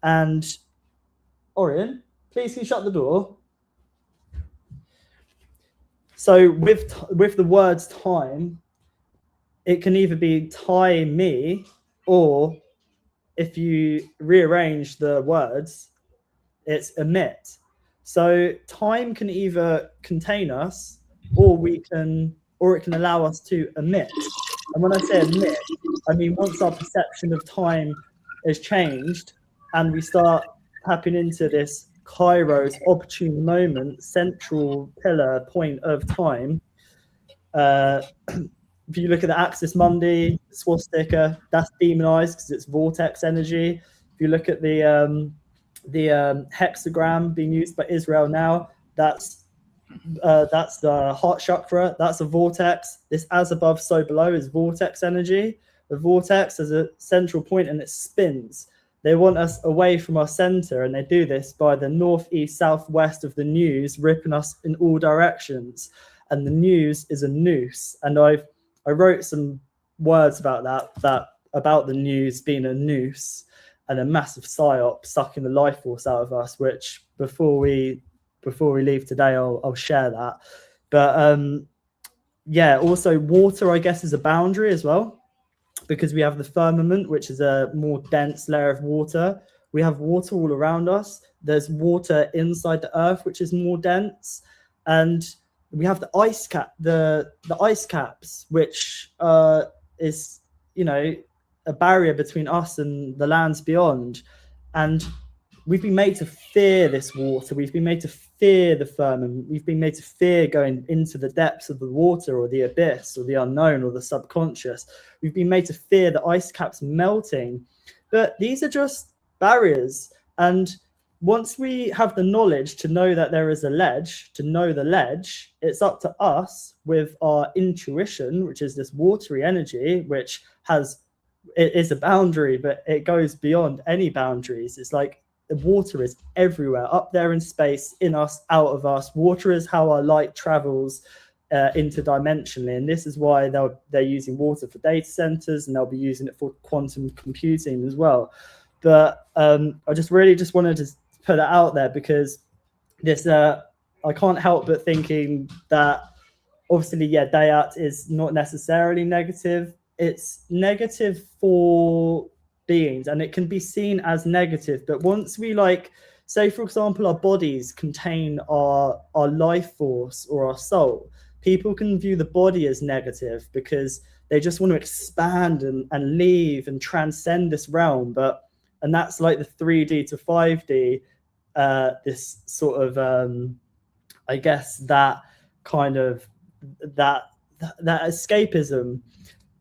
And Orion, please can you shut the door? So with the words time, it can either be tie me, or if you rearrange the words, it's emit. So time can either contain us, or it can allow us to emit. And when I say emit, I mean once our perception of time is changed and we start tapping into this Kairos opportune moment, central pillar point of time. If you look at the Axis Mundi, swastika, that's demonized because it's vortex energy. If you look at the hexagram being used by Israel now, that's the heart chakra. That's a vortex. This as above, so below is vortex energy. The vortex is a central point and it spins. They want us away from our center, and they do this by the north, east, south, west of the news, ripping us in all directions. And the news is a noose. And I wrote some words about that about the news being a noose and a massive psyop sucking the life force out of us, which before we leave today, I'll share that. But yeah, also water, I guess, is a boundary as well, because we have the firmament, which is a more dense layer of water. We have water all around us. There's water inside the earth, which is more dense. And we have the ice caps, which is, a barrier between us and the lands beyond. And we've been made to fear this water. We've been made to fear the firmament. We've been made to fear going into the depths of the water or the abyss or the unknown or the subconscious. We've been made to fear the ice caps melting. But these are just barriers. And once we have the knowledge to know that there is a ledge, to know the ledge, it's up to us with our intuition, which is this watery energy, which it is a boundary, but it goes beyond any boundaries. It's like the water is everywhere, up there in space, in us, out of us. Water is how our light travels interdimensionally, and this is why they're using water for data centers, and they'll be using it for quantum computing as well. But I just wanted to put that out there, because this I can't help but thinking that obviously, Dayat is not necessarily negative. It's negative for beings, and it can be seen as negative. But once we say, for example, our bodies contain our life force or our soul, people can view the body as negative because they just want to expand and leave and transcend this realm. And that's like the 3D to 5D, this sort of, I guess, that kind of that escapism.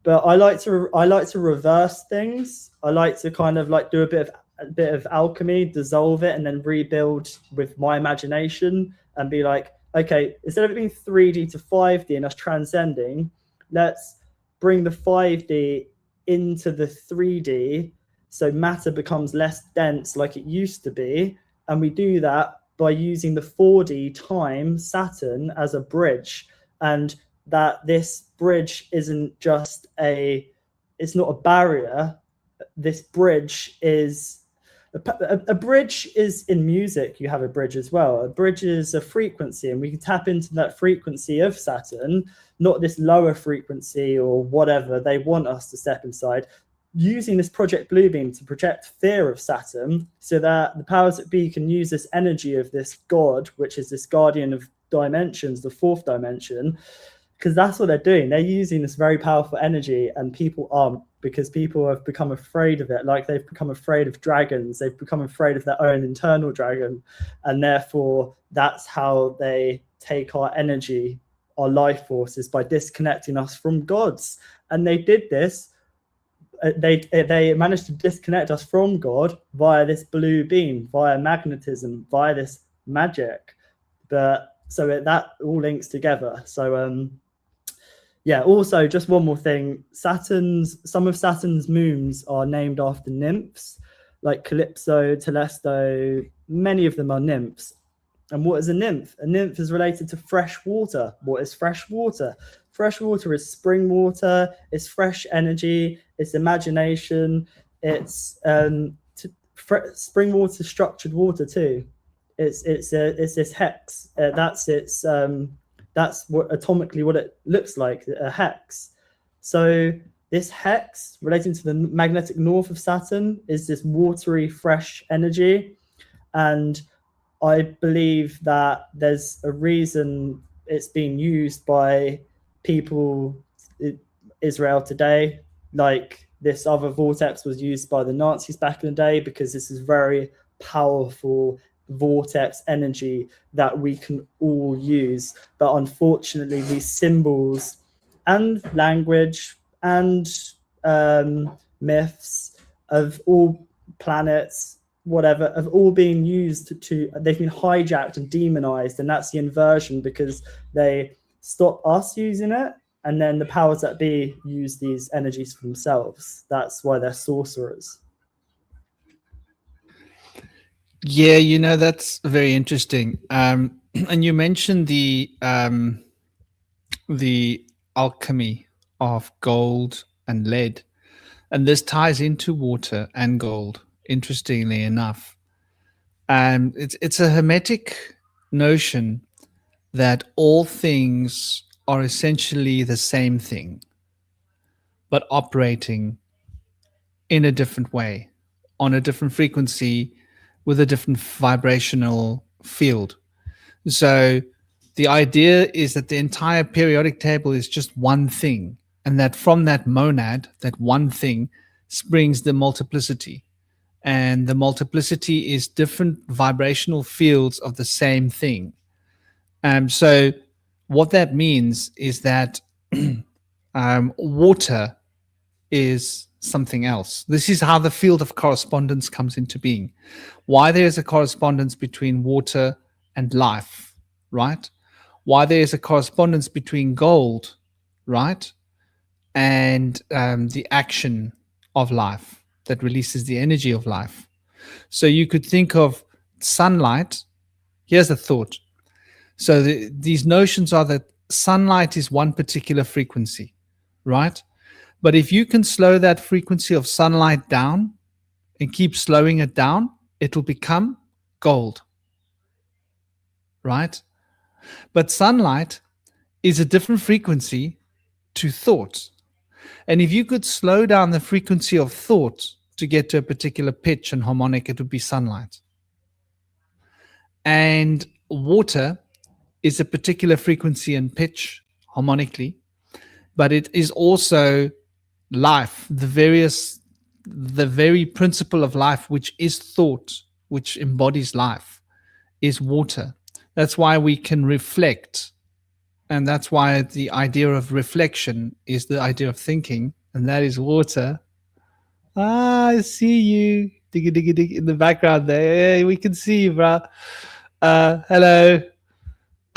But I like to reverse things. I like to kind of do a bit of alchemy, dissolve it, and then rebuild with my imagination and be like, okay, instead of it being 3D to 5D and us transcending, let's bring the 5D into the 3D, so matter becomes less dense like it used to be. And we do that by using the 4D time, Saturn, as a bridge. And that this bridge isn't just it's not a barrier. This bridge is a bridge is in music. You have a bridge as well. A bridge is a frequency, and we can tap into that frequency of Saturn, not this lower frequency or whatever they want us to step inside, using this Project Bluebeam to project fear of Saturn, so that the powers that be can use this energy of this God, which is this guardian of dimensions, the fourth dimension, because that's what they're doing. They're using this very powerful energy, and people aren't, because people have become afraid of it. Like, they've become afraid of dragons. They've become afraid of their own internal dragon. And therefore, that's how they take our energy, our life forces, by disconnecting us from gods. And they did this. They managed to disconnect us from God via this blue beam, via magnetism, via this magic. But so that all links together. So also, just one more thing. Some of Saturn's moons are named after nymphs, like Calypso, Telesto. Many of them are nymphs. And what is a nymph? A nymph is related to fresh water. What is fresh water? Fresh water is spring water. It's fresh energy. It's imagination. It's spring water, structured water too. It's this hex. That's what atomically what it looks like, a hex. So this hex relating to the magnetic north of Saturn is this watery, fresh energy. And I believe that there's a reason it's being used by people in Israel today. Like, this other vortex was used by the Nazis back in the day, because this is very powerful vortex energy that we can all use. But unfortunately, these symbols and language and myths of all planets, whatever, have all been used they've been hijacked and demonized. And that's the inversion, because they stop us using it, and then the powers that be use these energies for themselves. That's why they're sorcerers. Yeah, that's very interesting. And you mentioned the alchemy of gold and lead, and this ties into water and gold, interestingly enough. It's a hermetic notion that all things are essentially the same thing, but operating in a different way, on a different frequency, with a different vibrational field. So the idea is that the entire periodic table is just one thing, and that from that monad, that one thing, springs the multiplicity. and the multiplicity is different vibrational fields of the same thing. So what that means is that water is something else. This is how the field of correspondence comes into being. Why there is a correspondence between water and life, right? Why there is a correspondence between gold, right, and the action of life that releases the energy of life. So you could think of sunlight. Here's a thought. So these notions are that sunlight is one particular frequency, right? But if you can slow that frequency of sunlight down and keep slowing it down, it will become gold, right? But sunlight is a different frequency to thought. And if you could slow down the frequency of thought to get to a particular pitch and harmonic, it would be sunlight. And water is a particular frequency and pitch harmonically, but it is also life, the very principle of life, which is thought, which embodies life, is water. That's why we can reflect. And that's why the idea of reflection is the idea of thinking, and that is water. I see you. Diggy, diggy, diggy in the background there. Hey, we can see you, bro. Hello.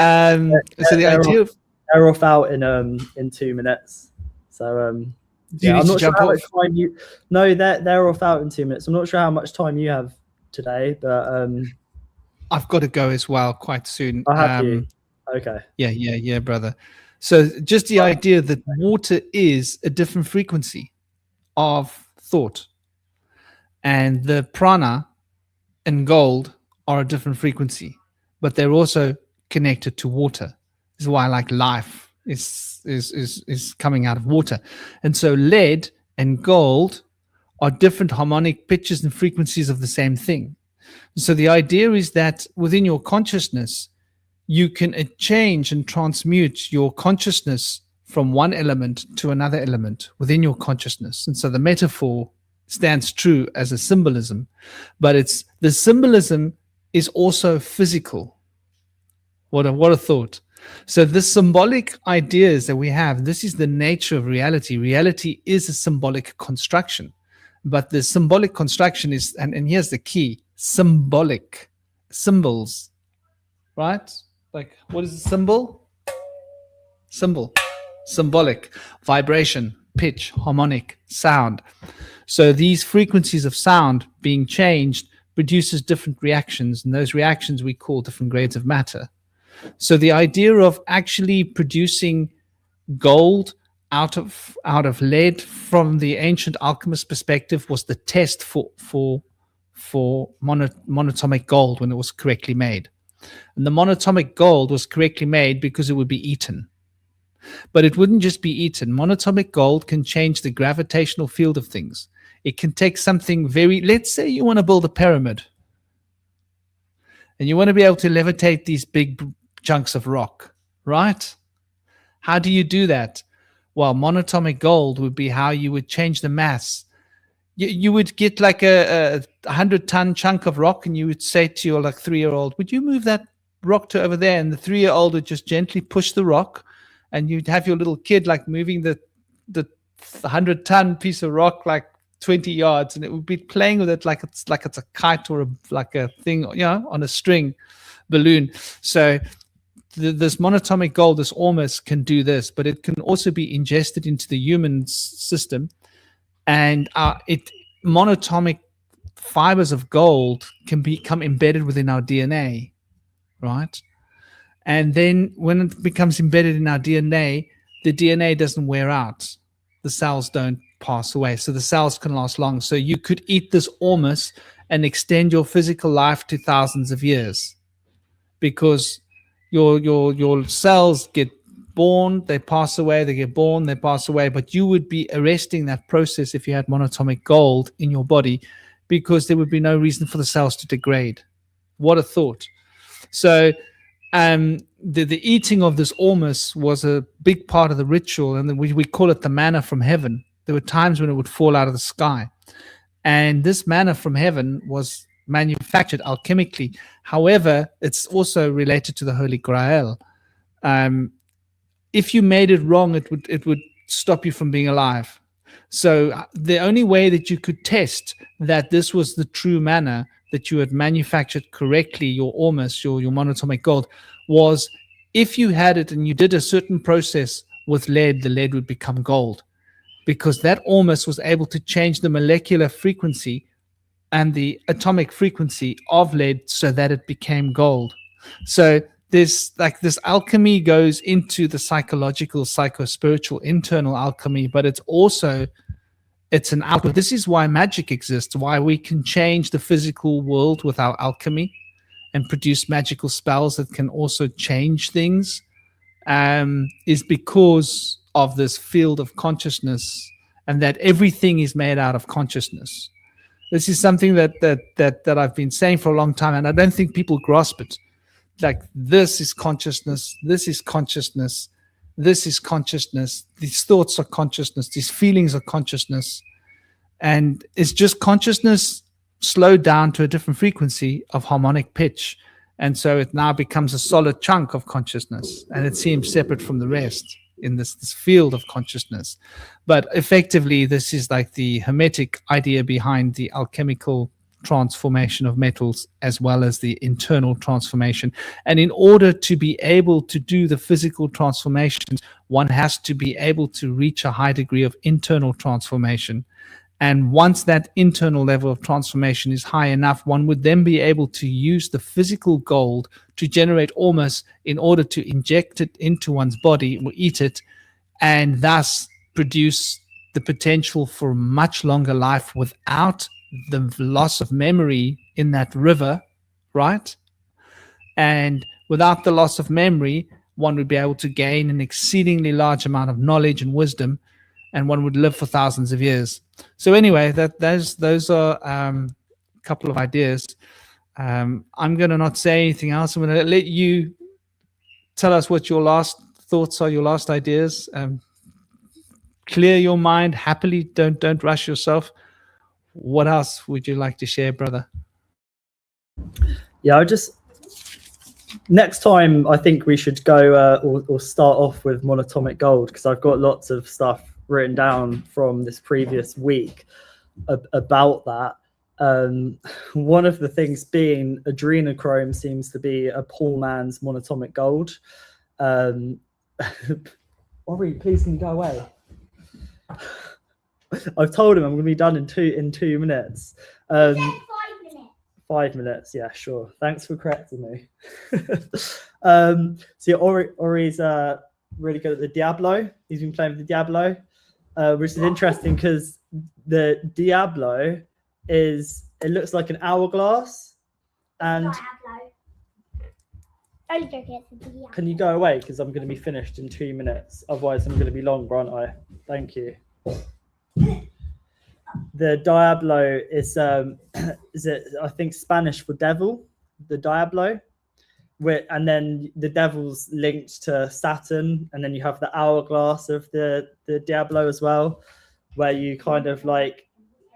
So the idea of they're off out in 2 minutes. So yeah, I'm not sure how much time you. No, they're off out in 2 minutes. I'm not sure how much time you have today, but I've got to go as well quite soon. I have you. Okay. Yeah, brother. So just the idea that water is a different frequency of thought, and the prana and gold are a different frequency, but they're also connected to water. This is why like life is coming out of water. And so lead and gold are different harmonic pitches and frequencies of the same thing. So the idea is that within your consciousness, you can change and transmute your consciousness from one element to another element within your consciousness. And so the metaphor stands true as a symbolism, but the symbolism is also physical. What a thought. So the symbolic ideas that we have, this is the nature of reality. Reality is a symbolic construction, but the symbolic construction is, and here's the key, symbolic, symbols, right? Like, what is a symbol? Symbol, symbolic, vibration, pitch, harmonic, sound. So these frequencies of sound being changed produces different reactions, and those reactions we call different grades of matter. So the idea of actually producing gold out of lead from the ancient alchemist perspective was the test for monatomic gold when it was correctly made. And the monatomic gold was correctly made because it would be eaten. But it wouldn't just be eaten. Monatomic gold can change the gravitational field of things. It can take something let's say you want to build a pyramid and you want to be able to levitate these big chunks of rock, right? How do you do that? Well, monatomic gold would be how you would change the mass. You would get like a 100-ton chunk of rock, and you would say to your 3-year-old, would you move that rock to over there? And the 3-year-old would just gently push the rock, and you'd have your little kid moving the 100-ton piece of rock 20 yards, and it would be playing with it like it's a kite or a thing, on a string balloon. So this monatomic gold, this almost can do this, but it can also be ingested into the human system, and monatomic fibers of gold can become embedded within our DNA, right? And then when it becomes embedded in our DNA, the DNA doesn't wear out. The cells don't pass away, so the cells can last long. So you could eat this almost and extend your physical life to thousands of years, because your cells get born, they pass away, they get born, they pass away, but you would be arresting that process if you had monatomic gold in your body, because there would be no reason for the cells to degrade. What a thought. So the eating of this ormus was a big part of the ritual, and we call it the manna from heaven. There were times when it would fall out of the sky. And this manna from heaven was manufactured alchemically. However, it's also related to the Holy Grail. If you made it wrong, it would stop you from being alive. So the only way that you could test that this was the true manna, that you had manufactured correctly, your ormus, your monatomic gold, was if you had it and you did a certain process with lead, the lead would become gold, because that ormus was able to change the molecular frequency and the atomic frequency of lead so that it became gold. So there's like this alchemy goes into the psychological, psycho-spiritual, internal alchemy, but it's an outward. This is why magic exists, why we can change the physical world with our alchemy and produce magical spells that can also change things, is because of this field of consciousness, and that everything is made out of consciousness. This is something that I've been saying for a long time, and I don't think people grasp it. Like, this is consciousness, this is consciousness, this is consciousness, these thoughts are consciousness, these feelings are consciousness, and it's just consciousness slowed down to a different frequency of harmonic pitch. And so it now becomes a solid chunk of consciousness, and it seems separate from the rest in this field of consciousness. But effectively, this is like the hermetic idea behind the alchemical transformation of metals, as well as the internal transformation. And in order to be able to do the physical transformations, one has to be able to reach a high degree of internal transformation. And once that internal level of transformation is high enough, one would then be able to use the physical gold to generate ormus in order to inject it into one's body or eat it, and thus produce the potential for much longer life without the loss of memory in that river, right? And without the loss of memory, one would be able to gain an exceedingly large amount of knowledge and wisdom, and one would live for thousands of years. So anyway, those are a couple of ideas. I'm going to not say anything else. I'm going to let you tell us what your last thoughts are, your last ideas. Clear your mind happily. Don't rush yourself. What else would you like to share, brother? Yeah, next time I think we should go or start off with monatomic gold, because I've got lots of stuff written down from this previous week about that. One of the things being adrenochrome seems to be a poor man's monatomic gold. Ori, please can you go away? I've told him I'm going to be done in two minutes. 5 minutes. 5 minutes, yeah, sure. Thanks for correcting me. So yeah, Ori's really good at the Diablo. He's been playing with the Diablo, which is interesting because the Diablo it looks like an hourglass. And can you go away, because I'm going to be finished in 2 minutes, otherwise I'm going to be long, aren't I? Thank you. The Diablo is it, I think, Spanish for devil, the Diablo, and then the devil's linked to Saturn, and then you have the hourglass of the Diablo as well, where you kind of like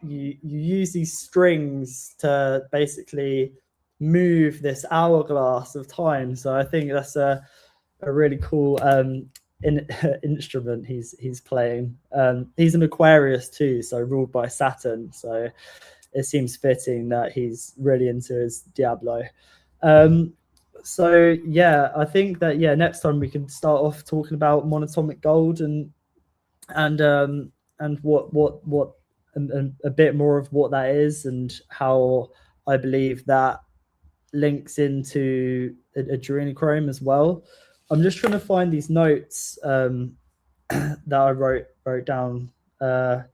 you use these strings to basically move this hourglass of time. So I think that's a really cool instrument he's playing. He's an Aquarius too, so ruled by Saturn, so it seems fitting that he's really into his Diablo. So yeah, I think that next time we can start off talking about monatomic gold and what and a bit more of what that is and how I believe that links into adrenochrome as well. I'm just trying to find these notes that I wrote down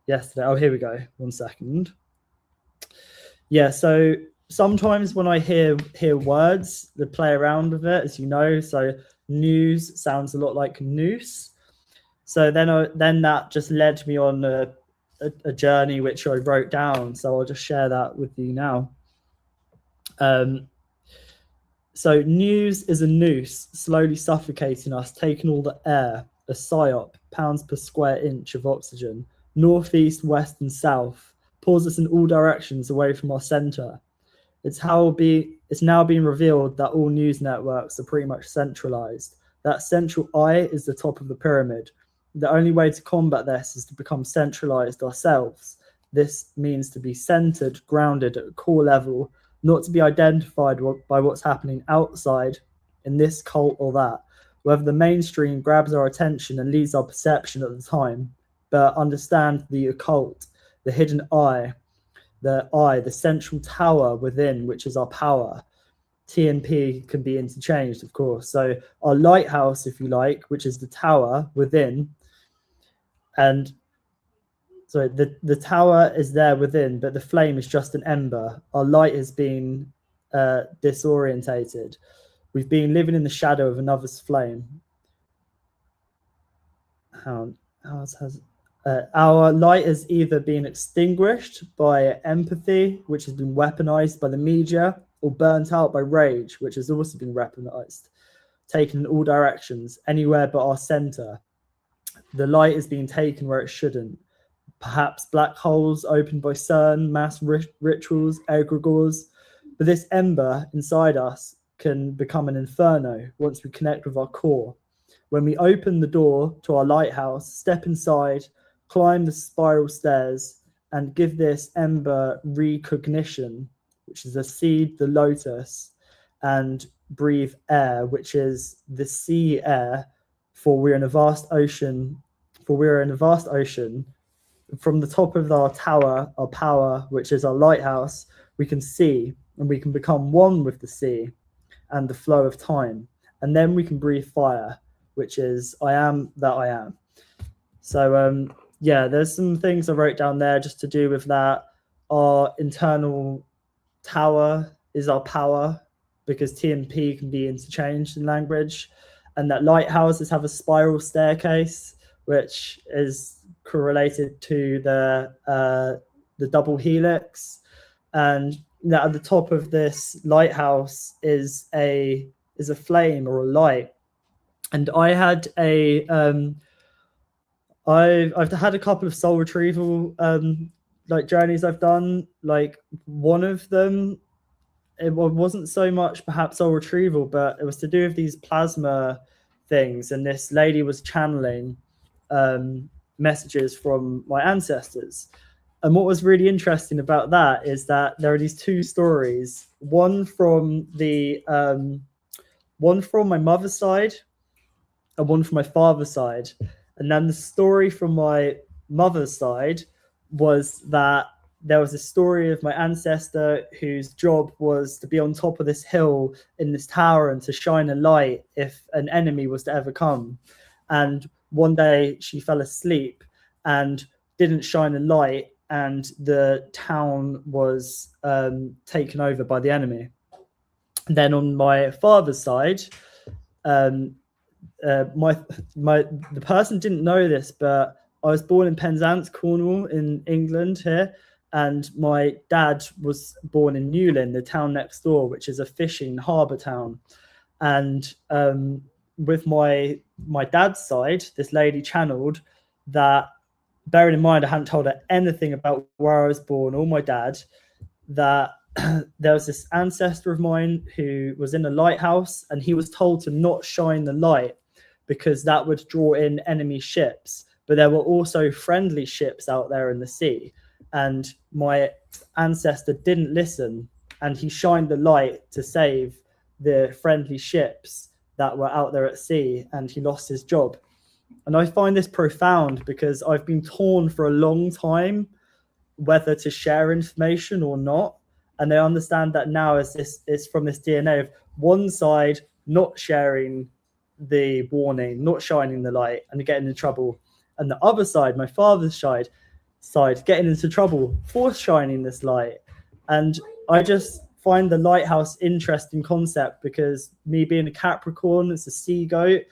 yesterday. Oh, here we go. 1 second. Yeah, so sometimes when I hear words that play around with it, as you know, so news sounds a lot like noose. So then that just led me on a journey which I wrote down. So I'll just share that with you now. So news is a noose, slowly suffocating us, taking all the air, a psyop, pounds per square inch of oxygen, northeast, west and south, pulls us in all directions away from our center. It's now being revealed that all news networks are pretty much centralized. That central eye is the top of the pyramid. The only way to combat this is to become centralized ourselves. This means to be centered, grounded at a core level, not to be identified by what's happening outside in this cult or that. Whether the mainstream grabs our attention and leads our perception at the time, but understand the occult, the hidden eye, the central tower within, which is our power. T and P can be interchanged, of course. So our lighthouse, if you like, which is the tower within, and so the tower is there within, but the flame is just an ember. Our light has been disorientated. We've been living in the shadow of another's flame. Our light has either been extinguished by empathy, which has been weaponized by the media, or burnt out by rage, which has also been weaponized, taken in all directions, anywhere but our center. The light is being taken where it shouldn't. Perhaps black holes opened by CERN, mass rituals, egregores. But this ember inside us can become an inferno once we connect with our core. When we open the door to our lighthouse, step inside, climb the spiral stairs, and give this ember recognition, which is the seed, the lotus, and breathe air, which is the sea air, for we are in a vast ocean. From the top of our tower, our power, which is our lighthouse, we can see and we can become one with the sea and the flow of time. And then we can breathe fire, which is I am that I am. So yeah, there's some things I wrote down there just to do with that. Our internal tower is our power, because T and P can be interchanged in language, and that lighthouses have a spiral staircase, which is correlated to the double helix, and that at the top of this lighthouse is a flame or a light. And I had I've had a couple of soul retrieval like journeys I've done. Like one of them, it wasn't so much perhaps soul retrieval, but it was to do with these plasma things, and this lady was channeling messages from my ancestors. And what was really interesting about that is that there are these two stories, one from my mother's side and one from my father's side. And then the story from my mother's side was that there was a story of my ancestor whose job was to be on top of this hill in this tower and to shine a light if an enemy was to ever come. And one day she fell asleep and didn't shine a light, and the town was taken over by the enemy. And then on my father's side, the person didn't know this, but I was born in Penzance, Cornwall, in England here, and my dad was born in Newlyn, the town next door, which is a fishing harbour town. And with my dad's side, this lady channeled that, bearing in mind I hadn't told her anything about where I was born or my dad, that there was this ancestor of mine who was in a lighthouse, and he was told to not shine the light because that would draw in enemy ships. But there were also friendly ships out there in the sea, and my ancestor didn't listen, and he shined the light to save the friendly ships that were out there at sea, and he lost his job. And I find this profound because I've been torn for a long time whether to share information or not. And I understand that now is from this DNA of one side not sharing the warning, not shining the light, and getting in trouble, and the other side, my father's side, getting into trouble for shining this light. And I just find the lighthouse interesting concept because me being a Capricorn, it's a sea goat,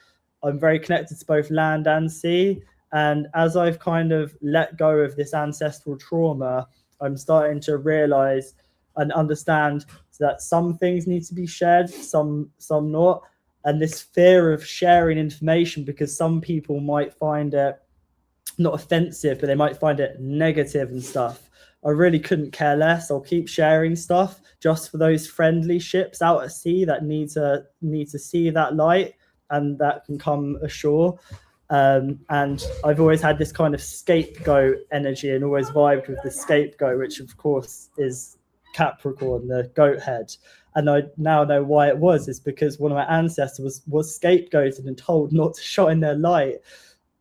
I'm very connected to both land and sea. And as I've kind of let go of this ancestral trauma, I'm starting to realize and understand that some things need to be shared, some not. And this fear of sharing information, because some people might find it not offensive, but they might find it negative and stuff. I really couldn't care less. I'll keep sharing stuff just for those friendly ships out at sea that need to see that light and that can come ashore. And I've always had this kind of scapegoat energy and always vibed with the scapegoat, which of course is Capricorn, the goat head. And I now know why it was. It's because one of my ancestors was scapegoated and told not to shine their light,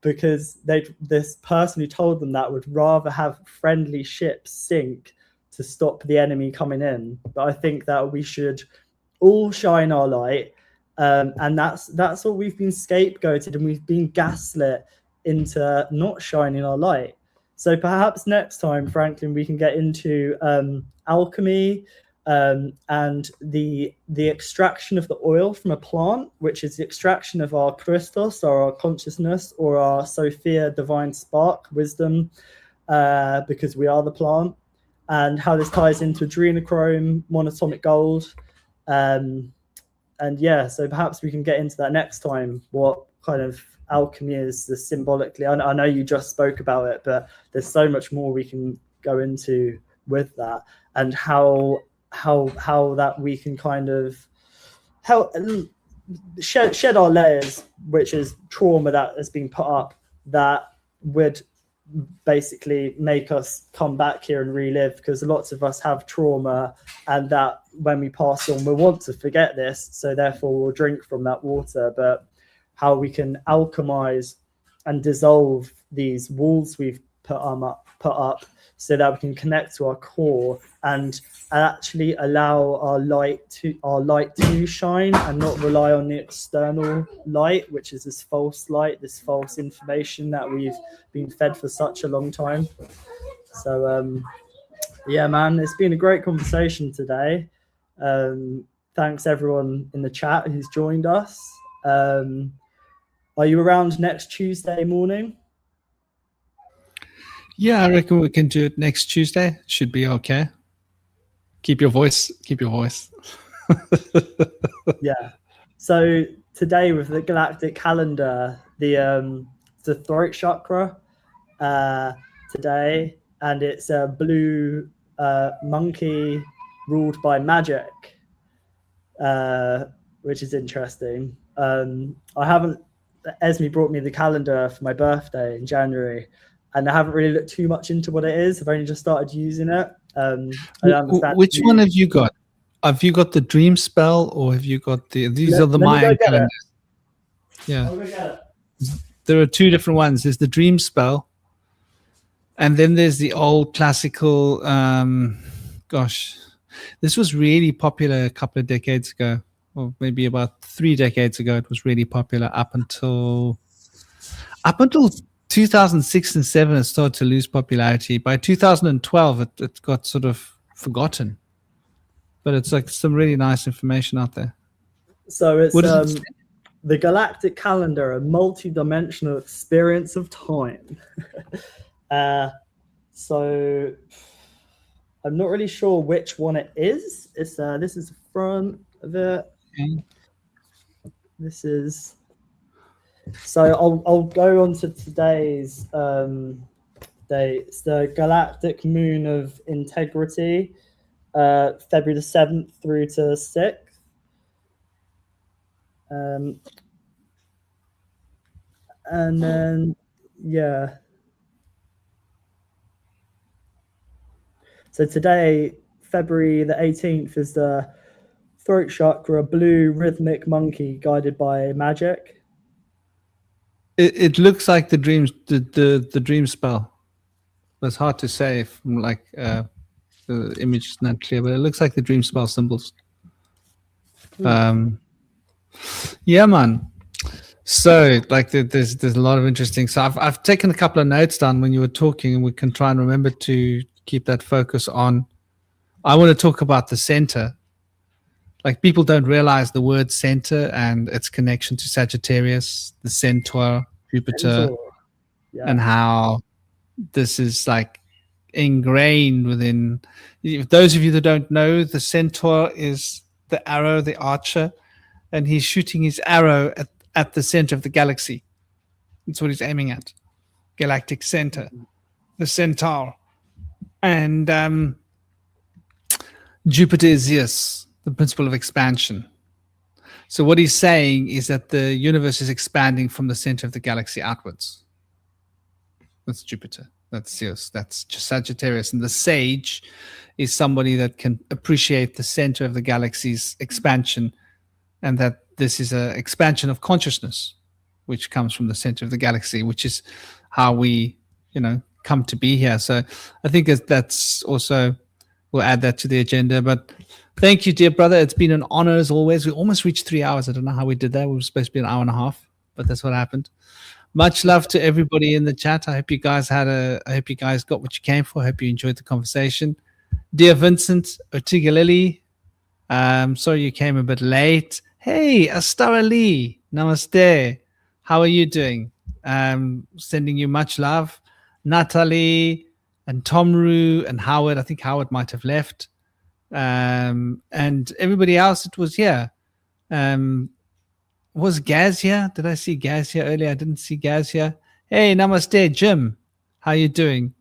because this person who told them that would rather have friendly ships sink to stop the enemy coming in. But I think that we should all shine our light, and that's what we've been scapegoated, and we've been gaslit into not shining our light. So perhaps next time, Franklin, we can get into alchemy and the extraction of the oil from a plant, which is the extraction of our Christos, or our consciousness, or our Sophia, divine spark, wisdom, because we are the plant, and how this ties into adrenochrome, monatomic gold. And yeah, so perhaps we can get into that next time, what kind of alchemy is symbolically. I know you just spoke about it, but there's so much more we can go into with that, and how that we can kind of help shed our layers, which is trauma that has been put up, that would basically make us come back here and relive, because lots of us have trauma, and that when we pass on, we'll want to forget this, so therefore we'll drink from that water. But how we can alchemize and dissolve these walls we've put up so that we can connect to our core and actually allow our light to shine, and not rely on the external light, which is this false light, this false information that we've been fed for such a long time. So yeah, man, it's been a great conversation today. Thanks everyone in the chat who's joined us. Are you around next Tuesday morning? Yeah, I reckon we can do it next Tuesday. Should be okay. Keep your voice. Yeah. So today with the galactic calendar, the throat chakra today, and it's a blue monkey ruled by magic, which is interesting. Esme brought me the calendar for my birthday in January, and I haven't really looked too much into what it is. I've only just started using it. Which one have you got? Have you got the dream spell, or have you got these are the Mayan calendars? Yeah. I'll go get it. There are two different ones. There's the dream spell, and then there's the old classical, this was really popular a couple of decades ago, or maybe about 3 decades ago. It was really popular up until 2006 and 7. It started to lose popularity. By 2012, it got sort of forgotten. But it's like some really nice information out there. So it's the galactic calendar, a multi-dimensional experience of time. So I'm not really sure which one it is. It's this is the front of it. Okay. This is. So I'll go on to today's day. It's the galactic moon of integrity, February the 7th through to 6th. And then, yeah. So today, February the 18th, is the throat chakra, blue rhythmic monkey guided by magic. It looks like the dream spell. It's hard to say if the image is not clear, but it looks like the dream spell symbols. Yeah, man. So there's a lot of interesting. So I've taken a couple of notes down when you were talking, and we can try and remember to keep that focus on. I want to talk about the center. Like, people don't realize the word center and its connection to Sagittarius, the centaur, Jupiter, Yeah. and how this is like ingrained within. Those of you that don't know, the centaur is the arrow, the archer, and he's shooting his arrow at the center of the galaxy. That's what he's aiming at. Galactic center, the centaur. And Jupiter is Zeus, the principle of expansion. So what he's saying is that the universe is expanding from the center of the galaxy outwards. That's Jupiter. That's Zeus. That's Sagittarius. And the sage is somebody that can appreciate the center of the galaxy's expansion, and that this is an expansion of consciousness, which comes from the center of the galaxy, which is how we, come to be here. So I think that's also, we'll add that to the agenda. But thank you, dear brother. It's been an honor as always. We almost reached 3 hours. I don't know how we did that. We were supposed to be an hour and a half, but that's what happened. Much love to everybody in the chat. I hope you guys I hope you guys got what you came for. I hope you enjoyed the conversation. Dear Vincent Otigalili, sorry you came a bit late. Hey, Astara Lee, namaste. How are you doing? Sending you much love. Natalie and Tomru and Howard. I think Howard might have left. And everybody else, it was here. Was Gaz here? Did I see Gaz here earlier? I didn't see Gaz here. Hey, namaste, Jim. How you doing?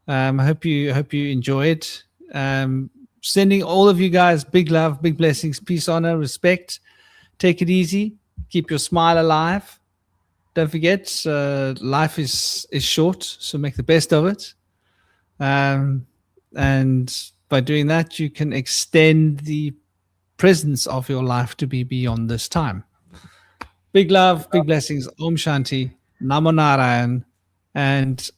I hope you enjoyed. Sending all of you guys big love, big blessings, peace, honor, respect. Take it easy. Keep your smile alive. Don't forget, life is short, so make the best of it. And by doing that, you can extend the presence of your life to be beyond this time. Big love, big blessings. Om Shanti, Namo Narayan, and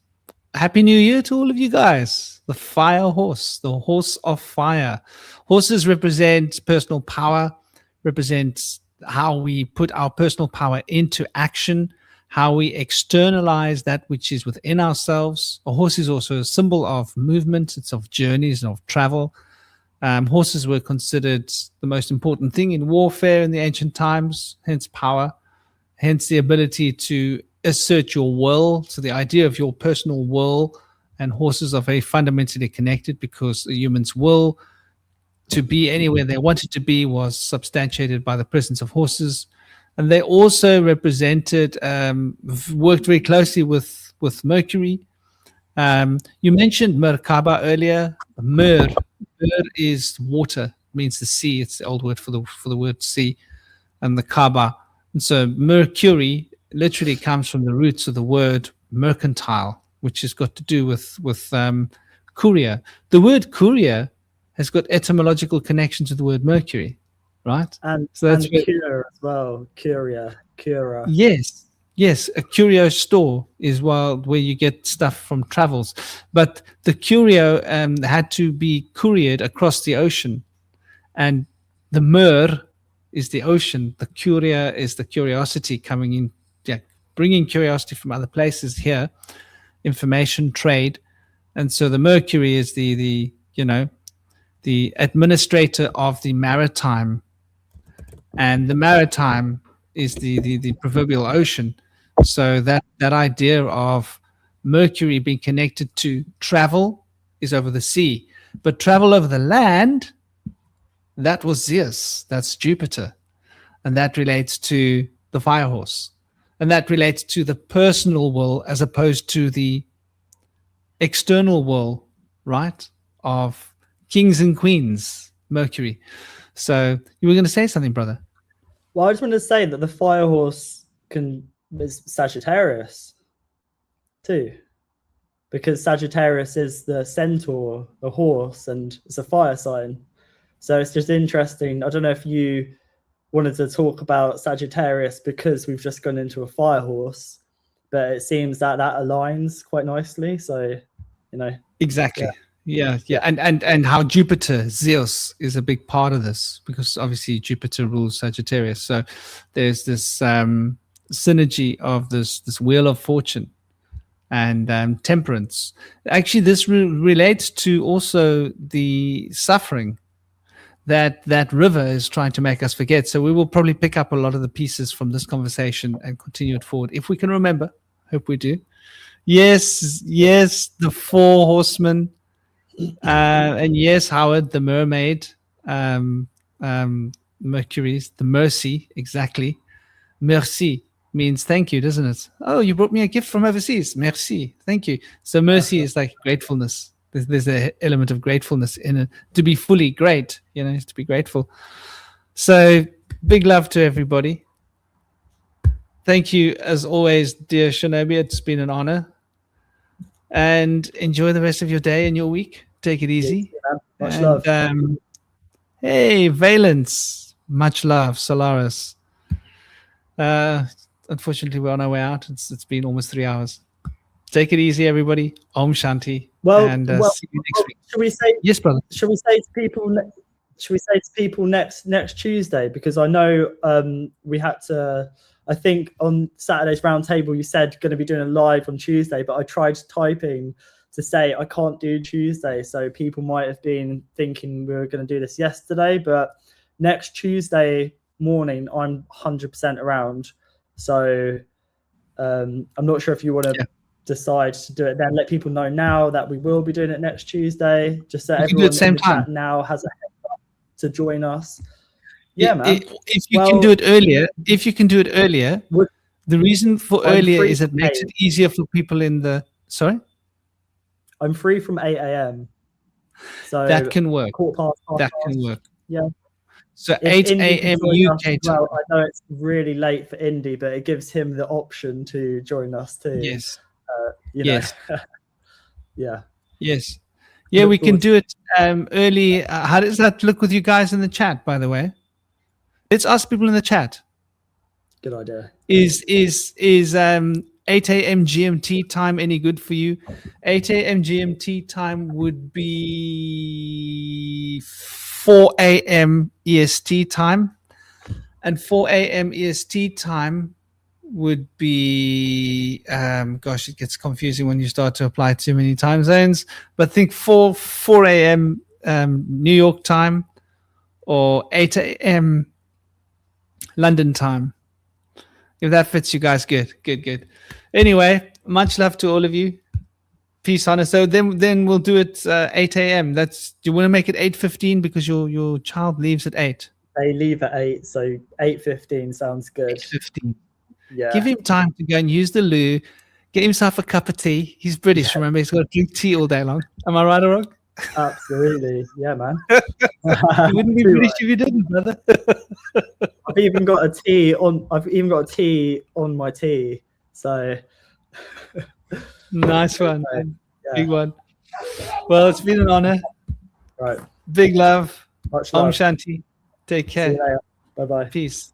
Happy New Year to all of you guys. The fire horse, the horse of fire. Horses represent personal power, represent how we put our personal power into action, how we externalize that which is within ourselves. A horse is also a symbol of movement. It's of journeys and of travel. Horses were considered the most important thing in warfare in the ancient times, hence power, hence the ability to assert your will. So the idea of your personal will and horses are very fundamentally connected, because a human's will to be anywhere they wanted to be was substantiated by the presence of horses. And they also represented, worked very closely with Mercury. You mentioned Merkaba earlier. Mer is water, means the sea. It's the old word for the word sea, and the Kaaba. And so Mercury literally comes from the roots of the word mercantile, which has got to do with courier. The word courier has got etymological connection to the word Mercury, right? And so that's Cura as well. Cura. Yes, a curio store is where you get stuff from travels. But the curio had to be couriered across the ocean. And the mer is the ocean. The curia is the curiosity coming in, bringing curiosity from other places here, information, trade. And so the Mercury is the administrator of the maritime. And the maritime is the proverbial ocean. So that idea of Mercury being connected to travel is over the sea. But travel over the land, that was Zeus. That's Jupiter. And that relates to the fire horse. And that relates to the personal will as opposed to the external will, right, of kings and queens, Mercury. So you were going to say something, brother? Well, I just want to say that the fire horse is Sagittarius too, because Sagittarius is the centaur, the horse, and it's a fire sign. So it's just interesting. I don't know if you wanted to talk about Sagittarius because we've just gone into a fire horse, but it seems that aligns quite nicely. So, exactly. Yeah. And how Jupiter, Zeus, is a big part of this, because obviously Jupiter rules Sagittarius. So there's this synergy of this wheel of fortune and temperance. Actually, this relates to also the suffering that river is trying to make us forget. So we will probably pick up a lot of the pieces from this conversation and continue it forward, if we can remember. Hope we do. Yes, the four horsemen. And yes, Howard, the mermaid, Mercury's, the mercy, exactly. Merci means thank you, doesn't it? Oh, you brought me a gift from overseas. Merci, thank you. So mercy is like gratefulness. There's an element of gratefulness in it. To be fully great, is to be grateful. So big love to everybody. Thank you, as always, dear Shinobi. It's been an honor. And enjoy the rest of your day and your week. Take it easy. Much love. Hey, Valence. Much love, Solaris. Unfortunately, we're on our way out. It's been almost 3 hours. Take it easy, everybody. Om Shanti. Well, See you next week. Should we say? Yes, brother. Should we say to people? Should we say to people next Tuesday? Because I know we had to. I think on Saturday's roundtable you said going to be doing a live on Tuesday, but I tried typing to say I can't do Tuesday, so people might have been thinking we were going to do this yesterday. But next Tuesday morning, I'm 100% around. So I'm not sure if you want to decide to do it then. Let people know now that we will be doing it next Tuesday. Just so everyone in the chat now has a heads up to join us. Yeah, man. If you can do it earlier, the reason for earlier is it makes it easier for people in the. Sorry? I'm free from 8 a.m. So that can work. That can work. Yeah. So 8 a.m. UK time. Well, I know it's really late for Indy, but it gives him the option to join us too. Yes. Yes. Yeah. Yes. Yeah, we can do it early. How does that look with you guys in the chat, by the way? Let's ask people in the chat. Good idea. Is 8 a.m. GMT time any good for you? 8 a.m. GMT time would be 4 a.m. EST time. And 4 a.m. EST time would be, gosh, it gets confusing when you start to apply too many time zones. But think 4 a.m. New York time or 8 a.m. London time. If that fits you guys, good. Anyway, much love to all of you. Peace, honor. So then we'll do it 8 a.m. Do you want to make it 8:15 because your child leaves at 8? They leave at 8, so 8:15 sounds good. 8:15. Yeah. Give him time to go and use the loo. Get himself a cup of tea. He's British, remember? He's got to drink tea all day long. Am I right or wrong? Absolutely. Yeah, man. You wouldn't be British if you didn't, brother. I've even got a tea on my tea. So nice one. Yeah. Big one. Well, it's been an honor. Right. Big love. Much love. Om Shanti. Take care. See you later. Bye-bye. Peace.